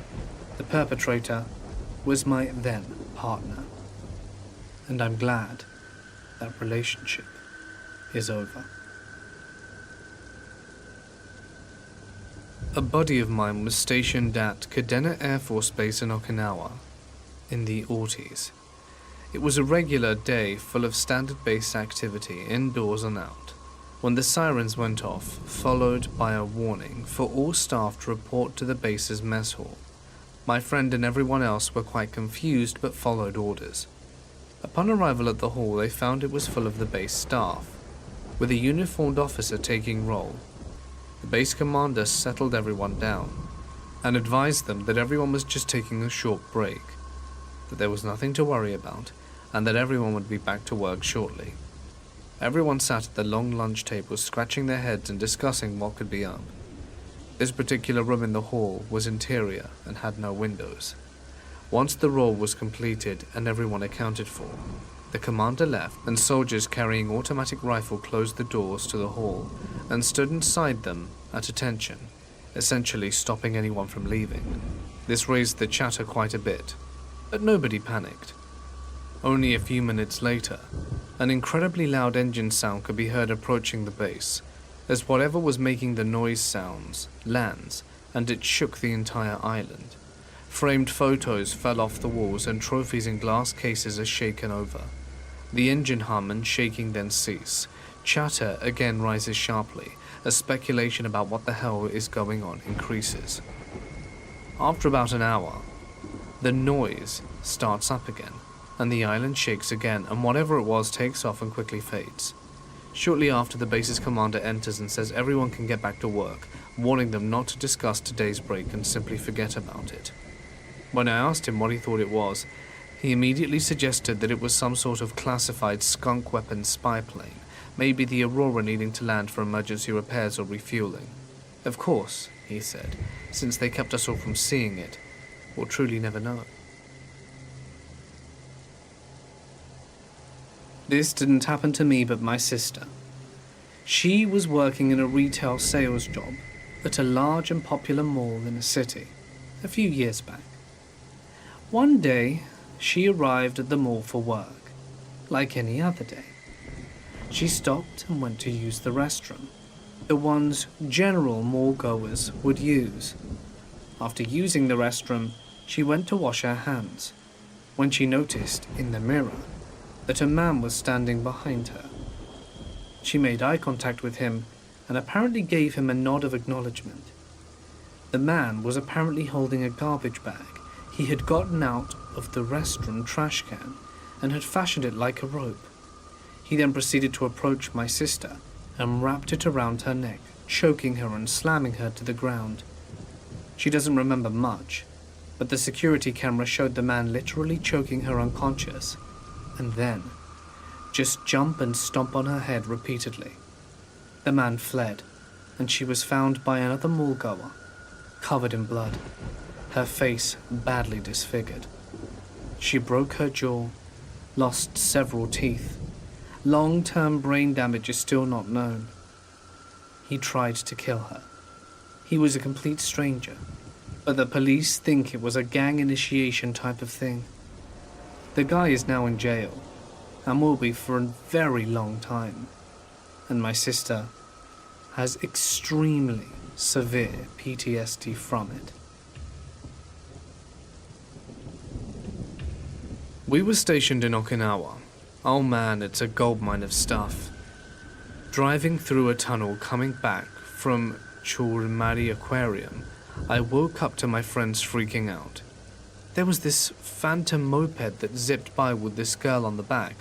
the perpetrator was my then partner, and I'm glad that relationship is over. A buddy of mine was stationed at Kadena Air Force Base in Okinawa in the Orties. It was a regular day full of standard base activity, indoors and out, when the sirens went off, followed by a warning for all staff to report to the base's mess hall. My friend and everyone else were quite confused but followed orders. Upon arrival at the hall, they found it was full of the base staff, with a uniformed officer taking roll. The base commander settled everyone down and advised them that everyone was just taking a short break, that there was nothing to worry about, and that everyone would be back to work shortly. Everyone sat at the long lunch tables, scratching their heads and discussing what could be up. This particular room in the hall was interior and had no windows. Once the roll was completed and everyone accounted for, the commander left, and soldiers carrying automatic rifle closed the doors to the hall and stood inside them at attention, essentially stopping anyone from leaving. This raised the chatter quite a bit, but nobody panicked. Only a few minutes later, an incredibly loud engine sound could be heard approaching the base, as whatever was making the noise sounds lands, and it shook the entire island. Framed photos fell off the walls and trophies in glass cases are shaken over. The engine hum and shaking then cease. Chatter again rises sharply, as speculation about what the hell is going on increases. After about an hour, the noise starts up again, and the island shakes again, and whatever it was takes off and quickly fades. Shortly after, the base's commander enters and says everyone can get back to work, warning them not to discuss today's break and simply forget about it. When I asked him what he thought it was, he immediately suggested that it was some sort of classified skunk weapon spy plane, maybe the Aurora needing to land for emergency repairs or refueling. Of course, he said, since they kept us all from seeing it, we'll truly never know. This didn't happen to me but my sister. She was working in a retail sales job at a large and popular mall in a city a few years back. One day, she arrived at the mall for work, like any other day. She stopped and went to use the restroom, the ones general mall goers would use. After using the restroom, she went to wash her hands, when she noticed in the mirror that a man was standing behind her. She made eye contact with him and apparently gave him a nod of acknowledgement. The man was apparently holding a garbage bag he had gotten out of the restroom trash can and had fashioned it like a rope. He then proceeded to approach my sister and wrapped it around her neck, choking her and slamming her to the ground. She doesn't remember much, but the security camera showed the man literally choking her unconscious, and then just jump and stomp on her head repeatedly. The man fled, and she was found by another mall-goer, covered in blood, her face badly disfigured. She broke her jaw, lost several teeth. Long-term brain damage is still not known. He tried to kill her. He was a complete stranger, but the police think it was a gang initiation type of thing. The guy is now in jail, and will be for a very long time, and my sister has extremely severe PTSD from it. We were stationed in Okinawa. Oh man, it's a goldmine of stuff. Driving through a tunnel coming back from Churimari Aquarium, I woke up to my friends freaking out. There was this phantom moped that zipped by with this girl on the back,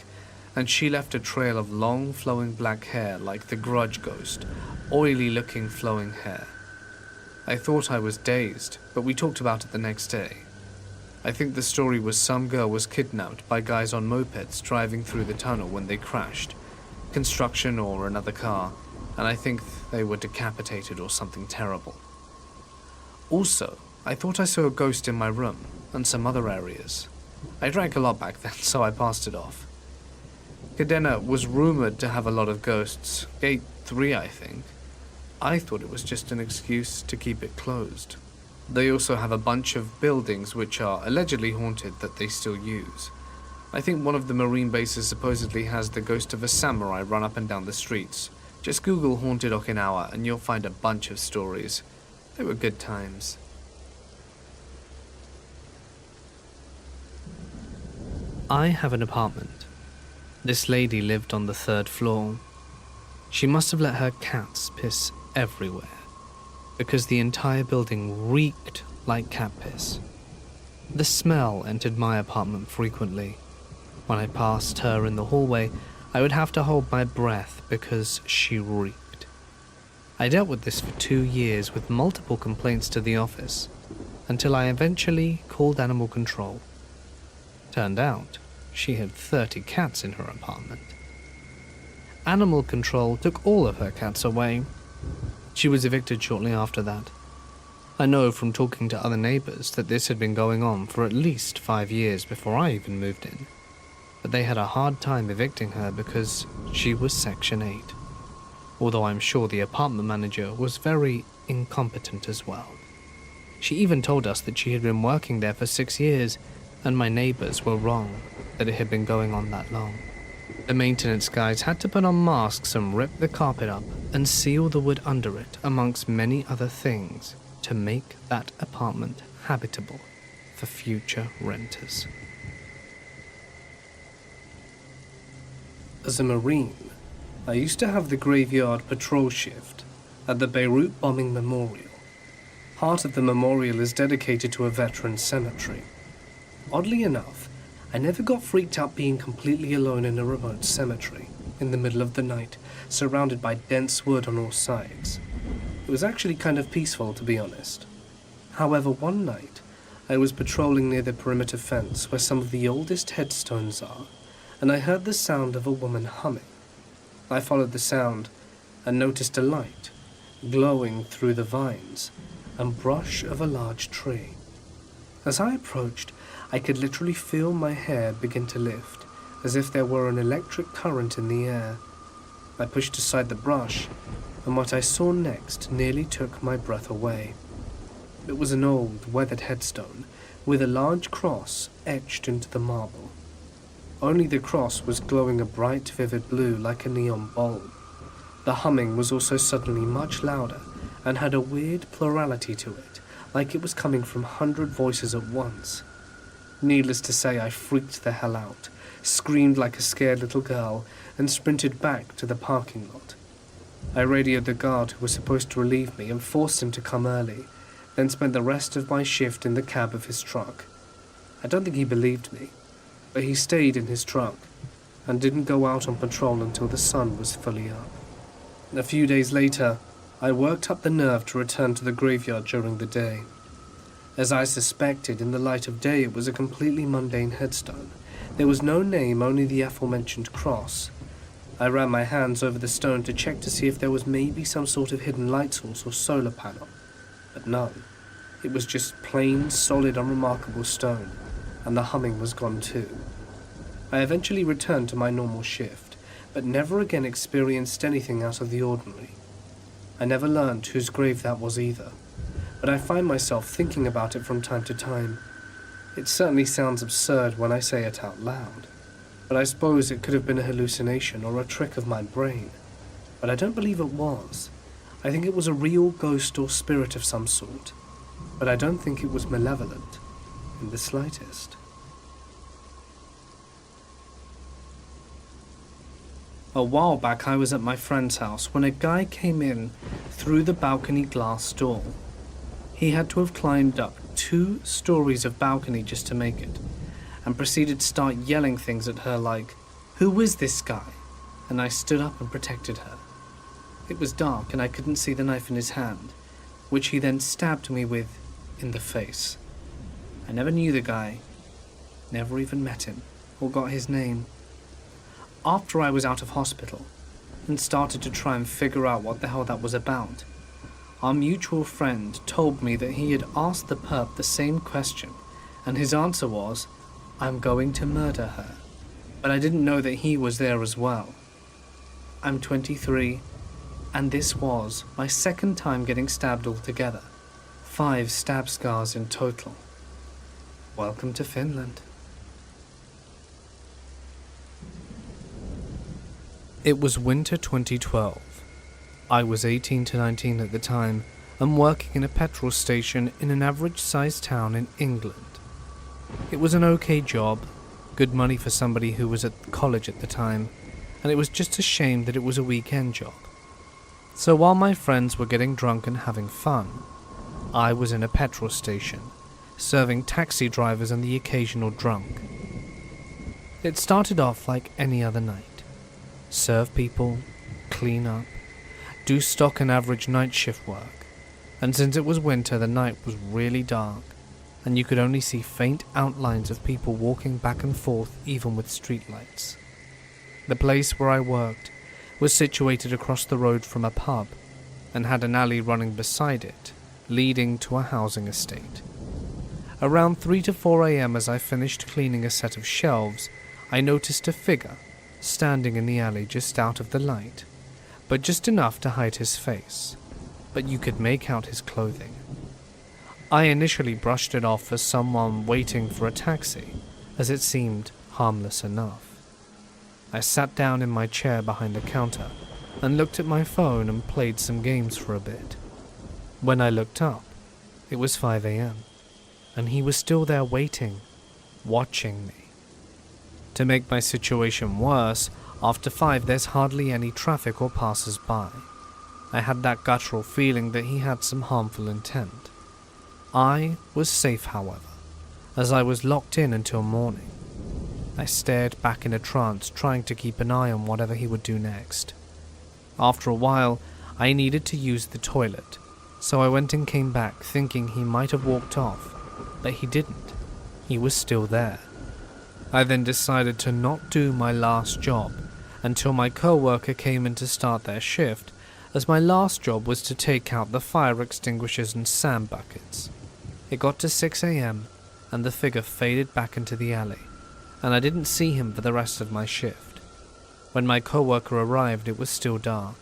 and she left a trail of long flowing black hair like the Grudge ghost, oily looking flowing hair. I thought I was dazed, but we talked about it the next day. I think the story was some girl was kidnapped by guys on mopeds driving through the tunnel when they crashed, construction or another car, and I think they were decapitated or something terrible. Also, I thought I saw a ghost in my room and some other areas. I drank a lot back then, so I passed it off. Kadena was rumored to have a lot of ghosts, Gate 3 I think. I thought it was just an excuse to keep it closed. They also have a bunch of buildings which are allegedly haunted that they still use. I think one of the marine bases supposedly has the ghost of a samurai run up and down the streets. Just Google Haunted Okinawa and you'll find a bunch of stories. They were good times. I have an apartment. This lady lived on the 3rd floor. She must have let her cats piss everywhere, because the entire building reeked like cat piss. The smell entered my apartment frequently. When I passed her in the hallway, I would have to hold my breath because she reeked. I dealt with this for 2 years with multiple complaints to the office, until I eventually called animal control. Turned out, she had 30 cats in her apartment. Animal control took all of her cats away. She was evicted shortly after that. I know from talking to other neighbors that this had been going on for at least 5 years before I even moved in, but they had a hard time evicting her because she was Section 8, although I'm sure the apartment manager was very incompetent as well. She even told us that she had been working there for 6 years, and my neighbors were wrong that it had been going on that long. The maintenance guys had to put on masks and rip the carpet up and seal the wood under it, amongst many other things, to make that apartment habitable for future renters. As a Marine, I used to have the graveyard patrol shift at the Beirut Bombing Memorial. Part of the memorial is dedicated to a veteran cemetery. Oddly enough, I never got freaked out being completely alone in a remote cemetery, in the middle of the night, surrounded by dense wood on all sides. It was actually kind of peaceful, to be honest. However, one night, I was patrolling near the perimeter fence where some of the oldest headstones are, and I heard the sound of a woman humming. I followed the sound and noticed a light glowing through the vines and brush of a large tree. As I approached, I could literally feel my hair begin to lift, as if there were an electric current in the air. I pushed aside the brush, and what I saw next nearly took my breath away. It was an old, weathered headstone, with a large cross etched into the marble. Only the cross was glowing a bright, vivid blue like a neon bulb. The humming was also suddenly much louder, and had a weird plurality to it, like it was coming from 100 voices at once. Needless to say, I freaked the hell out, screamed like a scared little girl, and sprinted back to the parking lot. I radioed the guard who was supposed to relieve me and forced him to come early, then spent the rest of my shift in the cab of his truck. I don't think he believed me, but he stayed in his truck and didn't go out on patrol until the sun was fully up. A few days later, I worked up the nerve to return to the graveyard during the day. As I suspected, in the light of day it was a completely mundane headstone. There was no name, only the aforementioned cross. I ran my hands over the stone to check to see if there was maybe some sort of hidden light source or solar panel, but none. It was just plain, solid, unremarkable stone, and the humming was gone too. I eventually returned to my normal shift, but never again experienced anything out of the ordinary. I never learned whose grave that was either, but I find myself thinking about it from time to time. It certainly sounds absurd when I say it out loud, but I suppose it could have been a hallucination or a trick of my brain. But I don't believe it was. I think it was a real ghost or spirit of some sort, but I don't think it was malevolent in the slightest. A while back I was at my friend's house when a guy came in through the balcony glass door. He had to have climbed up 2 stories of balcony just to make it, and proceeded to start yelling things at her like, "Who is this guy?" And I stood up and protected her. It was dark and I couldn't see the knife in his hand, which he then stabbed me with in the face. I never knew the guy, never even met him, or got his name. After I was out of hospital and started to try and figure out what the hell that was about, our mutual friend told me that he had asked the perp the same question, and his answer was, "I'm going to murder her." But I didn't know that he was there as well. I'm 23, and this was my second time getting stabbed altogether. 5 stab scars in total. Welcome to Finland. It was winter 2012. I was 18 to 19 at the time and working in a petrol station in an average-sized town in England. It was an okay job, good money for somebody who was at college at the time, and it was just a shame that it was a weekend job. So while my friends were getting drunk and having fun, I was in a petrol station, serving taxi drivers and the occasional drunk. It started off like any other night. Serve people, clean up, do stock and average night shift work, and since it was winter the night was really dark, and you could only see faint outlines of people walking back and forth even with streetlights. The place where I worked was situated across the road from a pub, and had an alley running beside it, leading to a housing estate. Around 3 to 4 a.m. as I finished cleaning a set of shelves, I noticed a figure standing in the alley just out of the light, but just enough to hide his face, but you could make out his clothing. I initially brushed it off as someone waiting for a taxi, as it seemed harmless enough. I sat down in my chair behind the counter and looked at my phone and played some games for a bit. When I looked up, it was 5 a.m, and he was still there waiting, watching me. To make my situation worse, after 5 there's hardly any traffic or passers-by. I had that guttural feeling that he had some harmful intent. I was safe, however, as I was locked in until morning. I stared back in a trance, trying to keep an eye on whatever he would do next. After a while, I needed to use the toilet, so I went and came back thinking he might have walked off, but he didn't. He was still there. I then decided to not do my last job until my co-worker came in to start their shift, as my last job was to take out the fire extinguishers and sand buckets. It got to 6 a.m. and the figure faded back into the alley, and I didn't see him for the rest of my shift. When my co-worker arrived, it was still dark,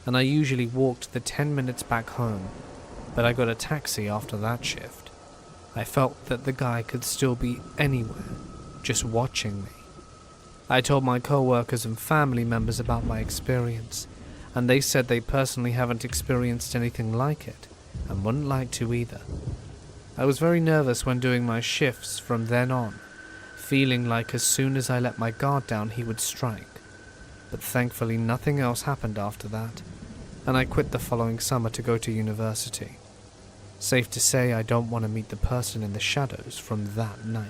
and I usually walked the 10 minutes back home, but I got a taxi after that shift. I felt that the guy could still be anywhere, just watching me. I told my co-workers and family members about my experience, and they said they personally haven't experienced anything like it, and wouldn't like to either. I was very nervous when doing my shifts from then on, feeling like as soon as I let my guard down he would strike, but thankfully nothing else happened after that, and I quit the following summer to go to university. Safe to say I don't want to meet the person in the shadows from that night.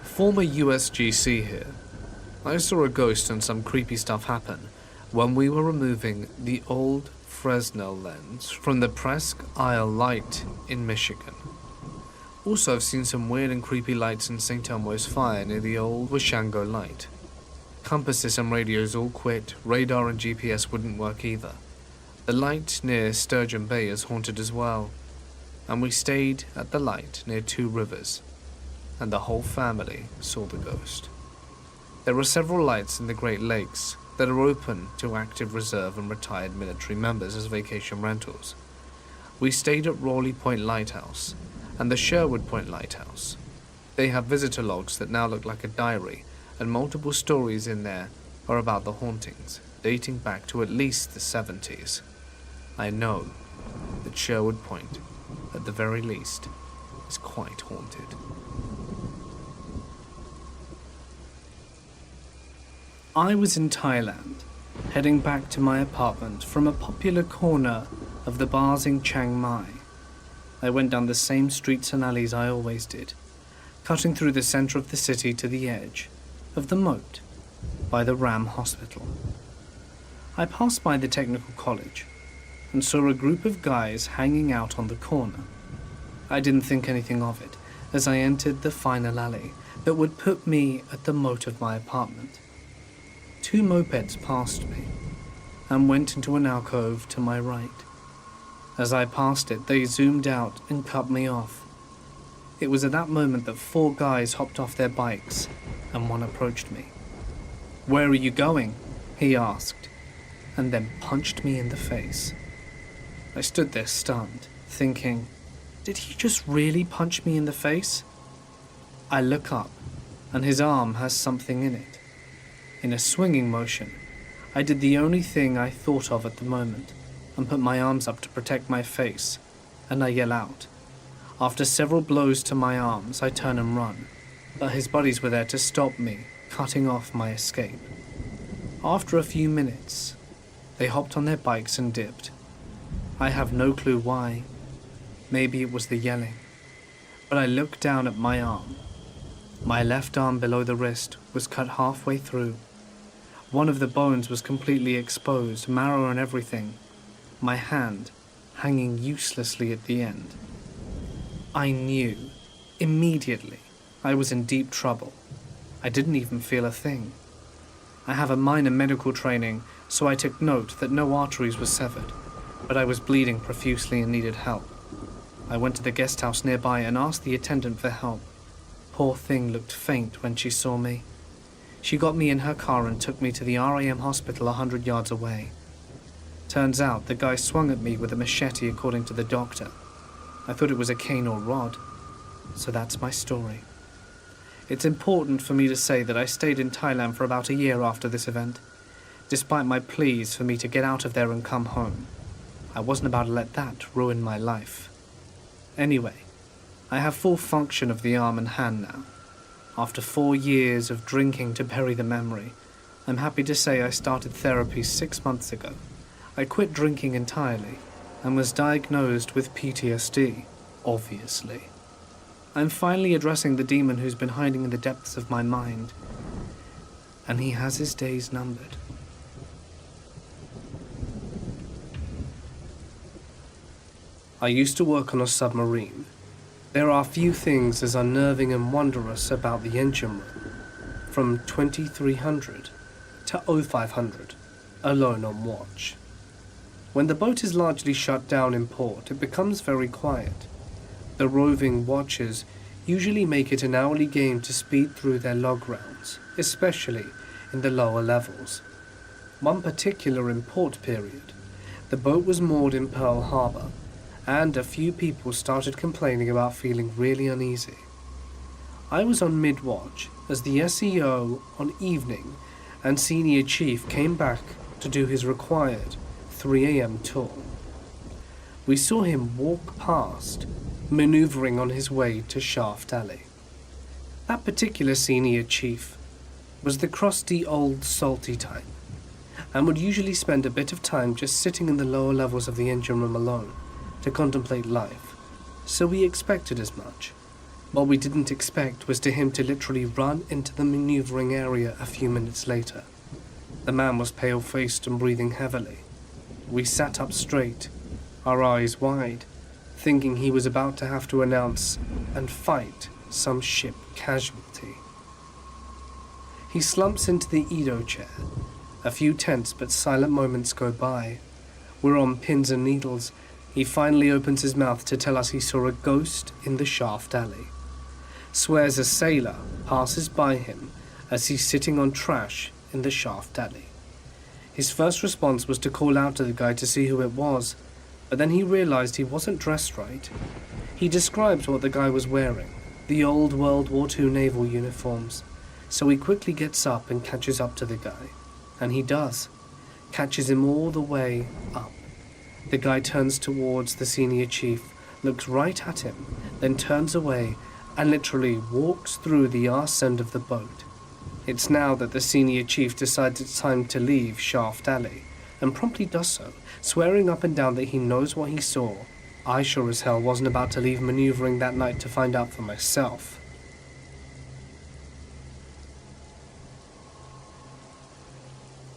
Former USGC here. I saw a ghost and some creepy stuff happen when we were removing the old Fresnel lens from the Presque Isle Light in Michigan. Also, I've seen some weird and creepy lights in St. Elmo's Fire near the old Washango Light. Compasses and radios all quit, radar and GPS wouldn't work either. The light near Sturgeon Bay is haunted as well, and we stayed at the light near Two Rivers, and the whole family saw the ghost. There are several lights in the Great Lakes that are open to active reserve and retired military members as vacation rentals. We stayed at Rawley Point Lighthouse and the Sherwood Point Lighthouse. They have visitor logs that now look like a diary, and multiple stories in there are about the hauntings, dating back to at least the 70s. I know that Sherwood Point, at the very least, is quite haunted. I was in Thailand, heading back to my apartment from a popular corner of the bars in Chiang Mai. I went down the same streets and alleys I always did, cutting through the center of the city to the edge of the moat by the Ram Hospital. I passed by the technical college and saw a group of guys hanging out on the corner. I didn't think anything of it as I entered the final alley that would put me at the moat of my apartment. 2 mopeds passed me and went into an alcove to my right. As I passed it, they zoomed out and cut me off. It was at that moment that 4 guys hopped off their bikes and one approached me. "Where are you going?" he asked, and then punched me in the face. I stood there stunned, thinking, did he just really punch me in the face? I look up, and his arm has something in it. In a swinging motion, I did the only thing I thought of at the moment, and put my arms up to protect my face, and I yell out. After several blows to my arms, I turn and run, but his buddies were there to stop me, cutting off my escape. After a few minutes, they hopped on their bikes and dipped. I have no clue why. Maybe it was the yelling. But I looked down at my arm. My left arm below the wrist was cut halfway through. One of the bones was completely exposed, marrow and everything. My hand hanging uselessly at the end. I knew, immediately, I was in deep trouble. I didn't even feel a thing. I have a minor medical training, so I took note that no arteries were severed, but I was bleeding profusely and needed help. I went to the guest house nearby and asked the attendant for help. Poor thing looked faint when she saw me. She got me in her car and took me to the RAM hospital 100 yards away. Turns out the guy swung at me with a machete according to the doctor. I thought it was a cane or rod. So that's my story. It's important for me to say that I stayed in Thailand for about a year after this event, despite my pleas for me to get out of there and come home. I wasn't about to let that ruin my life. Anyway, I have full function of the arm and hand now. After 4 years of drinking to bury the memory, I'm happy to say I started therapy 6 months ago. I quit drinking entirely and was diagnosed with PTSD, obviously. I'm finally addressing the demon who's been hiding in the depths of my mind, and he has his days numbered. I used to work on a submarine. There are few things as unnerving and wondrous about the engine room. From 2300 to 0500, alone on watch. When the boat is largely shut down in port, it becomes very quiet. The roving watchers usually make it an hourly game to speed through their log rounds, especially in the lower levels. One particular in port period, the boat was moored in Pearl Harbor, and a few people started complaining about feeling really uneasy. I was on mid-watch as the SEO on evening and senior chief came back to do his required 3 a.m. tour. We saw him walk past, maneuvering on his way to Shaft Alley. That particular senior chief was the crusty old salty type, and would usually spend a bit of time just sitting in the lower levels of the engine room alone to contemplate life, so we expected as much. What we didn't expect was to him to literally run into the maneuvering area a few minutes later. The man was pale-faced and breathing heavily. We sat up straight, our eyes wide, thinking he was about to have to announce and fight some ship casualty. He slumps into the Edo chair. A few tense but silent moments go by. We're on pins and needles. He finally opens his mouth to tell us he saw a ghost in the shaft alley. Swears a sailor passes by him as he's sitting on trash in the shaft alley. His first response was to call out to the guy to see who it was, but then he realized he wasn't dressed right. He described what the guy was wearing, the old World War II naval uniforms, so he quickly gets up and catches up to the guy. And he does. Catches him all the way up. The guy turns towards the senior chief, looks right at him, then turns away and literally walks through the arse end of the boat. It's now that the senior chief decides it's time to leave Shaft Alley, and promptly does so, swearing up and down that he knows what he saw. I sure as hell wasn't about to leave maneuvering that night to find out for myself.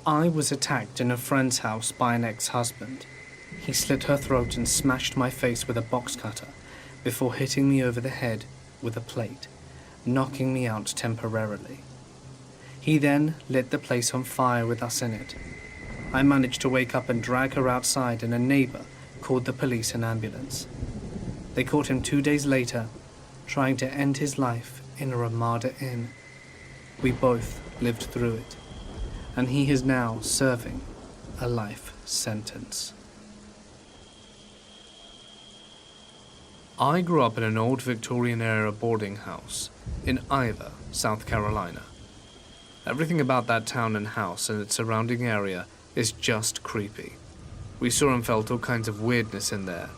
I was attacked in a friend's house by an ex-husband. He slit her throat and smashed my face with a box cutter before hitting me over the head with a plate, knocking me out temporarily. He then lit the place on fire with us in it. I managed to wake up and drag her outside, and a neighbor called the police and ambulance. They caught him 2 days later, trying to end his life in a Ramada Inn. We both lived through it, and he is now serving a life sentence. I grew up in an old Victorian-era boarding house in Ivor, South Carolina. Everything about that town and house and its surrounding area is just creepy. We saw and felt all kinds of weirdness in there,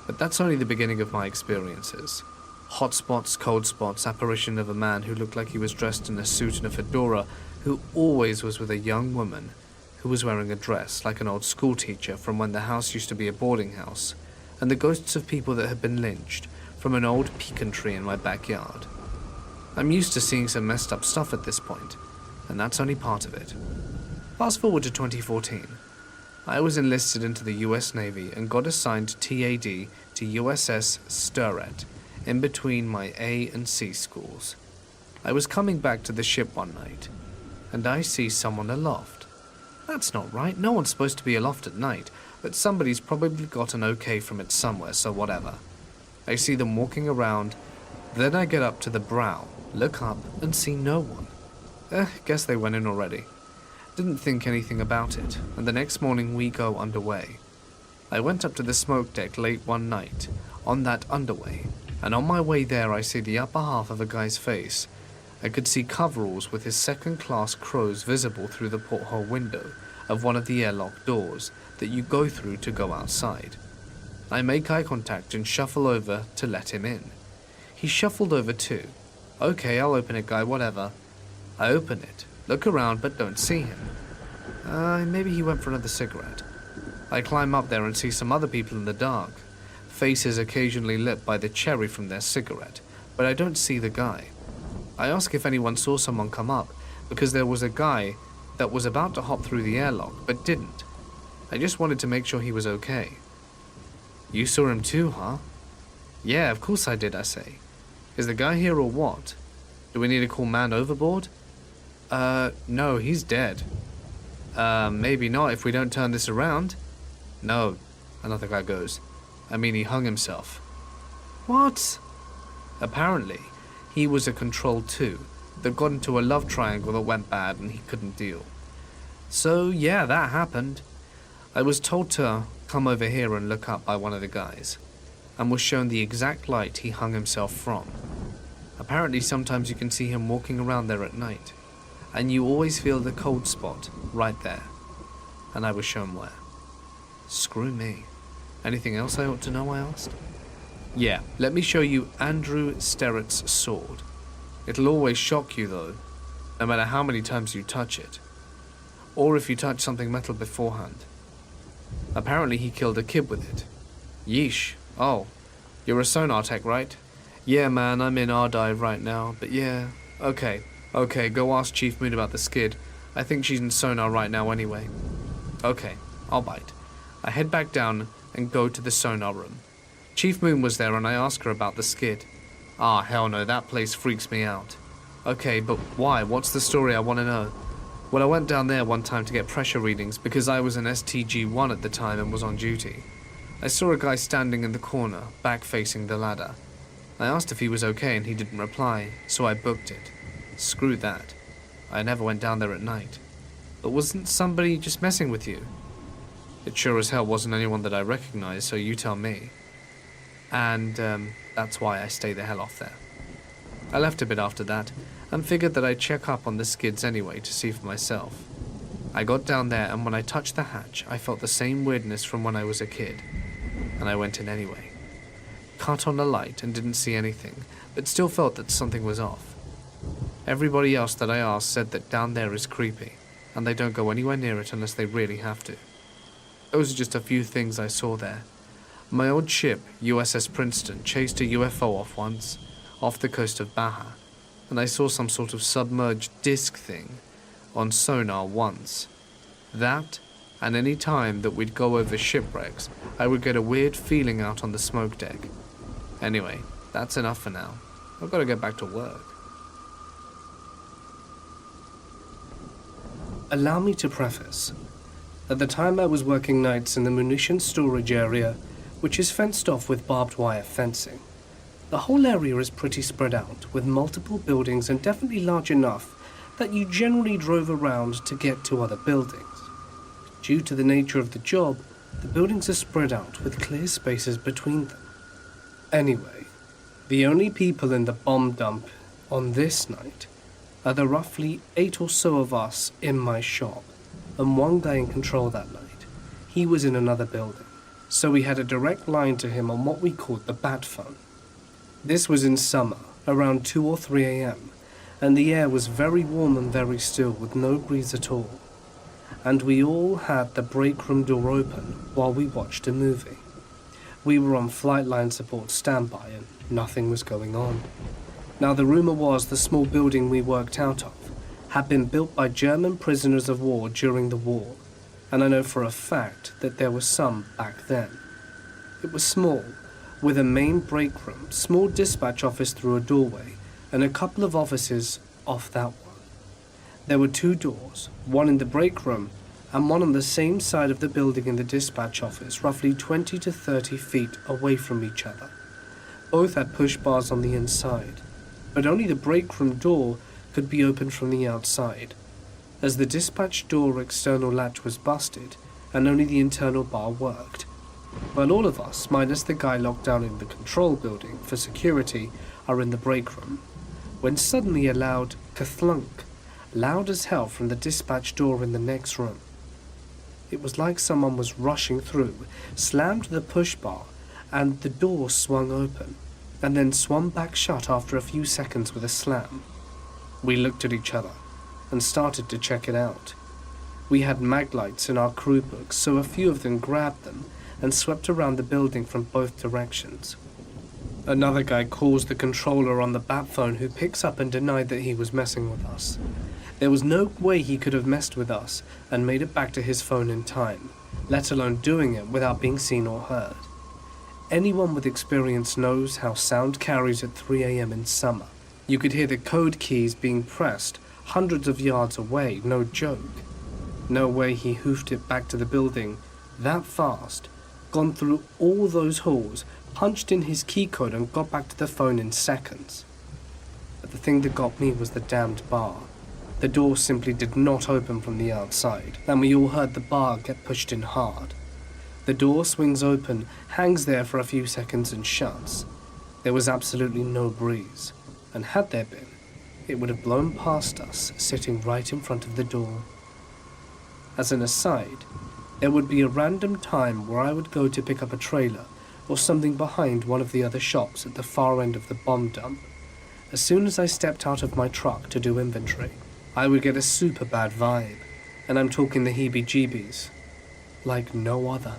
but that's only the beginning of my experiences. Hot spots, cold spots, apparition of a man who looked like he was dressed in a suit and a fedora, who always was with a young woman who was wearing a dress like an old school teacher from when the house used to be a boarding house, and the ghosts of people that had been lynched from an old pecan tree in my backyard. I'm used to seeing some messed up stuff at this point, and that's only part of it. Fast forward to 2014. I was enlisted into the US Navy and got assigned TAD to USS Sturret in between my A and C schools. I was coming back to the ship one night, and I see someone aloft. That's not right, no one's supposed to be aloft at night, but somebody's probably got an okay from it somewhere, so whatever. I see them walking around, then I get up to the brow, look up, and see no one. Guess they went in already. Didn't think anything about it, and the next morning we go underway. I went up to the smoke deck late one night, on that underway, and on my way there I see the upper half of a guy's face. I could see coveralls with his second-class crows visible through the porthole window of one of the airlock doors that you go through to go outside. I make eye contact and shuffle over to let him in. He shuffled over too. Okay, I'll open it, guy, whatever. I open it, look around, but don't see him. Maybe he went for another cigarette. I climb up there and see some other people in the dark, faces occasionally lit by the cherry from their cigarette, but I don't see the guy. I ask if anyone saw someone come up, because there was a guy that was about to hop through the airlock, but didn't. I just wanted to make sure he was okay. You saw him too, huh? Yeah, of course I did, I say. Is the guy here or what? Do we need to call man overboard? No, he's dead. Maybe not if we don't turn this around. No, another guy goes. I mean, he hung himself. What? Apparently, he was a Control 2 that got into a love triangle that went bad and he couldn't deal. So, yeah, that happened. I was told to come over here and look up by one of the guys, and was shown the exact light he hung himself from. Apparently, sometimes you can see him walking around there at night, and you always feel the cold spot right there. And I was shown where. Screw me. Anything else I ought to know, I asked? Yeah, let me show you Andrew Sterrett's sword. It'll always shock you, though, no matter how many times you touch it. Or if you touch something metal beforehand. Apparently he killed a kid with it. Yeesh. Oh, you're a sonar tech, right? Yeah, man, I'm in R-Dive right now, but yeah. Okay, go ask Chief Moon about the skid. I think she's in sonar right now anyway. Okay, I'll bite. I head back down and go to the sonar room. Chief Moon was there and I ask her about the skid. Ah, hell no, that place freaks me out. Okay, but why? What's the story? I want to know. Well, I went down there one time to get pressure readings because I was an STG-1 at the time and was on duty. I saw a guy standing in the corner, back facing the ladder. I asked if he was okay and he didn't reply, so I booked it. Screw that. I never went down there at night. But wasn't somebody just messing with you? It sure as hell wasn't anyone that I recognized, so you tell me. And that's why I stay the hell off there. I left a bit after that, and figured that I'd check up on the skids anyway to see for myself. I got down there, and when I touched the hatch, I felt the same weirdness from when I was a kid, and I went in anyway. Cut on the light and didn't see anything, but still felt that something was off. Everybody else that I asked said that down there is creepy, and they don't go anywhere near it unless they really have to. Those are just a few things I saw there. My old ship, USS Princeton, chased a UFO off once, off the coast of Baja, and I saw some sort of submerged disc thing on sonar once. That, and any time that we'd go over shipwrecks, I would get a weird feeling out on the smoke deck. Anyway, that's enough for now. I've got to get back to work. Allow me to preface. At the time I was working nights in the munitions storage area, which is fenced off with barbed wire fencing. The whole area is pretty spread out, with multiple buildings and definitely large enough that you generally drove around to get to other buildings. Due to the nature of the job, the buildings are spread out with clear spaces between them. Anyway, the only people in the bomb dump on this night are the roughly 8 or so of us in my shop, and one guy in control that night. He was in another building, so we had a direct line to him on what we called the bat phone. This was in summer, around 2 or 3 a.m., and the air was very warm and very still with no breeze at all. And we all had the break room door open while we watched a movie. We were on flight line support standby and nothing was going on. Now the rumor was the small building we worked out of had been built by German prisoners of war during the war, and I know for a fact that there were some back then. It was small, with a main break room, small dispatch office through a doorway, and a couple of offices off that one. There were 2 doors, one in the break room and one on the same side of the building in the dispatch office, roughly 20 to 30 feet away from each other. Both had push bars on the inside, but only the break room door could be opened from the outside, as the dispatch door external latch was busted and only the internal bar worked. Well, all of us, minus the guy locked down in the control building for security, are in the break room, when suddenly a loud ka-thunk, loud as hell from the dispatch door in the next room. It was like someone was rushing through, slammed the push bar, and the door swung open, and then swung back shut after a few seconds with a slam. We looked at each other, and started to check it out. We had mag lights in our crew books, so a few of them grabbed them, and swept around the building from both directions. Another guy calls the controller on the bat phone, who picks up and denied that he was messing with us. There was no way he could have messed with us and made it back to his phone in time, let alone doing it without being seen or heard. Anyone with experience knows how sound carries at 3 a.m. in summer. You could hear the code keys being pressed hundreds of yards away, no joke. No way he hoofed it back to the building that fast, gone through all those halls, punched in his key code and got back to the phone in seconds. But the thing that got me was the damned bar. The door simply did not open from the outside, and we all heard the bar get pushed in hard. The door swings open, hangs there for a few seconds and shuts. There was absolutely no breeze, and had there been, it would have blown past us, sitting right in front of the door. As an aside, there would be a random time where I would go to pick up a trailer or something behind one of the other shops at the far end of the bomb dump. As soon as I stepped out of my truck to do inventory, I would get a super bad vibe, and I'm talking the heebie-jeebies, like no other.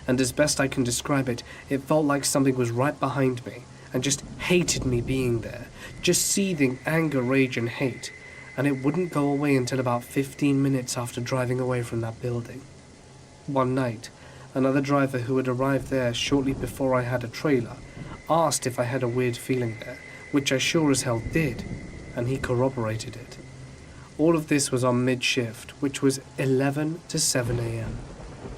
And as best I can describe it, it felt like something was right behind me and just hated me being there, just seething anger, rage, and hate, and it wouldn't go away until about 15 minutes after driving away from that building. One night, Another driver who had arrived there shortly before I had a trailer asked if I had a weird feeling there, which I sure as hell did, and he corroborated it. All of this was on mid-shift, which was 11 to 7 a.m.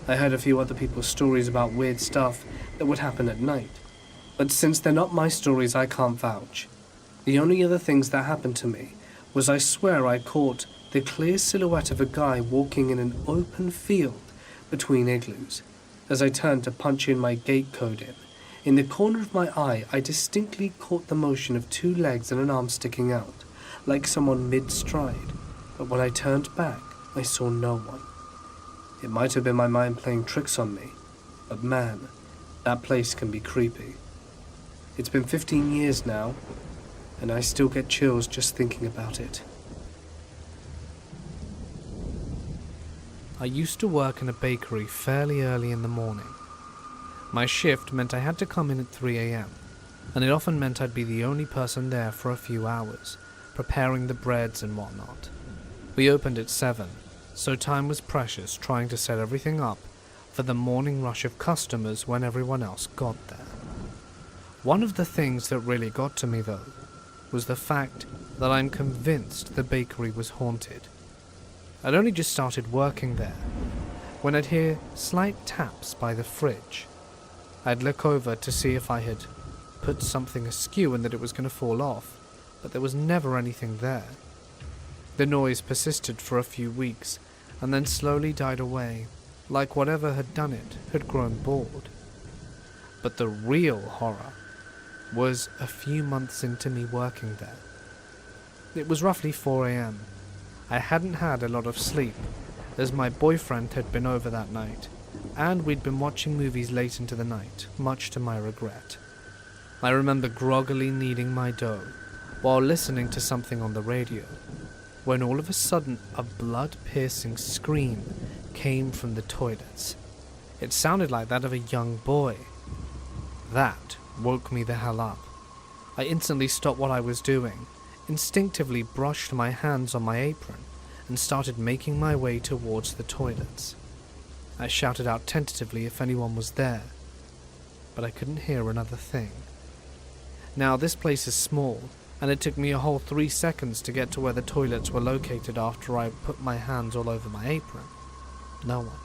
I heard a few other people's stories about weird stuff that would happen at night, but since they're not my stories, I can't vouch. The only other things that happened to me was I swear I caught the clear silhouette of a guy walking in an open field between igloos. As I turned to punch in my gate code in the corner of my eye, I distinctly caught the motion of 2 legs and an arm sticking out, like someone mid-stride, but when I turned back, I saw no one. It might have been my mind playing tricks on me, but man, that place can be creepy. It's been 15 years now, and I still get chills just thinking about it. I used to work in a bakery fairly early in the morning. My shift meant I had to come in at 3 a.m, and it often meant I'd be the only person there for a few hours, preparing the breads and whatnot. We opened at 7, so time was precious trying to set everything up for the morning rush of customers when everyone else got there. One of the things that really got to me, though, was the fact that I'm convinced the bakery was haunted. I'd only just started working there when I'd hear slight taps by the fridge. I'd look over to see if I had put something askew and that it was going to fall off, but there was never anything there. The noise persisted for a few weeks and then slowly died away, like whatever had done it had grown bored. But the real horror was a few months into me working there. It was roughly 4 a.m. I hadn't had a lot of sleep, as my boyfriend had been over that night, and we'd been watching movies late into the night, much to my regret. I remember groggily kneading my dough while listening to something on the radio, when all of a sudden a blood-piercing scream came from the toilets. It sounded like that of a young boy. That woke me the hell up. I instantly stopped what I was doing, instinctively brushed my hands on my apron, and started making my way towards the toilets. I shouted out tentatively if anyone was there, but I couldn't hear another thing. Now, this place is small, and it took me a whole 3 seconds to get to where the toilets were located after I put my hands all over my apron. No one.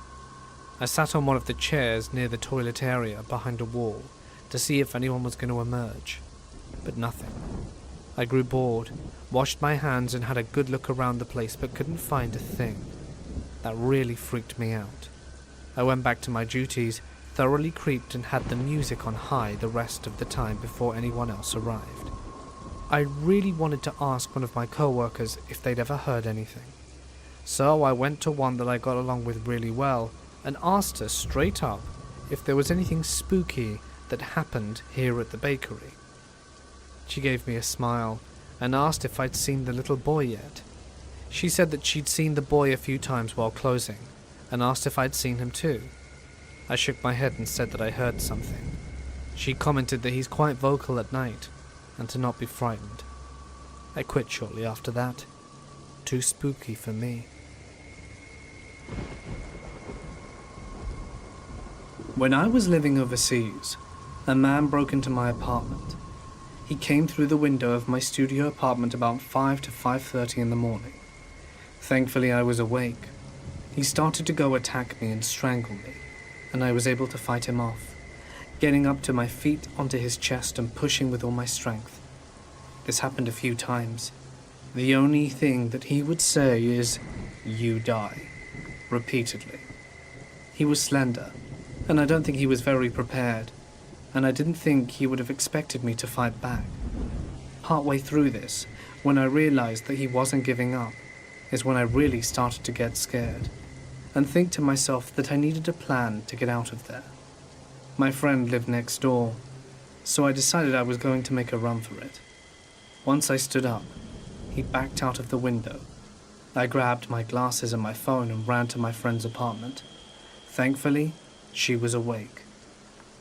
I sat on one of the chairs near the toilet area behind a wall to see if anyone was going to emerge, but nothing. I grew bored, washed my hands and had a good look around the place but couldn't find a thing. That really freaked me out. I went back to my duties, thoroughly creeped and had the music on high the rest of the time before anyone else arrived. I really wanted to ask one of my co-workers if they'd ever heard anything. So I went to one that I got along with really well and asked her straight up if there was anything spooky that happened here at the bakery. She gave me a smile and asked if I'd seen the little boy yet. She said that she'd seen the boy a few times while closing and asked if I'd seen him too. I shook my head and said that I heard something. She commented that he's quite vocal at night and to not be frightened. I quit shortly after that. Too spooky for me. When I was living overseas, a man broke into my apartment. He came through the window of my studio apartment about 5 to 5:30 in the morning. Thankfully, I was awake. He started to go attack me and strangle me, and I was able to fight him off, getting up to my feet onto his chest and pushing with all my strength. This happened a few times. The only thing that he would say is, "You die," repeatedly. He was slender, and I don't think he was very prepared, and I didn't think he would have expected me to fight back. Partway through this, when I realized that he wasn't giving up, is when I really started to get scared, and think to myself that I needed a plan to get out of there. My friend lived next door, so I decided I was going to make a run for it. Once I stood up, he backed out of the window. I grabbed my glasses and my phone and ran to my friend's apartment. Thankfully, she was awake.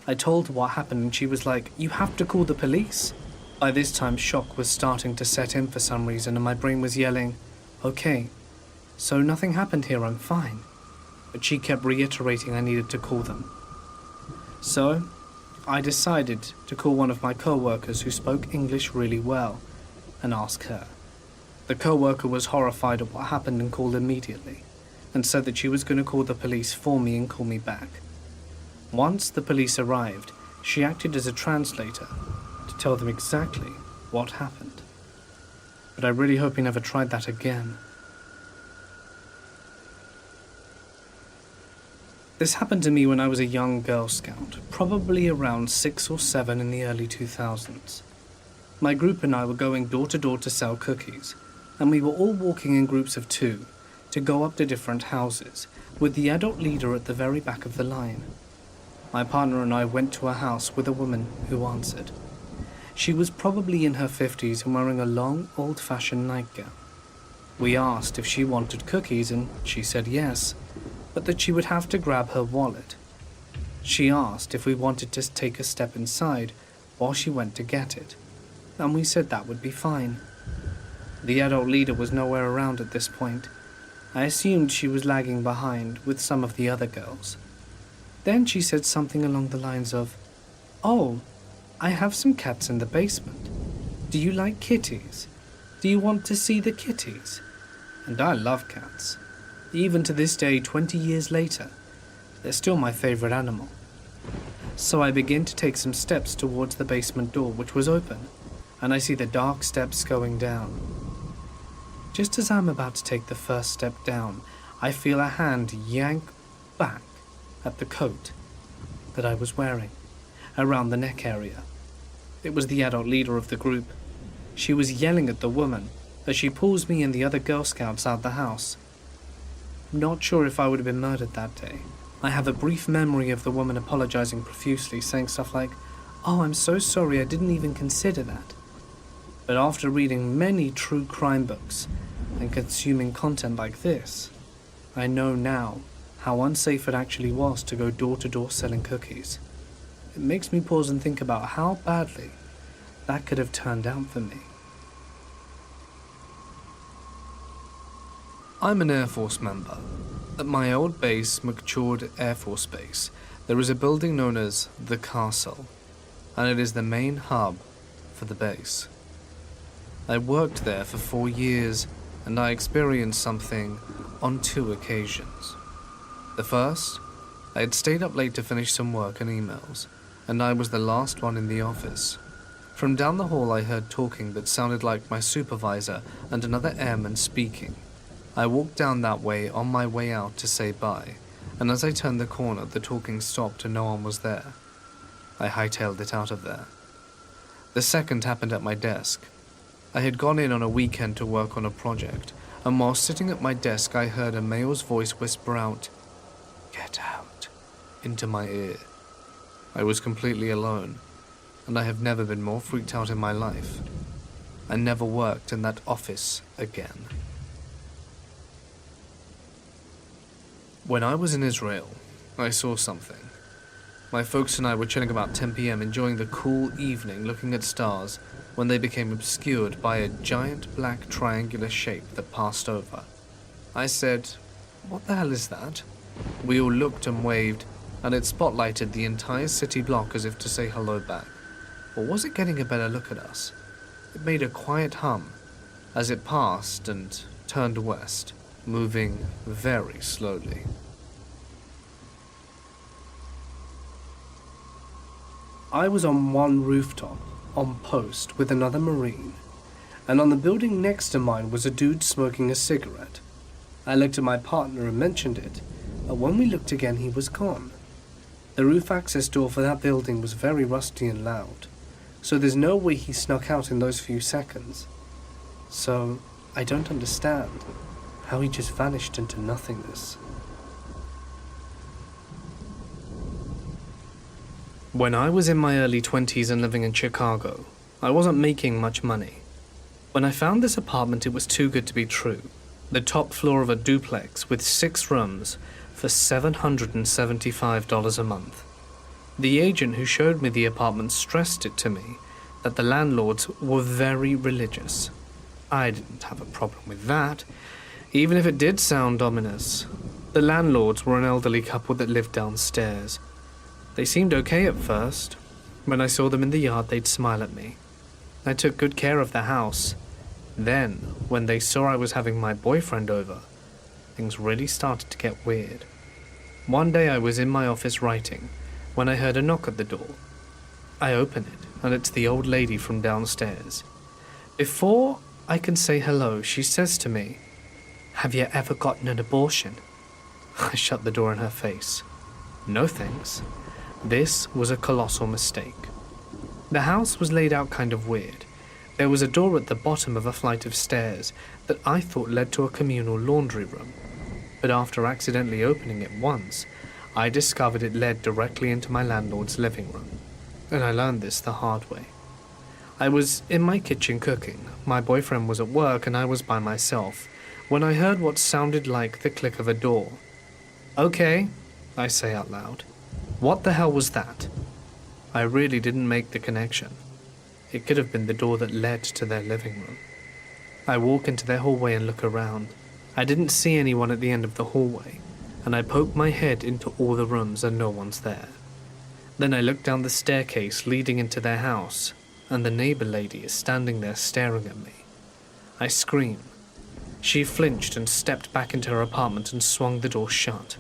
I told her what happened and she was like, "You have to call the police." By this time, shock was starting to set in for some reason and my brain was yelling, "Okay, so nothing happened here, I'm fine." But she kept reiterating I needed to call them. So, I decided to call one of my co-workers who spoke English really well and ask her. The co-worker was horrified at what happened and called immediately, and said that she was going to call the police for me and call me back. Once the police arrived, she acted as a translator to tell them exactly what happened. But I really hope he never tried that again. This happened to me when I was a young Girl Scout, probably around 6 or 7 in the early 2000s. My group and I were going door to door to sell cookies, and we were all walking in groups of 2 to go up to different houses, with the adult leader at the very back of the line. My partner and I went to a house with a woman who answered. She was probably in her 50s and wearing a long, old-fashioned nightgown. We asked if she wanted cookies, and she said yes, but that she would have to grab her wallet. She asked if we wanted to take a step inside while she went to get it, and we said that would be fine. The adult leader was nowhere around at this point. I assumed she was lagging behind with some of the other girls. Then she said something along the lines of, "Oh, I have some cats in the basement. Do you like kitties? Do you want to see the kitties?" And I love cats. Even to this day, 20 years later, they're still my favorite animal. So I begin to take some steps towards the basement door, which was open, and I see the dark steps going down. Just as I'm about to take the first step down, I feel a hand yank back at the coat that I was wearing, around the neck area. It was the adult leader of the group. She was yelling at the woman as she pulls me and the other Girl Scouts out the house. Not sure if I would have been murdered that day. I have a brief memory of the woman apologizing profusely, saying stuff like, "Oh, I'm so sorry, I didn't even consider that." But after reading many true crime books and consuming content like this, I know now how unsafe it actually was to go door to door selling cookies. It makes me pause and think about how badly that could have turned out for me. I'm an Air Force member. At my old base, McChord Air Force Base, there is a building known as the Castle, and it is the main hub for the base. I worked there for 4 years, and I experienced something on 2 occasions. The first, I had stayed up late to finish some work and emails, and I was the last one in the office. From down the hall I heard talking that sounded like my supervisor and another airman speaking. I walked down that way on my way out to say bye, and as I turned the corner the talking stopped and no one was there. I hightailed it out of there. The second happened at my desk. I had gone in on a weekend to work on a project, and while sitting at my desk I heard a male's voice whisper out, "Get out," into my ear. I was completely alone, and I have never been more freaked out in my life. I never worked in that office again. When I was in Israel, I saw something. My folks and I were chilling about 10 p.m. enjoying the cool evening looking at stars when they became obscured by a giant black triangular shape that passed over. I said, "What the hell is that?" We all looked and waved, and it spotlighted the entire city block as if to say hello back. Or was it getting a better look at us? It made a quiet hum as it passed and turned west, moving very slowly. I was on one rooftop, on post, with another Marine, and on the building next to mine was a dude smoking a cigarette. I looked at my partner and mentioned it, but when we looked again he was gone. The roof access door for that building was very rusty and loud, so there's no way he snuck out in those few seconds. So, I don't understand how he just vanished into nothingness. When I was in my early 20s and living in Chicago, I wasn't making much money. When I found this apartment, it was too good to be true. The top floor of a duplex with 6 rooms for $775 a month. The agent who showed me the apartment stressed it to me that the landlords were very religious. I didn't have a problem with that, even if it did sound ominous. The landlords were an elderly couple that lived downstairs. They seemed okay at first. When I saw them in the yard, they'd smile at me. I took good care of the house. Then, when they saw I was having my boyfriend over, things really started to get weird. One day I was in my office writing when I heard a knock at the door. I open it, and it's the old lady from downstairs. Before I can say hello, she says to me, "Have you ever gotten an abortion?" I shut the door in her face. No thanks. This was a colossal mistake. The house was laid out kind of weird. There was a door at the bottom of a flight of stairs that I thought led to a communal laundry room. But after accidentally opening it once, I discovered it led directly into my landlord's living room. And I learned this the hard way. I was in my kitchen cooking. My boyfriend was at work and I was by myself when I heard what sounded like the click of a door. "Okay," I say out loud. "What the hell was that?" I really didn't make the connection. It could have been the door that led to their living room. I walk into their hallway and look around. I didn't see anyone at the end of the hallway, and I poke my head into all the rooms and no one's there. Then I look down the staircase leading into their house, and the neighbor lady is standing there staring at me. I scream. She flinched and stepped back into her apartment and swung the door shut.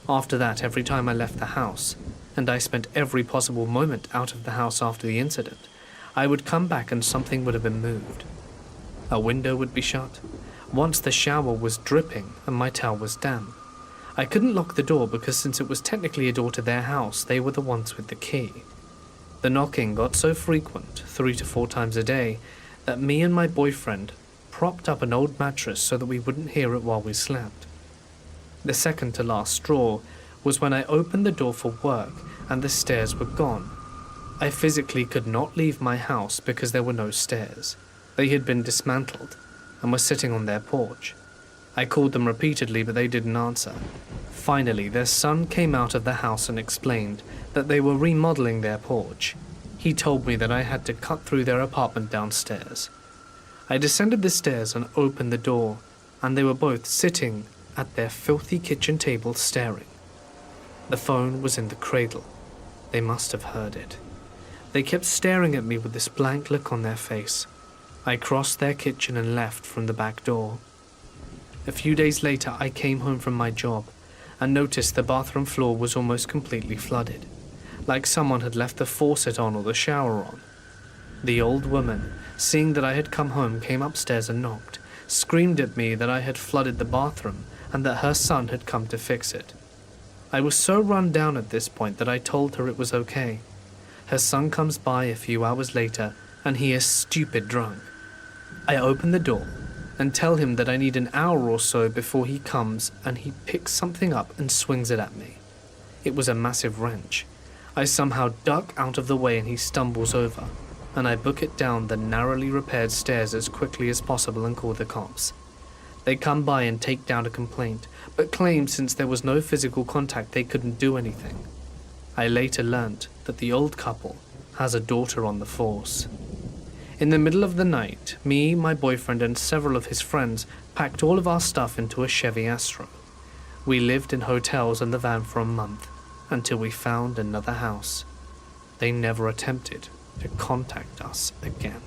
After that, every time I left the house, and I spent every possible moment out of the house after the incident, I would come back and something would have been moved. A window would be shut. Once the shower was dripping and my towel was damp. I couldn't lock the door because since it was technically a door to their house, they were the ones with the key. The knocking got so frequent, 3 to 4 times a day, that me and my boyfriend propped up an old mattress so that we wouldn't hear it while we slept. The second to last straw was when I opened the door for work and the stairs were gone. I physically could not leave my house because there were no stairs. They had been dismantled and were sitting on their porch. I called them repeatedly, but they didn't answer. Finally, their son came out of the house and explained that they were remodeling their porch. He told me that I had to cut through their apartment downstairs. I descended the stairs and opened the door, and they were both sitting at their filthy kitchen table staring. The phone was in the cradle. They must have heard it. They kept staring at me with this blank look on their face. I crossed their kitchen and left from the back door. A few days later, I came home from my job and noticed the bathroom floor was almost completely flooded, like someone had left the faucet on or the shower on. The old woman, seeing that I had come home, came upstairs and knocked, screamed at me that I had flooded the bathroom and that her son had come to fix it. I was so run down at this point that I told her it was okay. Her son comes by a few hours later and he is stupid drunk. I open the door and tell him that I need an hour or so before he comes, and he picks something up and swings it at me. It was a massive wrench. I somehow duck out of the way and he stumbles over, and I book it down the narrowly repaired stairs as quickly as possible and call the cops. They come by and take down a complaint, but claim since there was no physical contact they couldn't do anything. I later learnt that the old couple has a daughter on the force. In the middle of the night, me, my boyfriend, and several of his friends packed all of our stuff into a Chevy Astro. We lived in hotels in the van for a month, until we found another house. They never attempted to contact us again.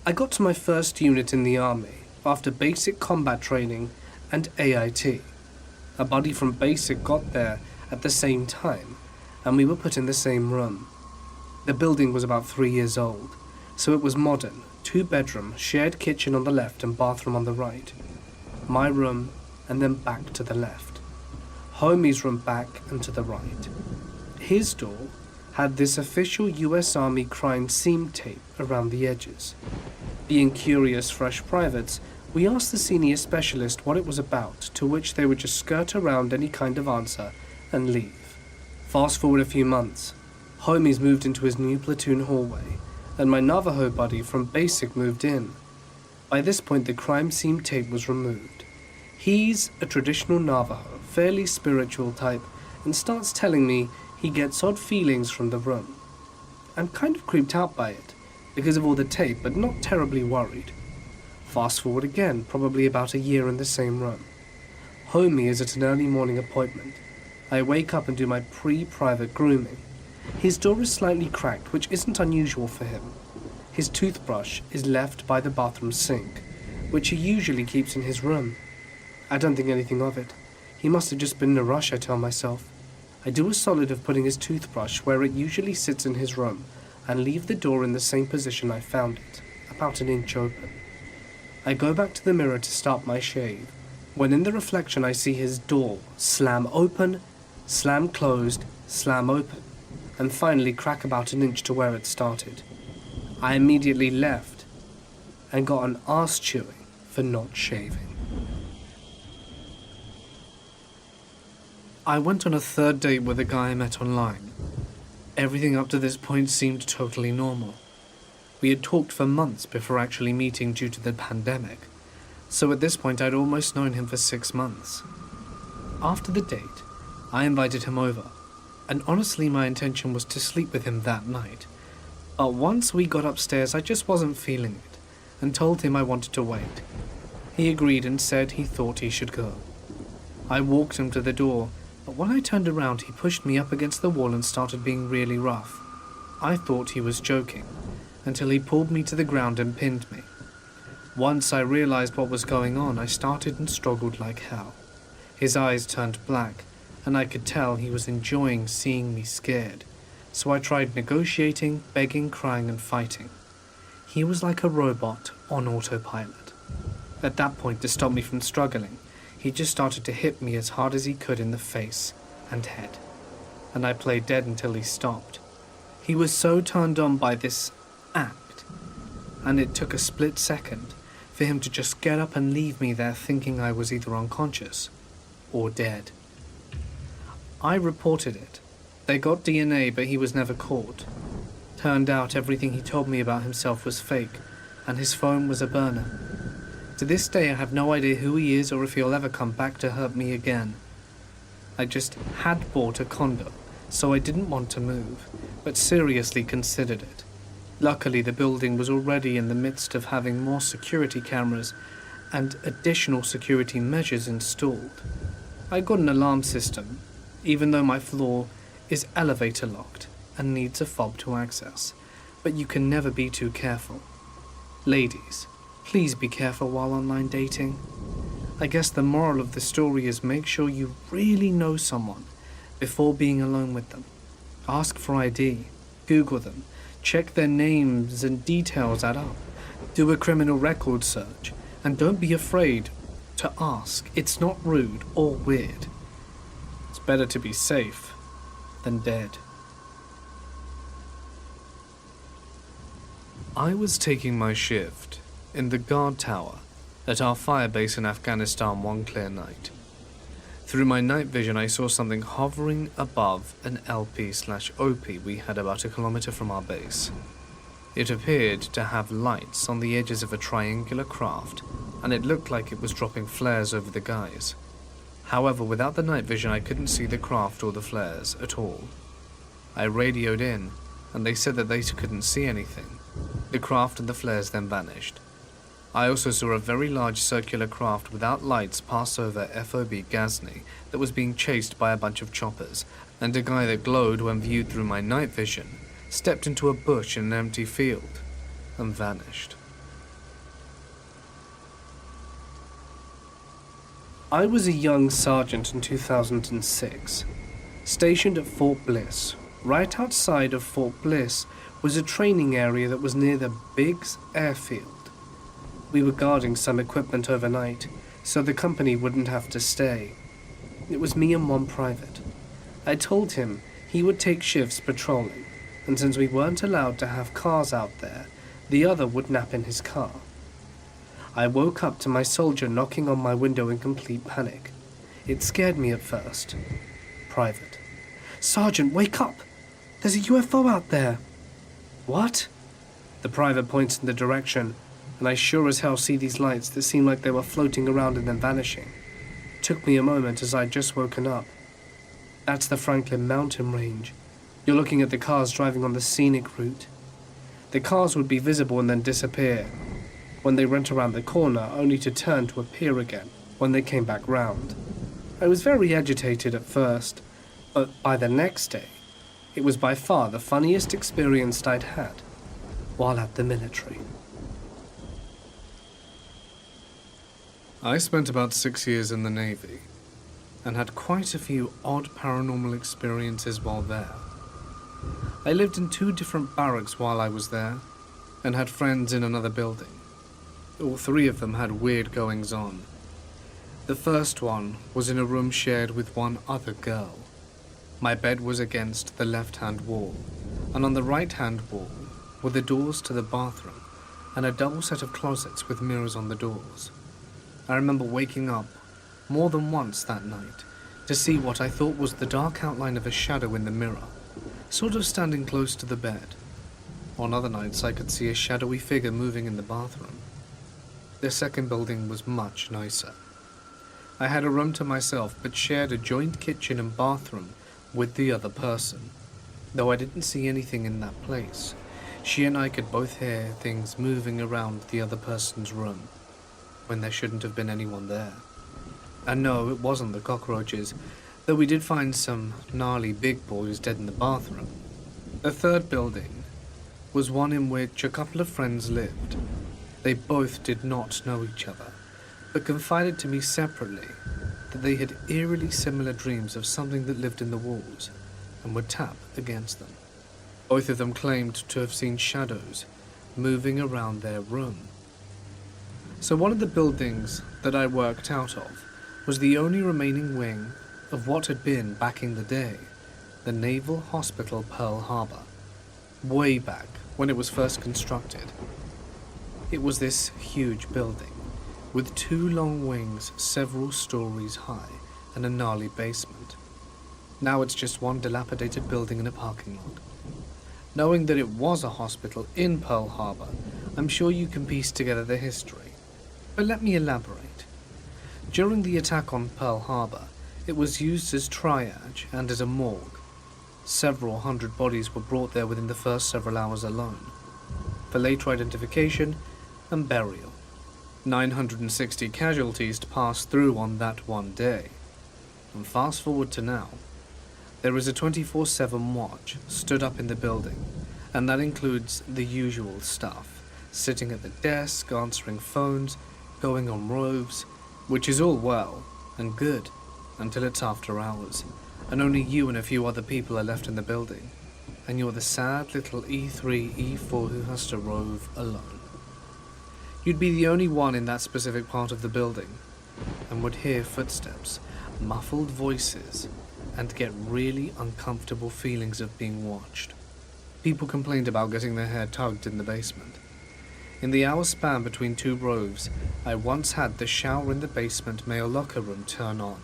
I got to my first unit in the army after basic combat training and AIT. A buddy from basic got there at the same time, and we were put in the same room. The building was about 3 years old, so it was modern, 2-bedroom, shared kitchen on the left and bathroom on the right. My room, and then back to the left. Homie's room back and to the right. His door had this official US Army crime scene tape around the edges. Being curious fresh privates, we asked the senior specialist what it was about, to which they would just skirt around any kind of answer and leave. Fast forward a few months, Homies moved into his new platoon hallway, and my Navajo buddy from basic moved in. By this point, the crime scene tape was removed. He's a traditional Navajo, fairly spiritual type, and starts telling me he gets odd feelings from the room. I'm kind of creeped out by it, because of all the tape, but not terribly worried. Fast forward again, probably about a year in the same room. Homie is at an early morning appointment. I wake up and do my pre-private grooming. His door is slightly cracked, which isn't unusual for him. His toothbrush is left by the bathroom sink, which he usually keeps in his room. I don't think anything of it. He must have just been in a rush, I tell myself. I do a solid of putting his toothbrush where it usually sits in his room and leave the door in the same position I found it, about an inch open. I go back to the mirror to start my shave, when in the reflection I see his door slam open, slam closed, slam open, and finally crack about an inch to where it started. I immediately left and got an arse chewing for not shaving. I went on a third date with a guy I met online. Everything up to this point seemed totally normal. We had talked for months before actually meeting due to the pandemic, so at this point I'd almost known him for 6 months. After the date, I invited him over, and honestly my intention was to sleep with him that night. But once we got upstairs I just wasn't feeling it, and told him I wanted to wait. He agreed and said he thought he should go. I walked him to the door, but when I turned around he pushed me up against the wall and started being really rough. I thought he was joking, until he pulled me to the ground and pinned me. Once I realized what was going on, I started and struggled like hell. His eyes turned black, and I could tell he was enjoying seeing me scared. So I tried negotiating, begging, crying, and fighting. He was like a robot on autopilot. At that point, to stop me from struggling, he just started to hit me as hard as he could in the face and head, and I played dead until he stopped. He was so turned on by this act, and it took a split second for him to just get up and leave me there thinking I was either unconscious or dead. I reported it. They got DNA, but he was never caught. Turned out everything he told me about himself was fake, and his phone was a burner. To this day I have no idea who he is or if he'll ever come back to hurt me again. I just had bought a condo, so I didn't want to move, but seriously considered it. Luckily, the building was already in the midst of having more security cameras and additional security measures installed. I got an alarm system, even though my floor is elevator locked and needs a fob to access, but you can never be too careful. Ladies, please be careful while online dating. I guess the moral of the story is make sure you really know someone before being alone with them. Ask for ID, Google them, check their names and details add up, do a criminal record search, and don't be afraid to ask. It's not rude or weird. It's better to be safe than dead. I was taking my shift in the guard tower at our fire base in Afghanistan one clear night. Through my night vision I saw something hovering above an LP/OP we had about 1 kilometer from our base. It appeared to have lights on the edges of a triangular craft, and it looked like it was dropping flares over the guys. However, without the night vision I couldn't see the craft or the flares at all. I radioed in, and they said that they couldn't see anything. The craft and the flares then vanished. I also saw a very large circular craft without lights pass over FOB Ghazni that was being chased by a bunch of choppers, and a guy that glowed when viewed through my night vision stepped into a bush in an empty field and vanished. I was a young sergeant in 2006, stationed at Fort Bliss. Right outside of Fort Bliss was a training area that was near the Biggs airfield. We were guarding some equipment overnight, so the company wouldn't have to stay. It was me and one private. I told him he would take shifts patrolling, and since we weren't allowed to have cars out there, the other would nap in his car. I woke up to my soldier knocking on my window in complete panic. It scared me at first. Private: "Sergeant, wake up! There's a UFO out there!" "What?" The private points in the direction, and I sure as hell see these lights that seem like they were floating around and then vanishing. Took me a moment as I'd just woken up. That's the Franklin Mountain Range. You're looking at the cars driving on the scenic route. The cars would be visible and then disappear when they went around the corner, only to turn to appear again when they came back round. I was very agitated at first, but by the next day, it was by far the funniest experience I'd had while at the military. I spent about 6 years in the Navy and had quite a few odd paranormal experiences while there. I lived in 2 different barracks while I was there and had friends in another building. All 3 of them had weird goings on. The first one was in a room shared with one other girl. My bed was against the left-hand wall, and on the right-hand wall were the doors to the bathroom and a double set of closets with mirrors on the doors. I remember waking up more than once that night to see what I thought was the dark outline of a shadow in the mirror, sort of standing close to the bed. On other nights I could see a shadowy figure moving in the bathroom. The second building was much nicer. I had a room to myself but shared a joint kitchen and bathroom with the other person. Though I didn't see anything in that place, she and I could both hear things moving around the other person's room when there shouldn't have been anyone there. And no, it wasn't the cockroaches, though we did find some gnarly big boys dead in the bathroom. The third building was one in which a couple of friends lived. They both did not know each other, but confided to me separately that they had eerily similar dreams of something that lived in the walls and would tap against them. Both of them claimed to have seen shadows moving around their room. So one of the buildings that I worked out of was the only remaining wing of what had been, back in the day, the Naval Hospital Pearl Harbor, way back when it was first constructed. It was this huge building, with 2 long wings several stories high and a gnarly basement. Now it's just one dilapidated building in a parking lot. Knowing that it was a hospital in Pearl Harbor, I'm sure you can piece together the history. But let me elaborate. During the attack on Pearl Harbor, it was used as triage and as a morgue. Several hundred bodies were brought there within the first several hours alone, for later identification and burial. 960 casualties to pass through on that one day. And fast forward to now. There is a 24/7 watch stood up in the building, and that includes the usual stuff, sitting at the desk, answering phones, going on roves, which is all well and good until it's after hours, and only you and a few other people are left in the building, and you're the sad little E3, E4 who has to rove alone. You'd be the only one in that specific part of the building, and would hear footsteps, muffled voices, and get really uncomfortable feelings of being watched. People complained about getting their hair tugged in the basement. In the hour span between 2 roves, I once had the shower in the basement male locker room turn on.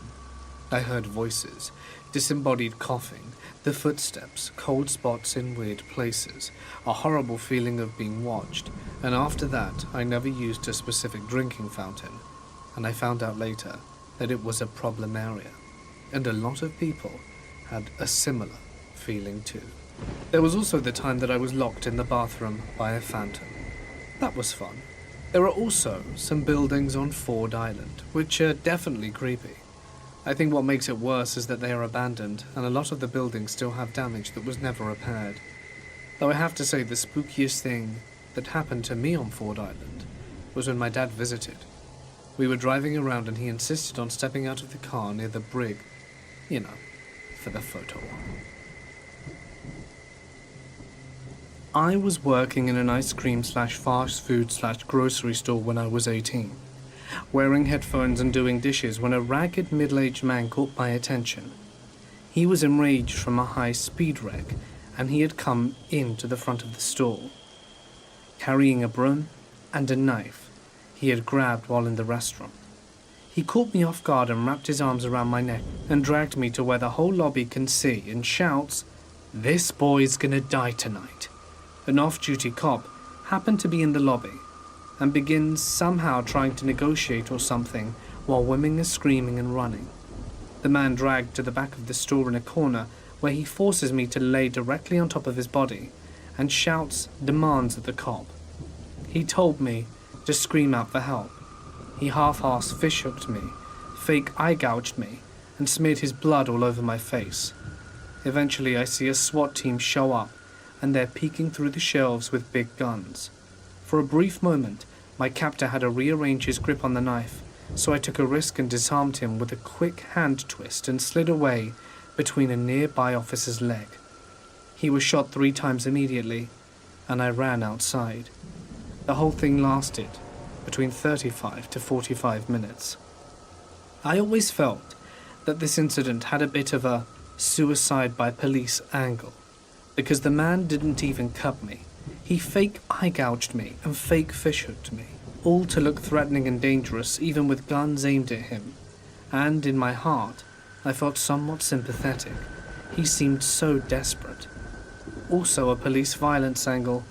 I heard voices, disembodied coughing, the footsteps, cold spots in weird places, a horrible feeling of being watched, and after that I never used a specific drinking fountain, and I found out later that it was a problem area, and a lot of people had a similar feeling too. There was also the time that I was locked in the bathroom by a phantom. That was fun. There are also some buildings on Ford Island, which are definitely creepy. I think what makes it worse is that they are abandoned, and a lot of the buildings still have damage that was never repaired. Though I have to say the spookiest thing that happened to me on Ford Island was when my dad visited. We were driving around and he insisted on stepping out of the car near the brig, you know, for the photo op. I was working in an ice cream / fast food / grocery store when I was 18, wearing headphones and doing dishes when a ragged middle-aged man caught my attention. He was enraged from a high speed wreck, and he had come into the front of the store, carrying a broom and a knife he had grabbed while in the restaurant. He caught me off guard and wrapped his arms around my neck and dragged me to where the whole lobby can see and shouts, "This boy's gonna die tonight." An off-duty cop happened to be in the lobby and begins somehow trying to negotiate or something while women are screaming and running. The man dragged to the back of the store in a corner where he forces me to lay directly on top of his body and shouts demands at the cop. He told me to scream out for help. He half-assed fish-hooked me, fake eye-gouged me, and smeared his blood all over my face. Eventually I see a SWAT team show up, and they're peeking through the shelves with big guns. For a brief moment, my captor had to rearrange his grip on the knife, so I took a risk and disarmed him with a quick hand twist and slid away between a nearby officer's leg. He was shot 3 times immediately, and I ran outside. The whole thing lasted between 35 to 45 minutes. I always felt that this incident had a bit of a suicide by police angle, because the man didn't even cut me. He fake eye-gouged me and fake fish-hooked me, all to look threatening and dangerous, even with guns aimed at him. And in my heart, I felt somewhat sympathetic. He seemed so desperate. Also a police violence angle.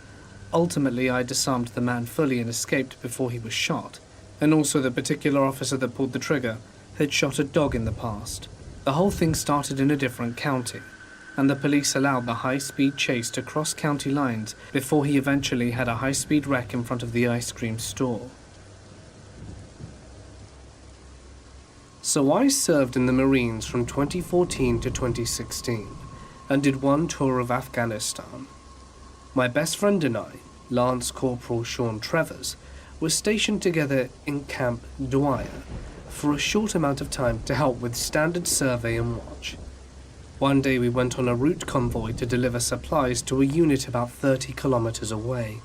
Ultimately, I disarmed the man fully and escaped before he was shot. And also the particular officer that pulled the trigger had shot a dog in the past. The whole thing started in a different county, and the police allowed the high-speed chase to cross county lines before he eventually had a high-speed wreck in front of the ice cream store. So I served in the Marines from 2014 to 2016, and did 1 tour of Afghanistan. My best friend and I, Lance Corporal Sean Trevors, were stationed together in Camp Dwyer for a short amount of time to help with standard survey and watch. One day we went on a route convoy to deliver supplies to a unit about 30 kilometers away.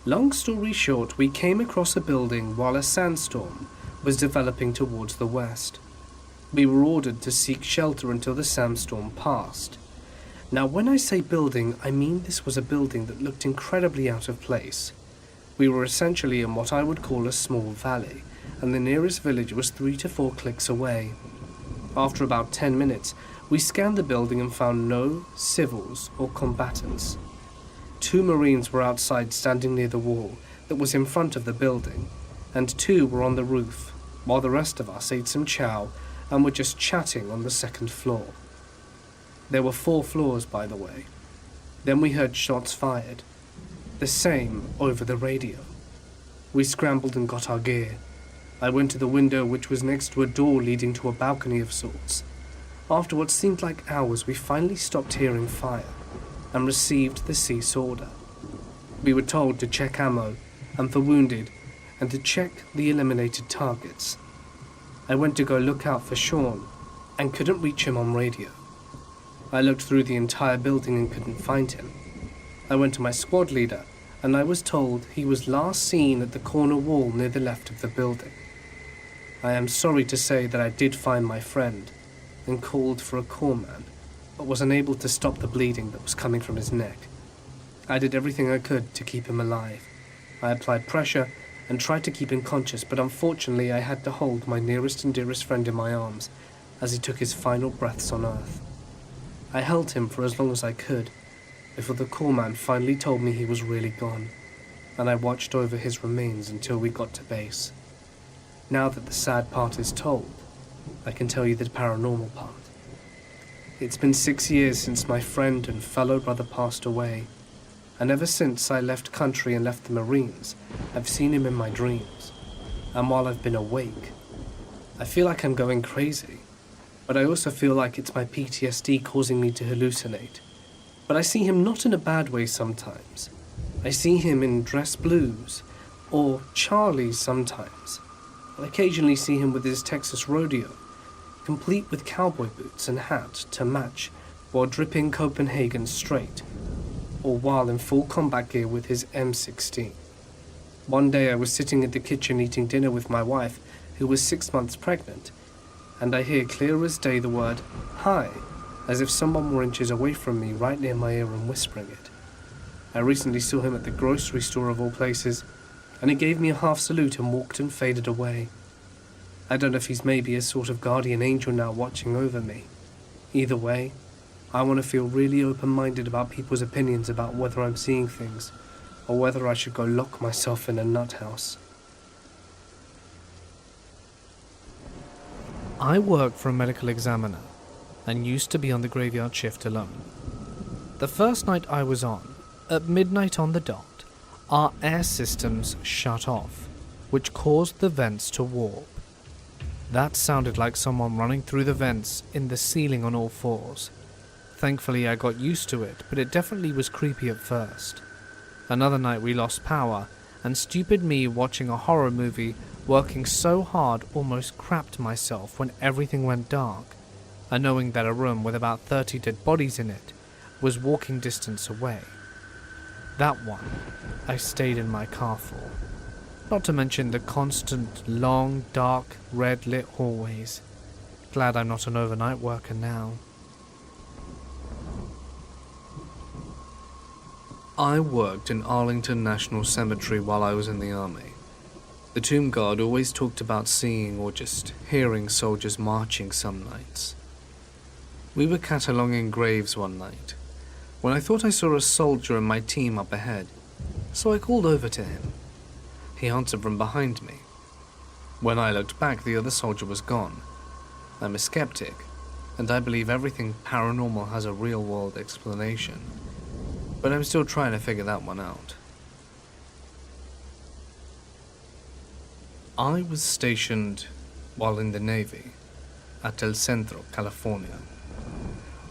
Long story short, we came across a building while a sandstorm was developing towards the west. We were ordered to seek shelter until the sandstorm passed. Now, when I say building, I mean this was a building that looked incredibly out of place. We were essentially in what I would call a small valley, and the nearest village was 3 to 4 clicks away. After about 10 minutes, we scanned the building and found no civils or combatants. 2 Marines were outside standing near the wall that was in front of the building, and 2 were on the roof, while the rest of us ate some chow and were just chatting on the 2nd floor. There were 4 floors, by the way. Then we heard shots fired. The same over the radio. We scrambled and got our gear. I went to the window, which was next to a door leading to a balcony of sorts. After what seemed like hours, we finally stopped hearing fire and received the cease order. We were told to check ammo and for wounded, and to check the eliminated targets. I went to go look out for Sean and couldn't reach him on radio. I looked through the entire building and couldn't find him. I went to my squad leader, and I was told he was last seen at the corner wall near the left of the building. I am sorry to say that I did find my friend and called for a corpsman, but was unable to stop the bleeding that was coming from his neck. I did everything I could to keep him alive. I applied pressure and tried to keep him conscious, but unfortunately I had to hold my nearest and dearest friend in my arms as he took his final breaths on Earth. I held him for as long as I could, before the corpsman finally told me he was really gone, and I watched over his remains until we got to base. Now that the sad part is told, I can tell you the paranormal part. It's been 6 years since my friend and fellow brother passed away, and ever since I left country and left the Marines, I've seen him in my dreams. And while I've been awake, I feel like I'm going crazy, but I also feel like it's my PTSD causing me to hallucinate. But I see him not in a bad way sometimes. I see him in dress blues, or Charlie's sometimes. I occasionally see him with his Texas rodeo, complete with cowboy boots and hat to match, while dripping Copenhagen straight, or while in full combat gear with his M16. One day I was sitting in the kitchen eating dinner with my wife, who was 6 months pregnant, and I hear clear as day the word, "Hi," as if someone were inches away from me right near my ear and whispering it. I recently saw him at the grocery store of all places, and he gave me a half salute and walked and faded away. I don't know if he's maybe a sort of guardian angel now watching over me. Either way, I want to feel really open-minded about people's opinions about whether I'm seeing things, or whether I should go lock myself in a nut house. I work for a medical examiner and used to be on the graveyard shift alone. The first night I was on, at midnight on the dot, our air systems shut off, which caused the vents to warp. That sounded like someone running through the vents in the ceiling on all fours. Thankfully, I got used to it, but it definitely was creepy at first. Another night we lost power, and stupid me watching a horror movie, working so hard, almost crapped myself when everything went dark, and knowing that a room with about 30 dead bodies in it was walking distance away. That one I stayed in my car for. Not to mention the constant, long, dark, red-lit hallways. Glad I'm not an overnight worker now. I worked in Arlington National Cemetery while I was in the army. The tomb guard always talked about seeing or just hearing soldiers marching some nights. We were cataloging graves one night, when I thought I saw a soldier in my team up ahead, so I called over to him. He answered from behind me. When I looked back, the other soldier was gone. I'm a skeptic, and I believe everything paranormal has a real-world explanation, but I'm still trying to figure that one out. I was stationed while in the Navy at El Centro, California.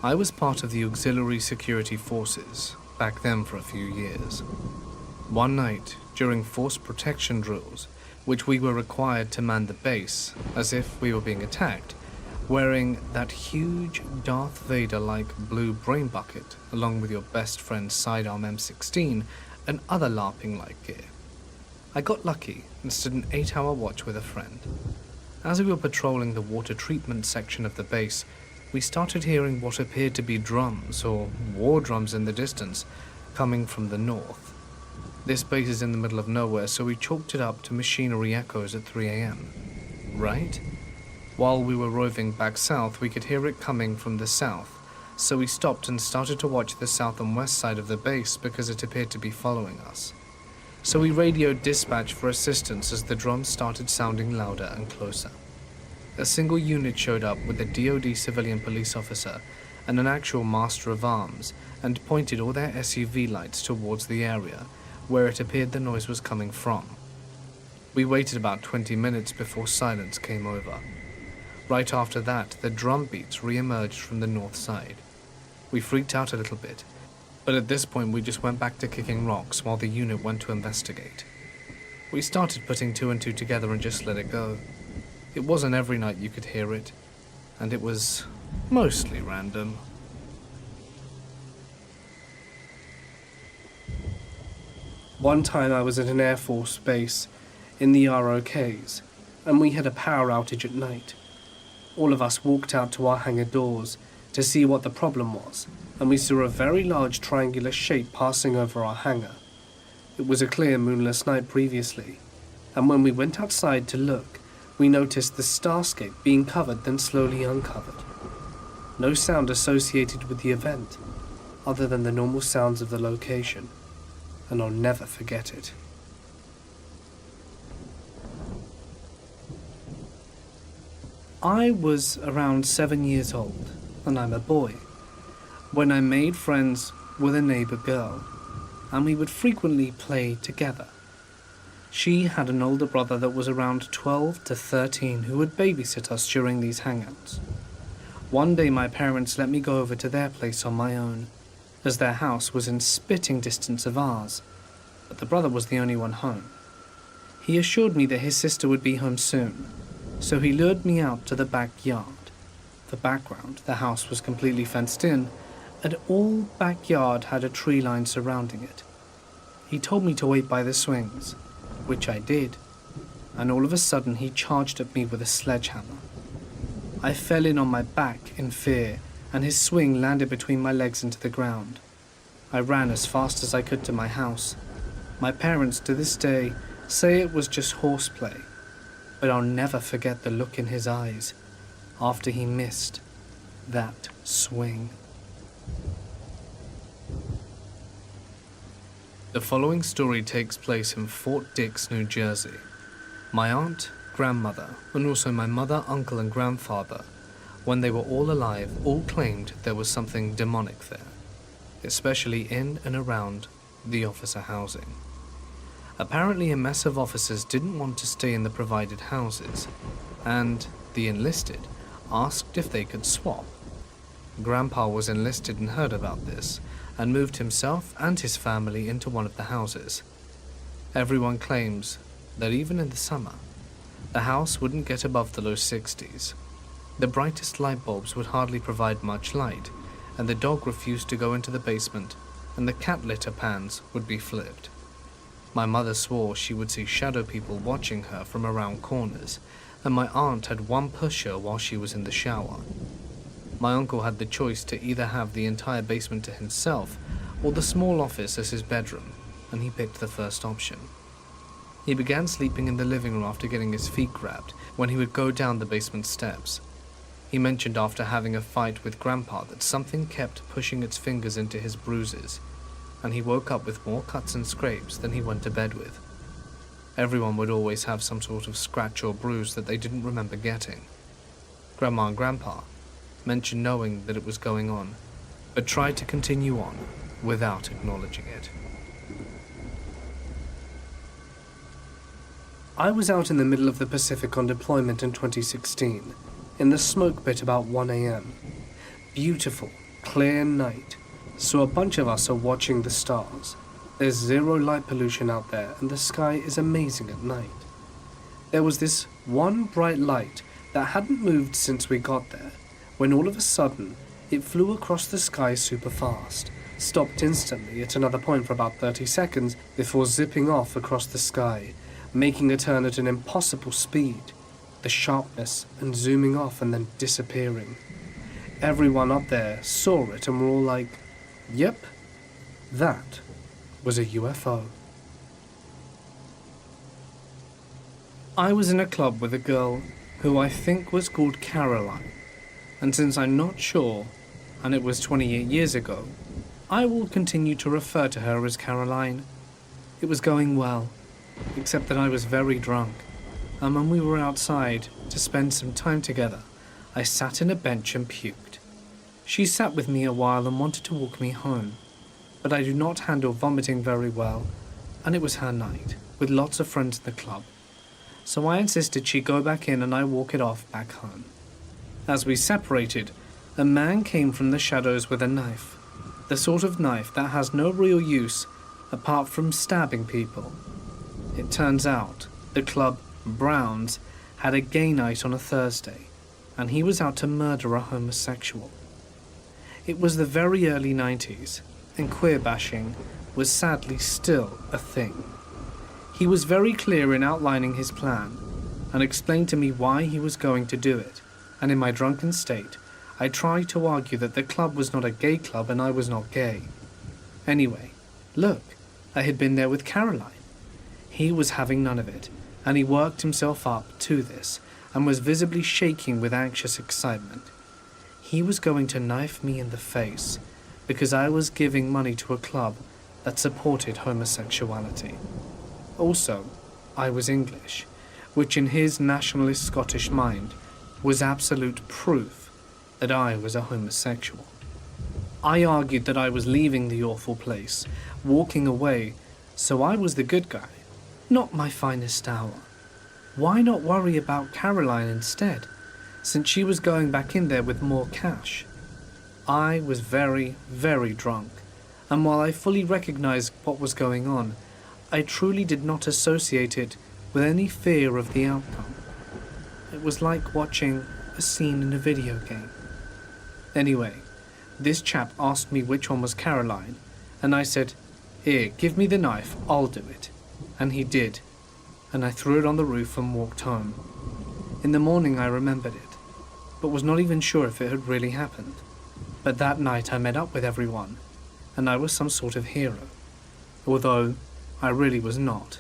I was part of the Auxiliary Security Forces, back then for a few years. One night, during force protection drills, which we were required to man the base as if we were being attacked, wearing that huge Darth Vader-like blue brain bucket along with your best friend's sidearm M16 and other LARPing-like gear. I got lucky and stood an 8-hour watch with a friend. As we were patrolling the water treatment section of the base, we started hearing what appeared to be drums or war drums in the distance coming from the north. This base is in the middle of nowhere, so we chalked it up to machinery echoes at 3 a.m. Right? While we were roving back south, we could hear it coming from the south, so we stopped and started to watch the south and west side of the base because it appeared to be following us. So we radioed dispatch for assistance as the drums started sounding louder and closer. A single unit showed up with a DoD civilian police officer and an actual master of arms and pointed all their SUV lights towards the area where it appeared the noise was coming from. We waited about 20 minutes before silence came over. Right after that, the drum beats re-emerged from the north side. We freaked out a little bit, but at this point we just went back to kicking rocks while the unit went to investigate. We started putting 2 and 2 together and just let it go. It wasn't every night you could hear it, and it was mostly random. One time I was at an Air Force base in the ROKs, and we had a power outage at night. All of us walked out to our hangar doors to see what the problem was, and we saw a very large triangular shape passing over our hangar. It was a clear moonless night previously, and when we went outside to look, we noticed the starscape being covered then slowly uncovered. No sound associated with the event, other than the normal sounds of the location, and I'll never forget it. I was around 7 years old, and I'm a boy, when I made friends with a neighbor girl, and we would frequently play together. She had an older brother that was around 12 to 13 who would babysit us during these hangouts. One day my parents let me go over to their place on my own, as their house was in spitting distance of ours, but the brother was the only one home. He assured me that his sister would be home soon, so he lured me out to the backyard. For background, the house was completely fenced in, and all backyard had a tree line surrounding it. He told me to wait by the swings, which I did, and all of a sudden he charged at me with a sledgehammer. I fell in on my back in fear, and his swing landed between my legs into the ground. I ran as fast as I could to my house. My parents to this day say it was just horseplay, but I'll never forget the look in his eyes after he missed that swing. The following story takes place in Fort Dix, New Jersey. My aunt, grandmother, and also my mother, uncle, and grandfather, when they were all alive, all claimed there was something demonic there, especially in and around the officer housing. Apparently a mess of officers didn't want to stay in the provided houses, and the enlisted, asked if they could swap. Grandpa was enlisted and heard about this, and moved himself and his family into one of the houses. Everyone claims that even in the summer, the house wouldn't get above the low 60s. The brightest light bulbs would hardly provide much light, and the dog refused to go into the basement, and the cat litter pans would be flipped. My mother swore she would see shadow people watching her from around corners, and my aunt had one pusher while she was in the shower. My uncle had the choice to either have the entire basement to himself or the small office as his bedroom, and he picked the first option. He began sleeping in the living room after getting his feet grabbed when he would go down the basement steps. He mentioned after having a fight with Grandpa that something kept pushing its fingers into his bruises, and he woke up with more cuts and scrapes than he went to bed with. Everyone would always have some sort of scratch or bruise that they didn't remember getting. Grandma and Grandpa mentioned knowing that it was going on, but tried to continue on without acknowledging it. I was out in the middle of the Pacific on deployment in 2016, in the smoke pit about 1 a.m. Beautiful, clear night, so a bunch of us are watching the stars. There's zero light pollution out there, and the sky is amazing at night. There was this one bright light that hadn't moved since we got there, when all of a sudden, it flew across the sky super fast, stopped instantly at another point for about 30 seconds before zipping off across the sky, making a turn at an impossible speed, the sharpness, and zooming off and then disappearing. Everyone up there saw it and were all like, "Yep, that was a UFO." I was in a club with a girl who I think was called Caroline, and since I'm not sure, and it was 28 years ago, I will continue to refer to her as Caroline. It was going well, except that I was very drunk, and when we were outside to spend some time together, I sat in a bench and puked. She sat with me a while and wanted to walk me home, but I do not handle vomiting very well, and it was her night, with lots of friends in the club, so I insisted she go back in and I walk it off back home. As we separated, a man came from the shadows with a knife, the sort of knife that has no real use apart from stabbing people. It turns out the club Browns had a gay night on a Thursday, and he was out to murder a homosexual. It was the very early 90s, and queer bashing was sadly still a thing. He was very clear in outlining his plan, and explained to me why he was going to do it, and in my drunken state, I tried to argue that the club was not a gay club and I was not gay. Anyway, look, I had been there with Caroline. He was having none of it, and he worked himself up to this, and was visibly shaking with anxious excitement. He was going to knife me in the face, because I was giving money to a club that supported homosexuality. Also, I was English, which in his nationalist Scottish mind was absolute proof that I was a homosexual. I argued that I was leaving the awful place, walking away, so I was the good guy, not my finest hour. Why not worry about Caroline instead, since she was going back in there with more cash? I was very, very drunk, and while I fully recognized what was going on, I truly did not associate it with any fear of the outcome. It was like watching a scene in a video game. Anyway, this chap asked me which one was Caroline, and I said, "Here, give me the knife, I'll do it." And he did, and I threw it on the roof and walked home. In the morning I remembered it, but was not even sure if it had really happened. But that night I met up with everyone, and I was some sort of hero. Although I really was not.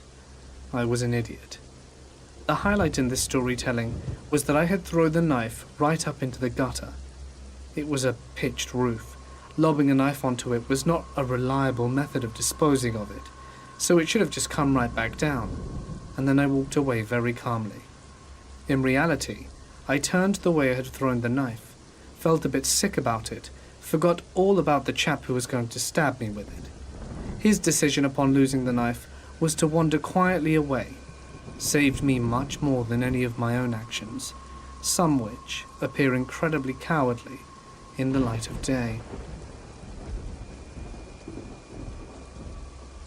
I was an idiot. The highlight in this storytelling was that I had thrown the knife right up into the gutter. It was a pitched roof. Lobbing a knife onto it was not a reliable method of disposing of it, so it should have just come right back down, and then I walked away very calmly. In reality, I turned the way I had thrown the knife, felt a bit sick about it, forgot all about the chap who was going to stab me with it. His decision upon losing the knife was to wander quietly away, saved me much more than any of my own actions, some which appear incredibly cowardly in the light of day.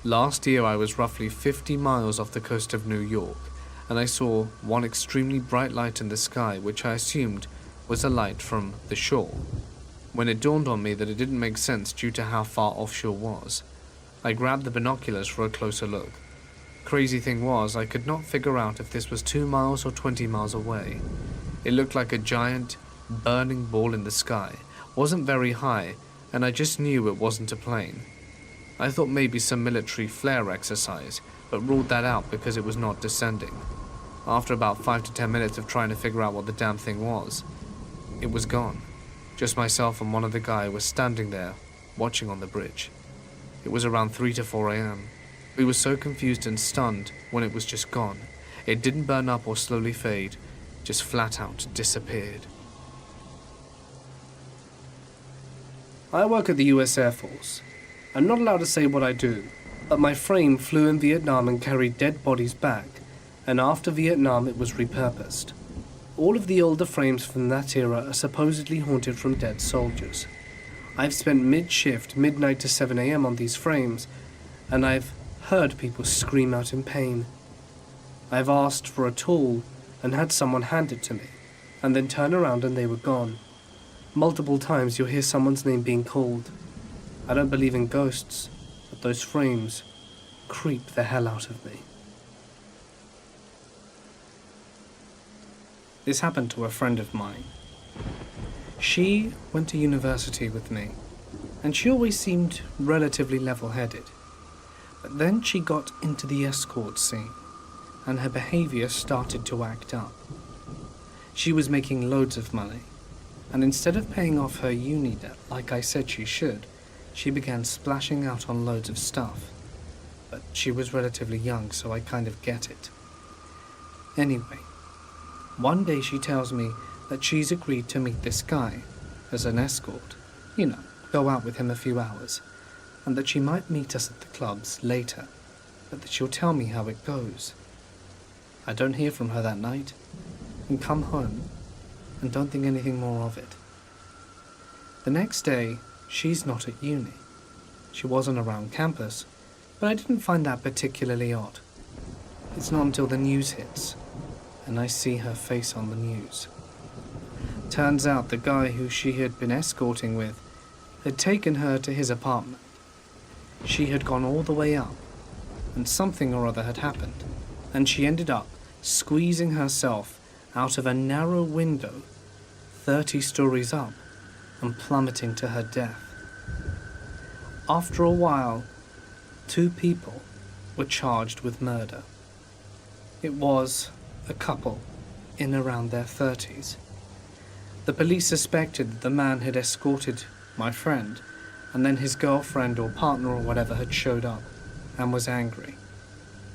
Last year I was roughly 50 miles off the coast of New York, and I saw one extremely bright light in the sky which I assumed was a light from the shore. When it dawned on me that it didn't make sense due to how far offshore was, I grabbed the binoculars for a closer look. Crazy thing was, I could not figure out if this was 2 miles or 20 miles away. It looked like a giant, burning ball in the sky, wasn't very high, and I just knew it wasn't a plane. I thought maybe some military flare exercise, but ruled that out because it was not descending. After about 5 to 10 minutes of trying to figure out what the damn thing was, it was gone. Just myself and one other guy were standing there, watching on the bridge. It was around 3 to 4 a.m. We were so confused and stunned when it was just gone. It didn't burn up or slowly fade, just flat out disappeared. I work at the US Air Force. I'm not allowed to say what I do, but my frame flew in Vietnam and carried dead bodies back, and after Vietnam it was repurposed. All of the older frames from that era are supposedly haunted from dead soldiers. I've spent mid-shift, midnight to 7 a.m. on these frames, and I've heard people scream out in pain. I've asked for a tool and had someone hand it to me, and then turn around and they were gone. Multiple times you'll hear someone's name being called. I don't believe in ghosts, but those frames creep the hell out of me. This happened to a friend of mine. She went to university with me, and she always seemed relatively level-headed. But then she got into the escort scene, and her behavior started to act up. She was making loads of money, and instead of paying off her uni debt like I said she should, she began splashing out on loads of stuff. But she was relatively young, so I kind of get it. Anyway, one day she tells me that she's agreed to meet this guy as an escort, go out with him a few hours, and that she might meet us at the clubs later, but that she'll tell me how it goes. I don't hear from her that night, and come home, and don't think anything more of it. The next day, she's not at uni. She wasn't around campus, but I didn't find that particularly odd. It's not until the news hits, and I see her face on the news. Turns out the guy who she had been escorting with had taken her to his apartment. She had gone all the way up, and something or other had happened, and she ended up squeezing herself out of a narrow window 30 stories up and plummeting to her death. After a while, 2 people were charged with murder. It was a couple in around their 30s. The police suspected that the man had escorted my friend, and then his girlfriend or partner or whatever had showed up and was angry.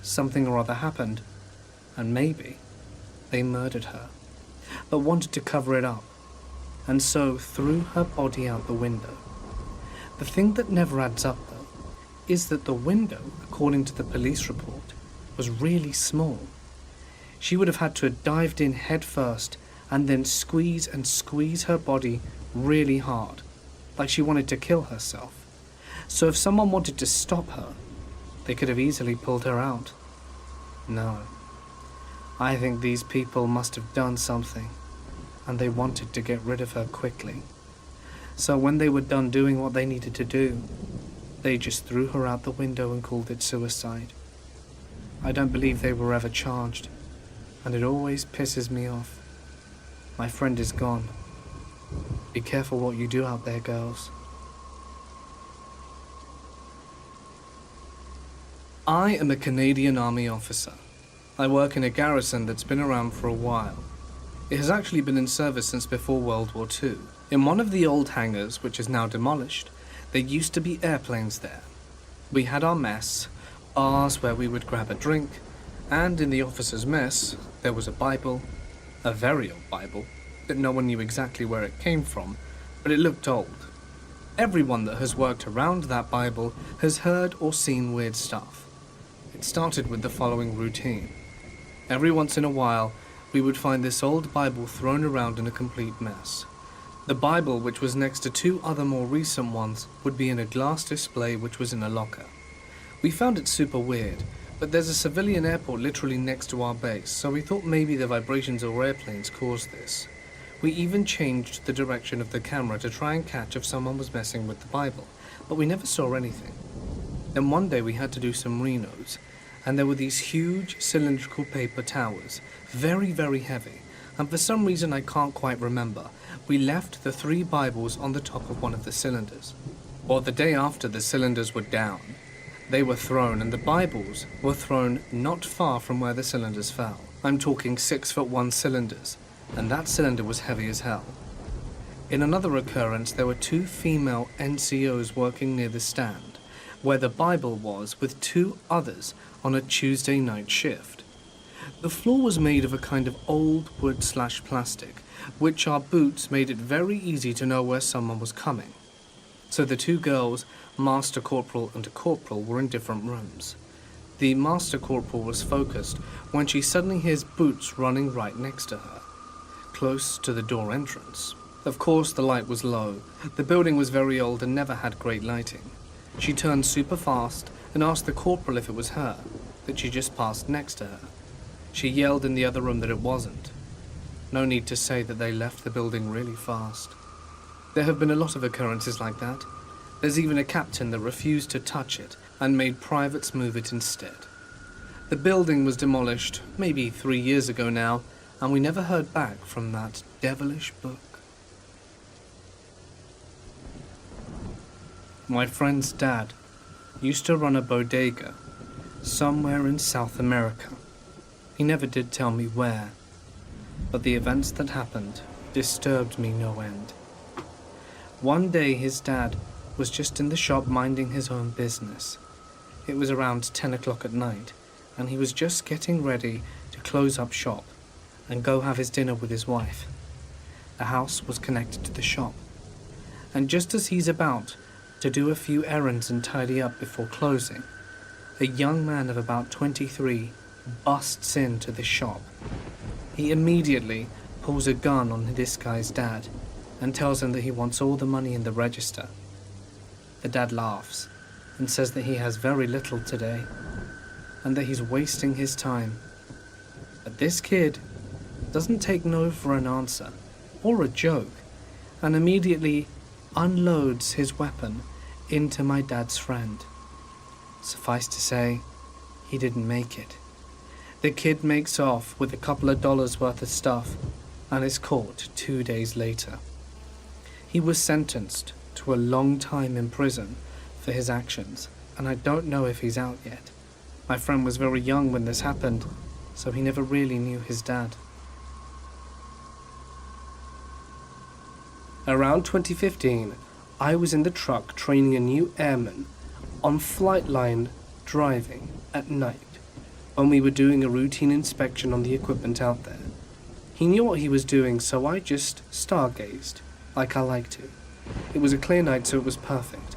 Something or other happened, and maybe they murdered her, but wanted to cover it up, and so threw her body out the window. The thing that never adds up, though, is that the window, according to the police report, was really small. She would have had to have dived in head first and then squeeze her body really hard, like she wanted to kill herself. So if someone wanted to stop her, they could have easily pulled her out. No. I think these people must have done something, and they wanted to get rid of her quickly. So when they were done doing what they needed to do, they just threw her out the window and called it suicide. I don't believe they were ever charged, and it always pisses me off. My friend is gone. Be careful what you do out there, girls. I am a Canadian Army officer. I work in a garrison that's been around for a while. It has actually been in service since before World War II. In one of the old hangars, which is now demolished, there used to be airplanes there. We had our mess, bars where we would grab a drink, and in the officers' mess, there was a Bible, a very old Bible, that no one knew exactly where it came from, but it looked old. Everyone that has worked around that Bible has heard or seen weird stuff. It started with the following routine. Every once in a while, we would find this old Bible thrown around in a complete mess. The Bible, which was next to two other more recent ones, would be in a glass display which was in a locker. We found it super weird, but there's a civilian airport literally next to our base, so we thought maybe the vibrations or airplanes caused this. We even changed the direction of the camera to try and catch if someone was messing with the Bible, but we never saw anything. Then one day we had to do some renos, and there were these huge cylindrical paper towers, very, very heavy, and for some reason I can't quite remember, we left the 3 Bibles on the top of one of the cylinders. Or the day after the cylinders were down, they were thrown, and the Bibles were thrown not far from where the cylinders fell. I'm talking 6'1" cylinders, and that cylinder was heavy as hell. In another occurrence, there were 2 female NCOs working near the stand, where the Bible was, with 2 others on a Tuesday night shift. The floor was made of a kind of old wood/plastic, which our boots made it very easy to know where someone was coming. So the 2 girls, Master Corporal and a Corporal, were in different rooms. The Master Corporal was focused when she suddenly hears boots running right next to her, close to the door entrance. Of course, the light was low. The building was very old and never had great lighting. She turned super fast and asked the Corporal if it was her, that she just passed next to her. She yelled in the other room that it wasn't. No need to say that they left the building really fast. There have been a lot of occurrences like that. There's even a captain that refused to touch it and made privates move it instead. The building was demolished maybe 3 years ago now, and we never heard back from that devilish book. My friend's dad used to run a bodega somewhere in South America. He never did tell me where, but the events that happened disturbed me no end. One day his dad was just in the shop minding his own business. It was around 10 o'clock at night, and he was just getting ready to close up shop and go have his dinner with his wife. The house was connected to the shop, and just as he's about to do a few errands and tidy up before closing, a young man of about 23 busts into the shop. He immediately pulls a gun on this guy's dad and tells him that he wants all the money in the register. The dad laughs and says that he has very little today and that he's wasting his time. But this kid doesn't take no for an answer or a joke and immediately unloads his weapon into my dad's friend. Suffice to say, he didn't make it. The kid makes off with a couple of dollars worth of stuff and is caught 2 days later. He was sentenced to a long time in prison for his actions, and I don't know if he's out yet. My friend was very young when this happened, so he never really knew his dad. Around 2015, I was in the truck training a new airman on flight line driving at night when we were doing a routine inspection on the equipment out there. He knew what he was doing, so I just stargazed, like I like to. It was a clear night, so it was perfect.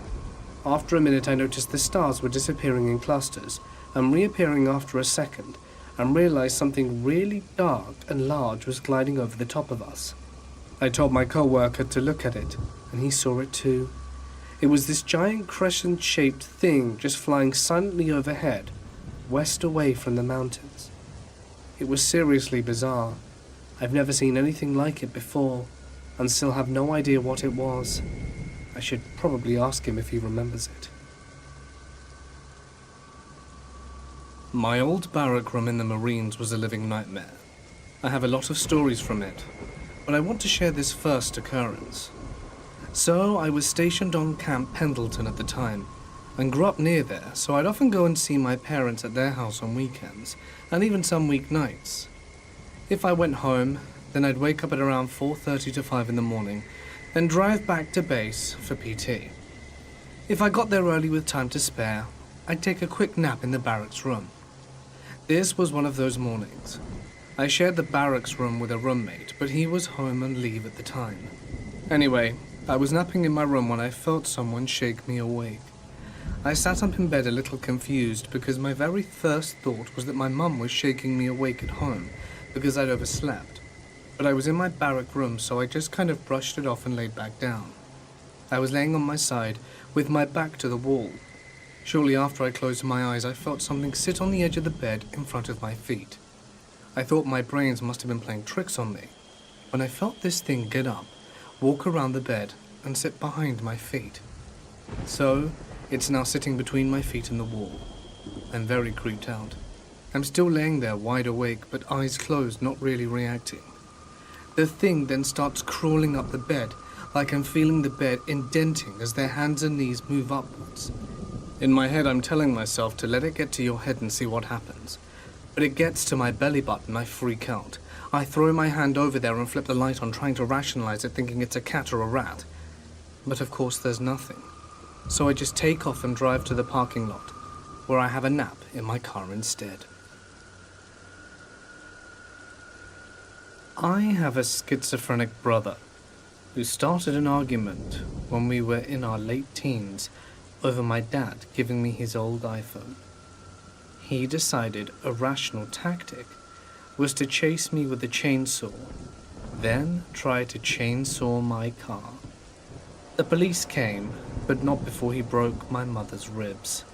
After a minute, I noticed the stars were disappearing in clusters and reappearing after a second, and realized something really dark and large was gliding over the top of us. I told my co-worker to look at it, and he saw it too. It was this giant crescent-shaped thing just flying silently overhead, west away from the mountains. It was seriously bizarre. I've never seen anything like it before, and still have no idea what it was. I should probably ask him if he remembers it. My old barrack room in the Marines was a living nightmare. I have a lot of stories from it, but I want to share this first occurrence. So I was stationed on Camp Pendleton at the time, and grew up near there, so I'd often go and see my parents at their house on weekends, and even some weeknights. If I went home, then I'd wake up at around 4:30 to 5 in the morning, then drive back to base for PT. If I got there early with time to spare, I'd take a quick nap in the barracks room. This was one of those mornings. I shared the barracks room with a roommate, but he was home on leave at the time. Anyway, I was napping in my room when I felt someone shake me awake. I sat up in bed a little confused because my very first thought was that my mum was shaking me awake at home because I'd overslept, but I was in my barrack room, so I just kind of brushed it off and laid back down. I was laying on my side, with my back to the wall. Shortly after I closed my eyes, I felt something sit on the edge of the bed in front of my feet. I thought my brains must have been playing tricks on me, when I felt this thing get up, walk around the bed, and sit behind my feet. So, it's now sitting between my feet and the wall. I'm very creeped out. I'm still laying there wide awake, but eyes closed, not really reacting. The thing then starts crawling up the bed, like I'm feeling the bed indenting as their hands and knees move upwards. In my head, I'm telling myself to let it get to your head and see what happens. But it gets to my belly button, I freak out. I throw my hand over there and flip the light on, trying to rationalize it, thinking it's a cat or a rat. But of course there's nothing. So I just take off and drive to the parking lot, where I have a nap in my car instead. I have a schizophrenic brother who started an argument when we were in our late teens over my dad giving me his old iPhone. He decided a rational tactic was to chase me with a chainsaw, then try to chainsaw my car. The police came, but not before he broke my mother's ribs.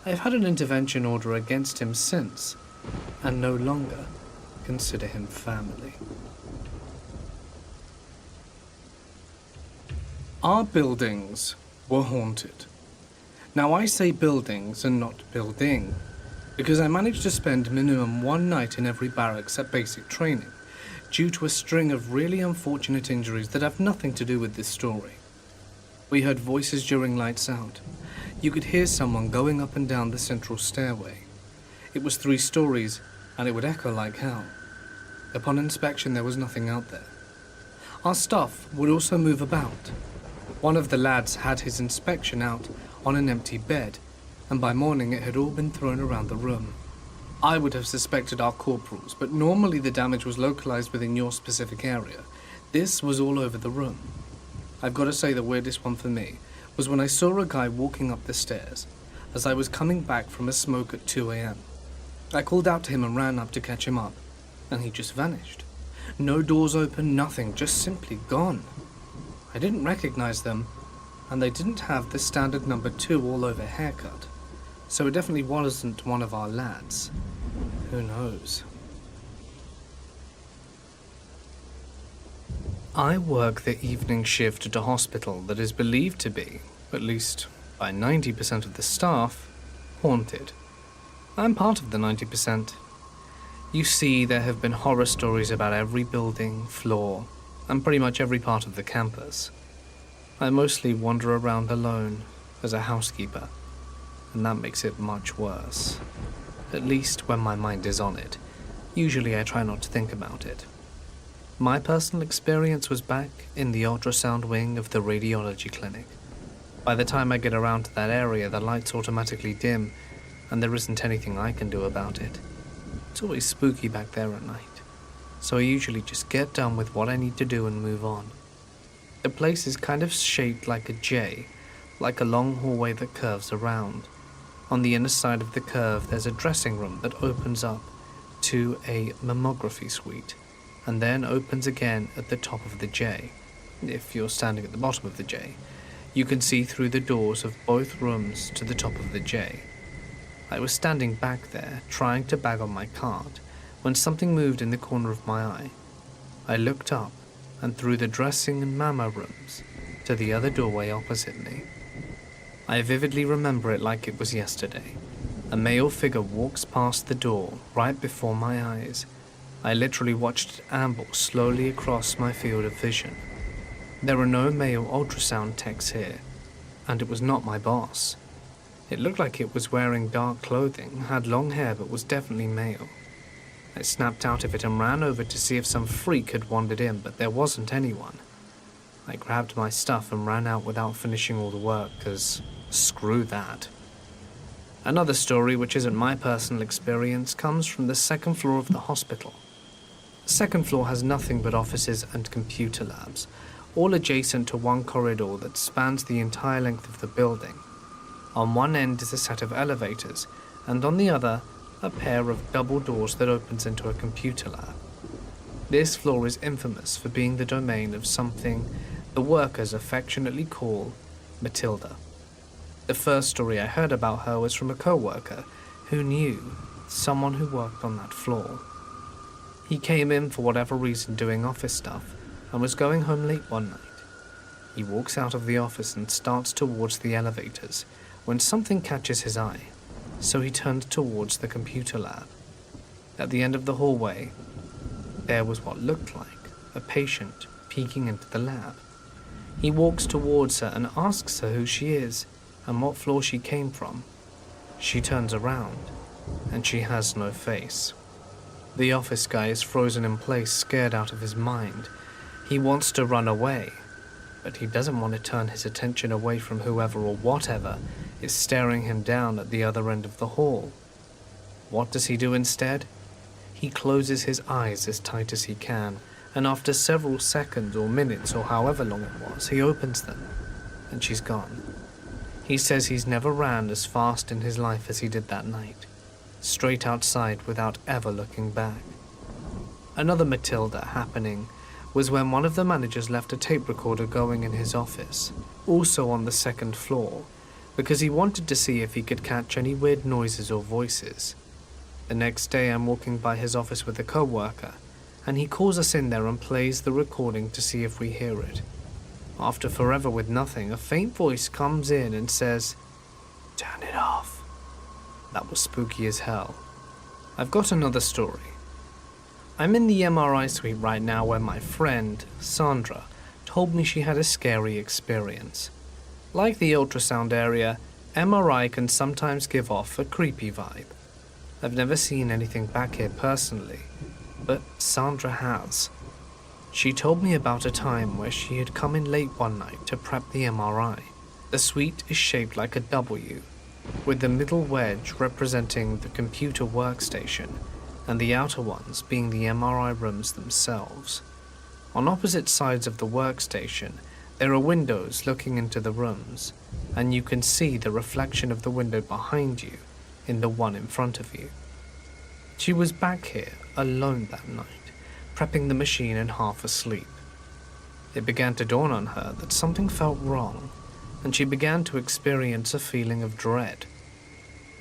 I've had an intervention order against him since, and no longer consider him family. Our buildings were haunted. Now I say buildings and not building, because I managed to spend minimum one night in every barracks at basic training, due to a string of really unfortunate injuries that have nothing to do with this story. We heard voices during lights out. You could hear someone going up and down the central stairway. It was 3 stories, and it would echo like hell. Upon inspection, there was nothing out there. Our stuff would also move about. One of the lads had his inspection out on an empty bed, and by morning it had all been thrown around the room. I would have suspected our corporals, but normally the damage was localized within your specific area. This was all over the room. I've got to say the weirdest one for me was when I saw a guy walking up the stairs as I was coming back from a smoke at 2 a.m. I called out to him and ran up to catch him up, and he just vanished. No doors open, nothing, just simply gone. I didn't recognize them, and they didn't have the standard number 2 all over haircut, so it definitely wasn't one of our lads. Who knows? I work the evening shift at a hospital that is believed to be, at least by 90% of the staff, haunted. I'm part of the 90%. You see, there have been horror stories about every building, floor, and pretty much every part of the campus. I mostly wander around alone as a housekeeper, and that makes it much worse. At least when my mind is on it. Usually I try not to think about it. My personal experience was back in the ultrasound wing of the radiology clinic. By the time I get around to that area, the lights automatically dim, and there isn't anything I can do about it. It's always spooky back there at night, so I usually just get done with what I need to do and move on. The place is kind of shaped like a J, like a long hallway that curves around. On the inner side of the curve, there's a dressing room that opens up to a mammography suite, and then opens again at the top of the J. If you're standing at the bottom of the J, you can see through the doors of both rooms to the top of the J. I was standing back there, trying to bag on my card, when something moved in the corner of my eye. I looked up, and through the dressing and mamma rooms, to the other doorway opposite me. I vividly remember it like it was yesterday. A male figure walks past the door right before my eyes. I literally watched it amble slowly across my field of vision. There are no male ultrasound techs here, and it was not my boss. It looked like it was wearing dark clothing, had long hair, but was definitely male. I snapped out of it and ran over to see if some freak had wandered in, but there wasn't anyone. I grabbed my stuff and ran out without finishing all the work, 'cause screw that. Another story, which isn't my personal experience, comes from the second floor of the hospital. The second floor has nothing but offices and computer labs, all adjacent to one corridor that spans the entire length of the building. On one end is a set of elevators, and on the other, a pair of double doors that opens into a computer lab. This floor is infamous for being the domain of something the workers affectionately call Matilda. The first story I heard about her was from a co-worker who knew someone who worked on that floor. He came in for whatever reason doing office stuff and was going home late one night. He walks out of the office and starts towards the elevators when something catches his eye, so he turns towards the computer lab. At the end of the hallway, there was what looked like a patient peeking into the lab. He walks towards her and asks her who she is and what floor she came from. She turns around, and she has no face. The office guy is frozen in place, scared out of his mind. He wants to run away, but he doesn't want to turn his attention away from whoever or whatever is staring him down at the other end of the hall. What does he do instead? He closes his eyes as tight as he can, and after several seconds or minutes or however long it was, he opens them, and she's gone. He says he's never ran as fast in his life as he did that night, straight outside without ever looking back. Another Matilda happening was when one of the managers left a tape recorder going in his office, also on the second floor, because he wanted to see if he could catch any weird noises or voices. The next day I'm walking by his office with a co-worker, and he calls us in there and plays the recording to see if we hear it. After forever with nothing, a faint voice comes in and says, "Turn it off." That was spooky as hell. I've got another story. I'm in the MRI suite right now where my friend, Sandra, told me she had a scary experience. Like the ultrasound area, MRI can sometimes give off a creepy vibe. I've never seen anything back here personally, but Sandra has. She told me about a time where she had come in late one night to prep the MRI. The suite is shaped like a W, with the middle wedge representing the computer workstation and the outer ones being the MRI rooms themselves. On opposite sides of the workstation, there are windows looking into the rooms, and you can see the reflection of the window behind you in the one in front of you. She was back here alone that night, prepping the machine and half asleep. It began to dawn on her that something felt wrong, and she began to experience a feeling of dread.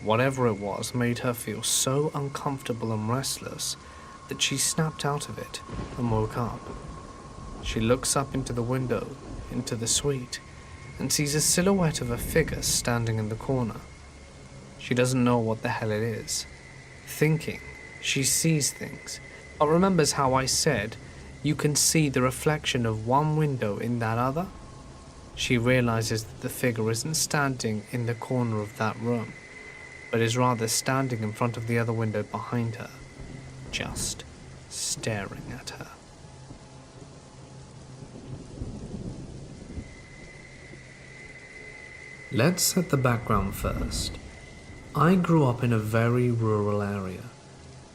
Whatever it was made her feel so uncomfortable and restless that she snapped out of it and woke up. She looks up into the window, into the suite, and sees a silhouette of a figure standing in the corner. She doesn't know what the hell it is. Thinking, she sees things, but remembers how I said you can see the reflection of one window in that other? She realizes that the figure isn't standing in the corner of that room, but is rather standing in front of the other window behind her, just staring at her. Let's set the background first. I grew up in a very rural area.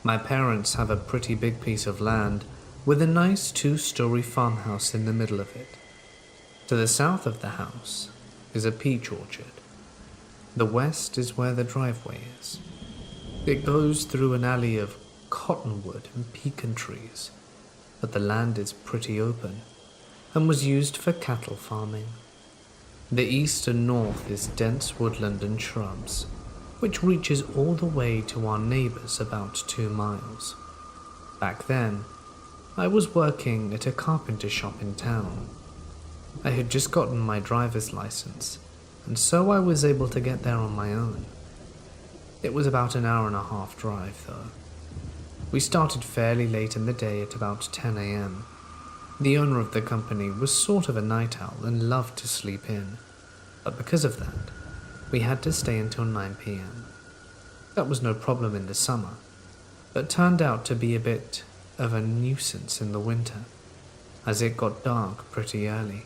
My parents have a pretty big piece of land with a nice 2-story farmhouse in the middle of it. To the south of the house is a peach orchard. The west is where the driveway is. It goes through an alley of cottonwood and pecan trees, but the land is pretty open and was used for cattle farming. The east and north is dense woodland and shrubs, which reaches all the way to our neighbors about 2 miles. Back then, I was working at a carpenter shop in town. I had just gotten my driver's license, and so I was able to get there on my own. It was about an hour-and-a-half drive, though. We started fairly late in the day at about 10 a.m. The owner of the company was sort of a night owl and loved to sleep in, but because of that, we had to stay until 9 p.m. That was no problem in the summer, but turned out to be a bit of a nuisance in the winter, as it got dark pretty early,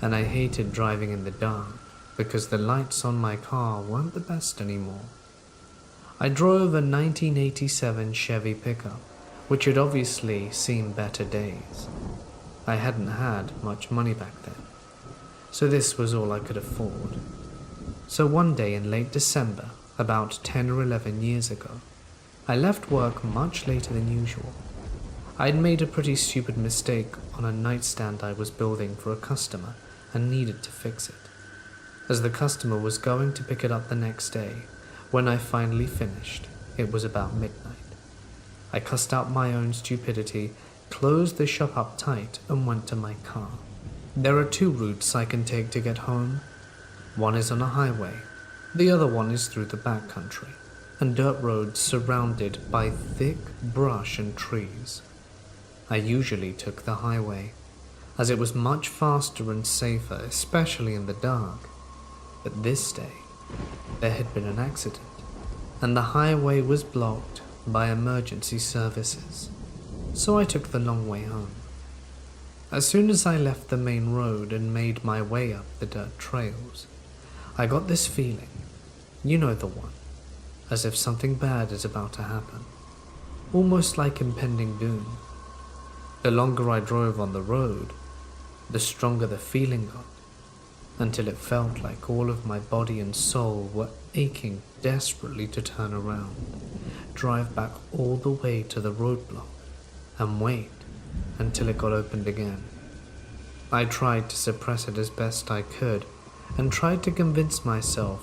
and I hated driving in the dark because the lights on my car weren't the best anymore. I drove a 1987 Chevy pickup, which had obviously seen better days. I hadn't had much money back then, so this was all I could afford. So one day in late December, about 10 or 11 years ago, I left work much later than usual. I'd made a pretty stupid mistake on a nightstand I was building for a customer and needed to fix it, as the customer was going to pick it up the next day. When I finally finished, it was about midnight. I cussed out my own stupidity, closed the shop up tight, and went to my car. There are 2 routes I can take to get home. One is on a highway, the other one is through the backcountry, and dirt roads surrounded by thick brush and trees. I usually took the highway, as it was much faster and safer, especially in the dark. But this day, there had been an accident, and the highway was blocked by emergency services, so I took the long way home. As soon as I left the main road and made my way up the dirt trails, I got this feeling, you know the one, as if something bad is about to happen, almost like impending doom. The longer I drove on the road, the stronger the feeling got, until it felt like all of my body and soul were aching desperately to turn around, drive back all the way to the roadblock, and wait until it got opened again. I tried to suppress it as best I could, and tried to convince myself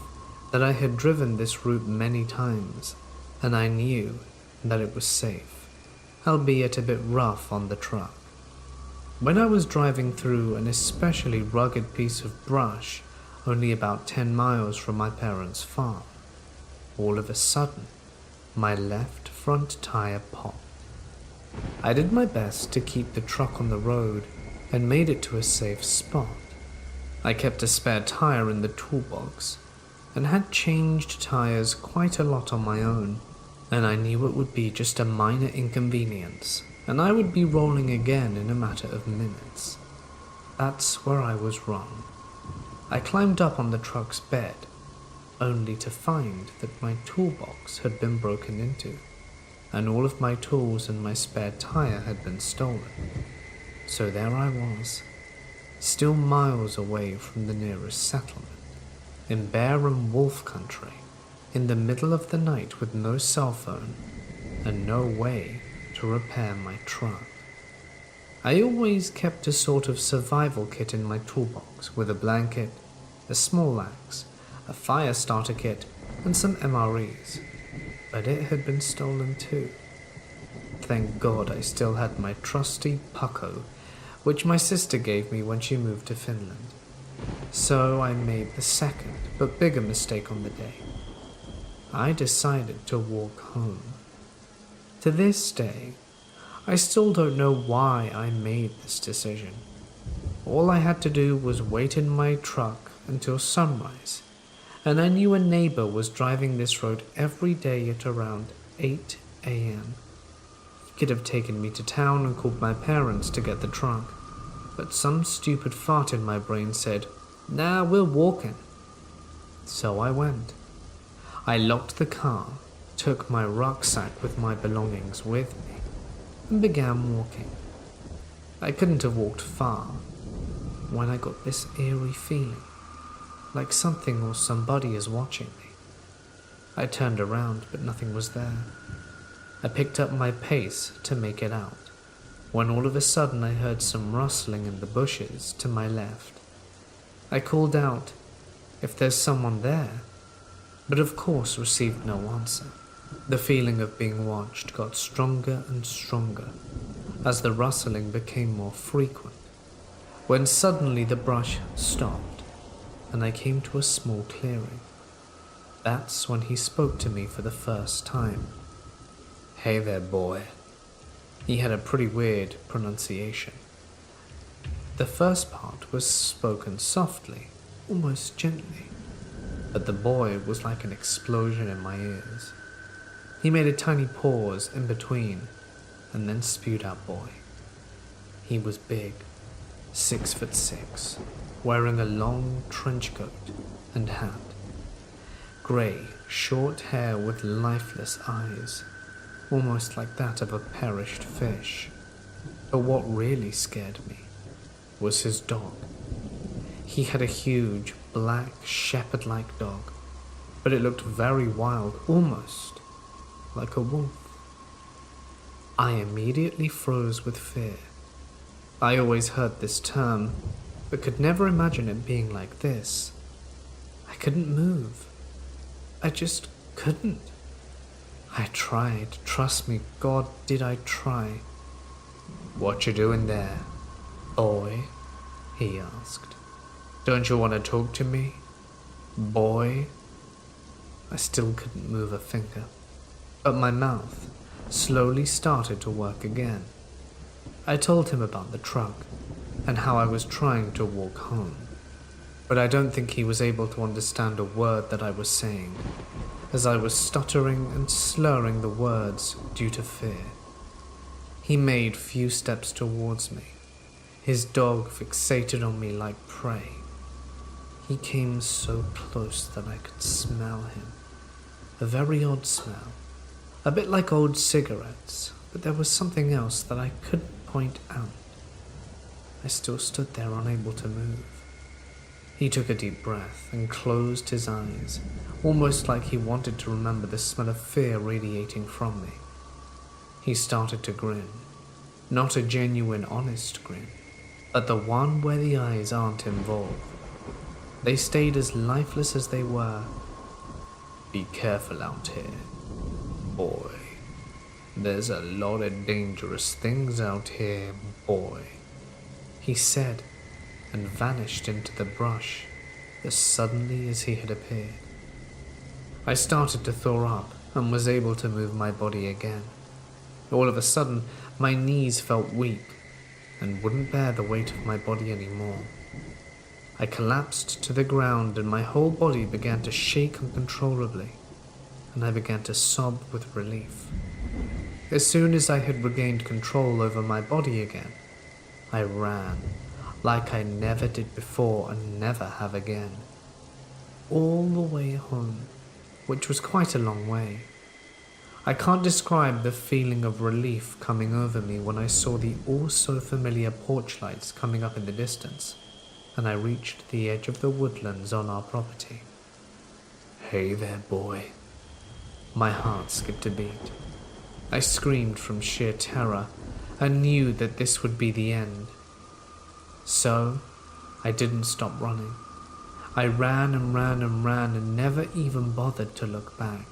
that I had driven this route many times, and I knew that it was safe, albeit a bit rough on the truck. When I was driving through an especially rugged piece of brush only about 10 miles from my parents' farm, all of a sudden, my left front tire popped. I did my best to keep the truck on the road and made it to a safe spot. I kept a spare tire in the toolbox and had changed tires quite a lot on my own, and I knew it would be just a minor inconvenience, and I would be rolling again in a matter of minutes. That's where I was wrong. I climbed up on the truck's bed, only to find that my toolbox had been broken into, and all of my tools and my spare tire had been stolen. So there I was, still miles away from the nearest settlement, in bear and wolf country, in the middle of the night with no cell phone and no way to repair my truck. I always kept a sort of survival kit in my toolbox with a blanket, a small axe, a fire starter kit, and some MREs, but it had been stolen too. Thank God I still had my trusty Pucko, which my sister gave me when she moved to Finland. So I made the second, but bigger mistake on the day. I decided to walk home. To this day, I still don't know why I made this decision. All I had to do was wait in my truck until sunrise, and I knew a neighbor was driving this road every day at around 8 a.m. He could have taken me to town and called my parents to get the truck, but some stupid fart in my brain said, "Nah, we're walking." So I went. I locked the car, took my rucksack with my belongings with me, and began walking. I couldn't have walked far when I got this eerie feeling, like something or somebody is watching me. I turned around, but nothing was there. I picked up my pace to make it out, when all of a sudden I heard some rustling in the bushes to my left. I called out, "If there's someone there," but of course received no answer. The feeling of being watched got stronger and stronger as the rustling became more frequent, when suddenly the brush stopped and I came to a small clearing. That's when he spoke to me for the first time. "Hey there, boy." He had a pretty weird pronunciation. The first part was spoken softly, almost gently, but the boy was like an explosion in my ears. He made a tiny pause in between and then spewed out "boy." He was big, 6'6", wearing a long trench coat and hat. Grey, short hair with lifeless eyes, almost like that of a perished fish. But what really scared me was his dog. He had a huge, black, shepherd-like dog, but it looked very wild, almost like a wolf. I immediately froze with fear. I always heard this term, but could never imagine it being like this. I couldn't move. I just couldn't. I tried, trust me, God, did I try. "What you doing there, boy?" he asked. "Don't you want to talk to me, boy?" I still couldn't move a finger, but my mouth slowly started to work again. I told him about the truck and how I was trying to walk home, but I don't think he was able to understand a word that I was saying, as I was stuttering and slurring the words due to fear. He made few steps towards me, his dog fixated on me like prey. He came so close that I could smell him, a very odd smell, a bit like old cigarettes, but there was something else that I couldn't point out. I still stood there unable to move. He took a deep breath and closed his eyes, almost like he wanted to remember the smell of fear radiating from me. He started to grin, not a genuine, honest grin, but the one where the eyes aren't involved. They stayed as lifeless as they were. "Be careful out here, boy. There's a lot of dangerous things out here, boy," he said, and vanished into the brush as suddenly as he had appeared. I started to thaw up and was able to move my body again. All of a sudden, my knees felt weak and wouldn't bear the weight of my body anymore. I collapsed to the ground and my whole body began to shake uncontrollably, and I began to sob with relief. As soon as I had regained control over my body again, I ran like I never did before and never have again, all the way home, which was quite a long way. I can't describe the feeling of relief coming over me when I saw the all-so-familiar porch lights coming up in the distance, and I reached the edge of the woodlands on our property. "Hey there, boy." My heart skipped a beat. I screamed from sheer terror and knew that this would be the end. So, I didn't stop running. I ran and ran and ran and never even bothered to look back.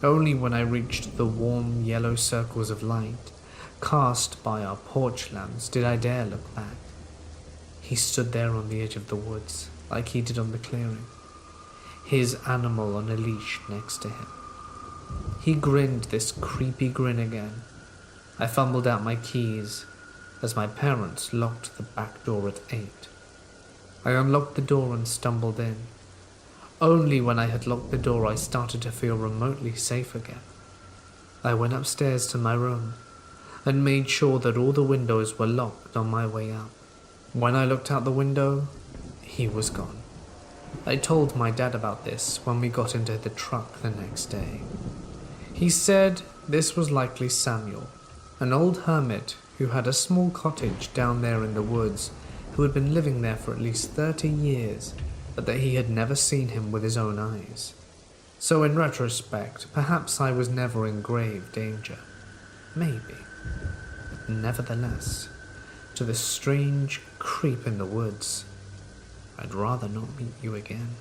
Only when I reached the warm yellow circles of light cast by our porch lamps did I dare look back. He stood there on the edge of the woods, like he did on the clearing, his animal on a leash next to him. He grinned this creepy grin again. I fumbled out my keys, as my parents locked the back door at 8. I unlocked the door and stumbled in. Only when I had locked the door I started to feel remotely safe again. I went upstairs to my room and made sure that all the windows were locked on my way up. When I looked out the window, he was gone. I told my dad about this when we got into the truck the next day. He said this was likely Samuel, an old hermit who had a small cottage down there in the woods, who had been living there for at least 30 years, but that he had never seen him with his own eyes. So in retrospect, perhaps I was never in grave danger. Maybe. But nevertheless, to the strange creep in the woods, I'd rather not meet you again.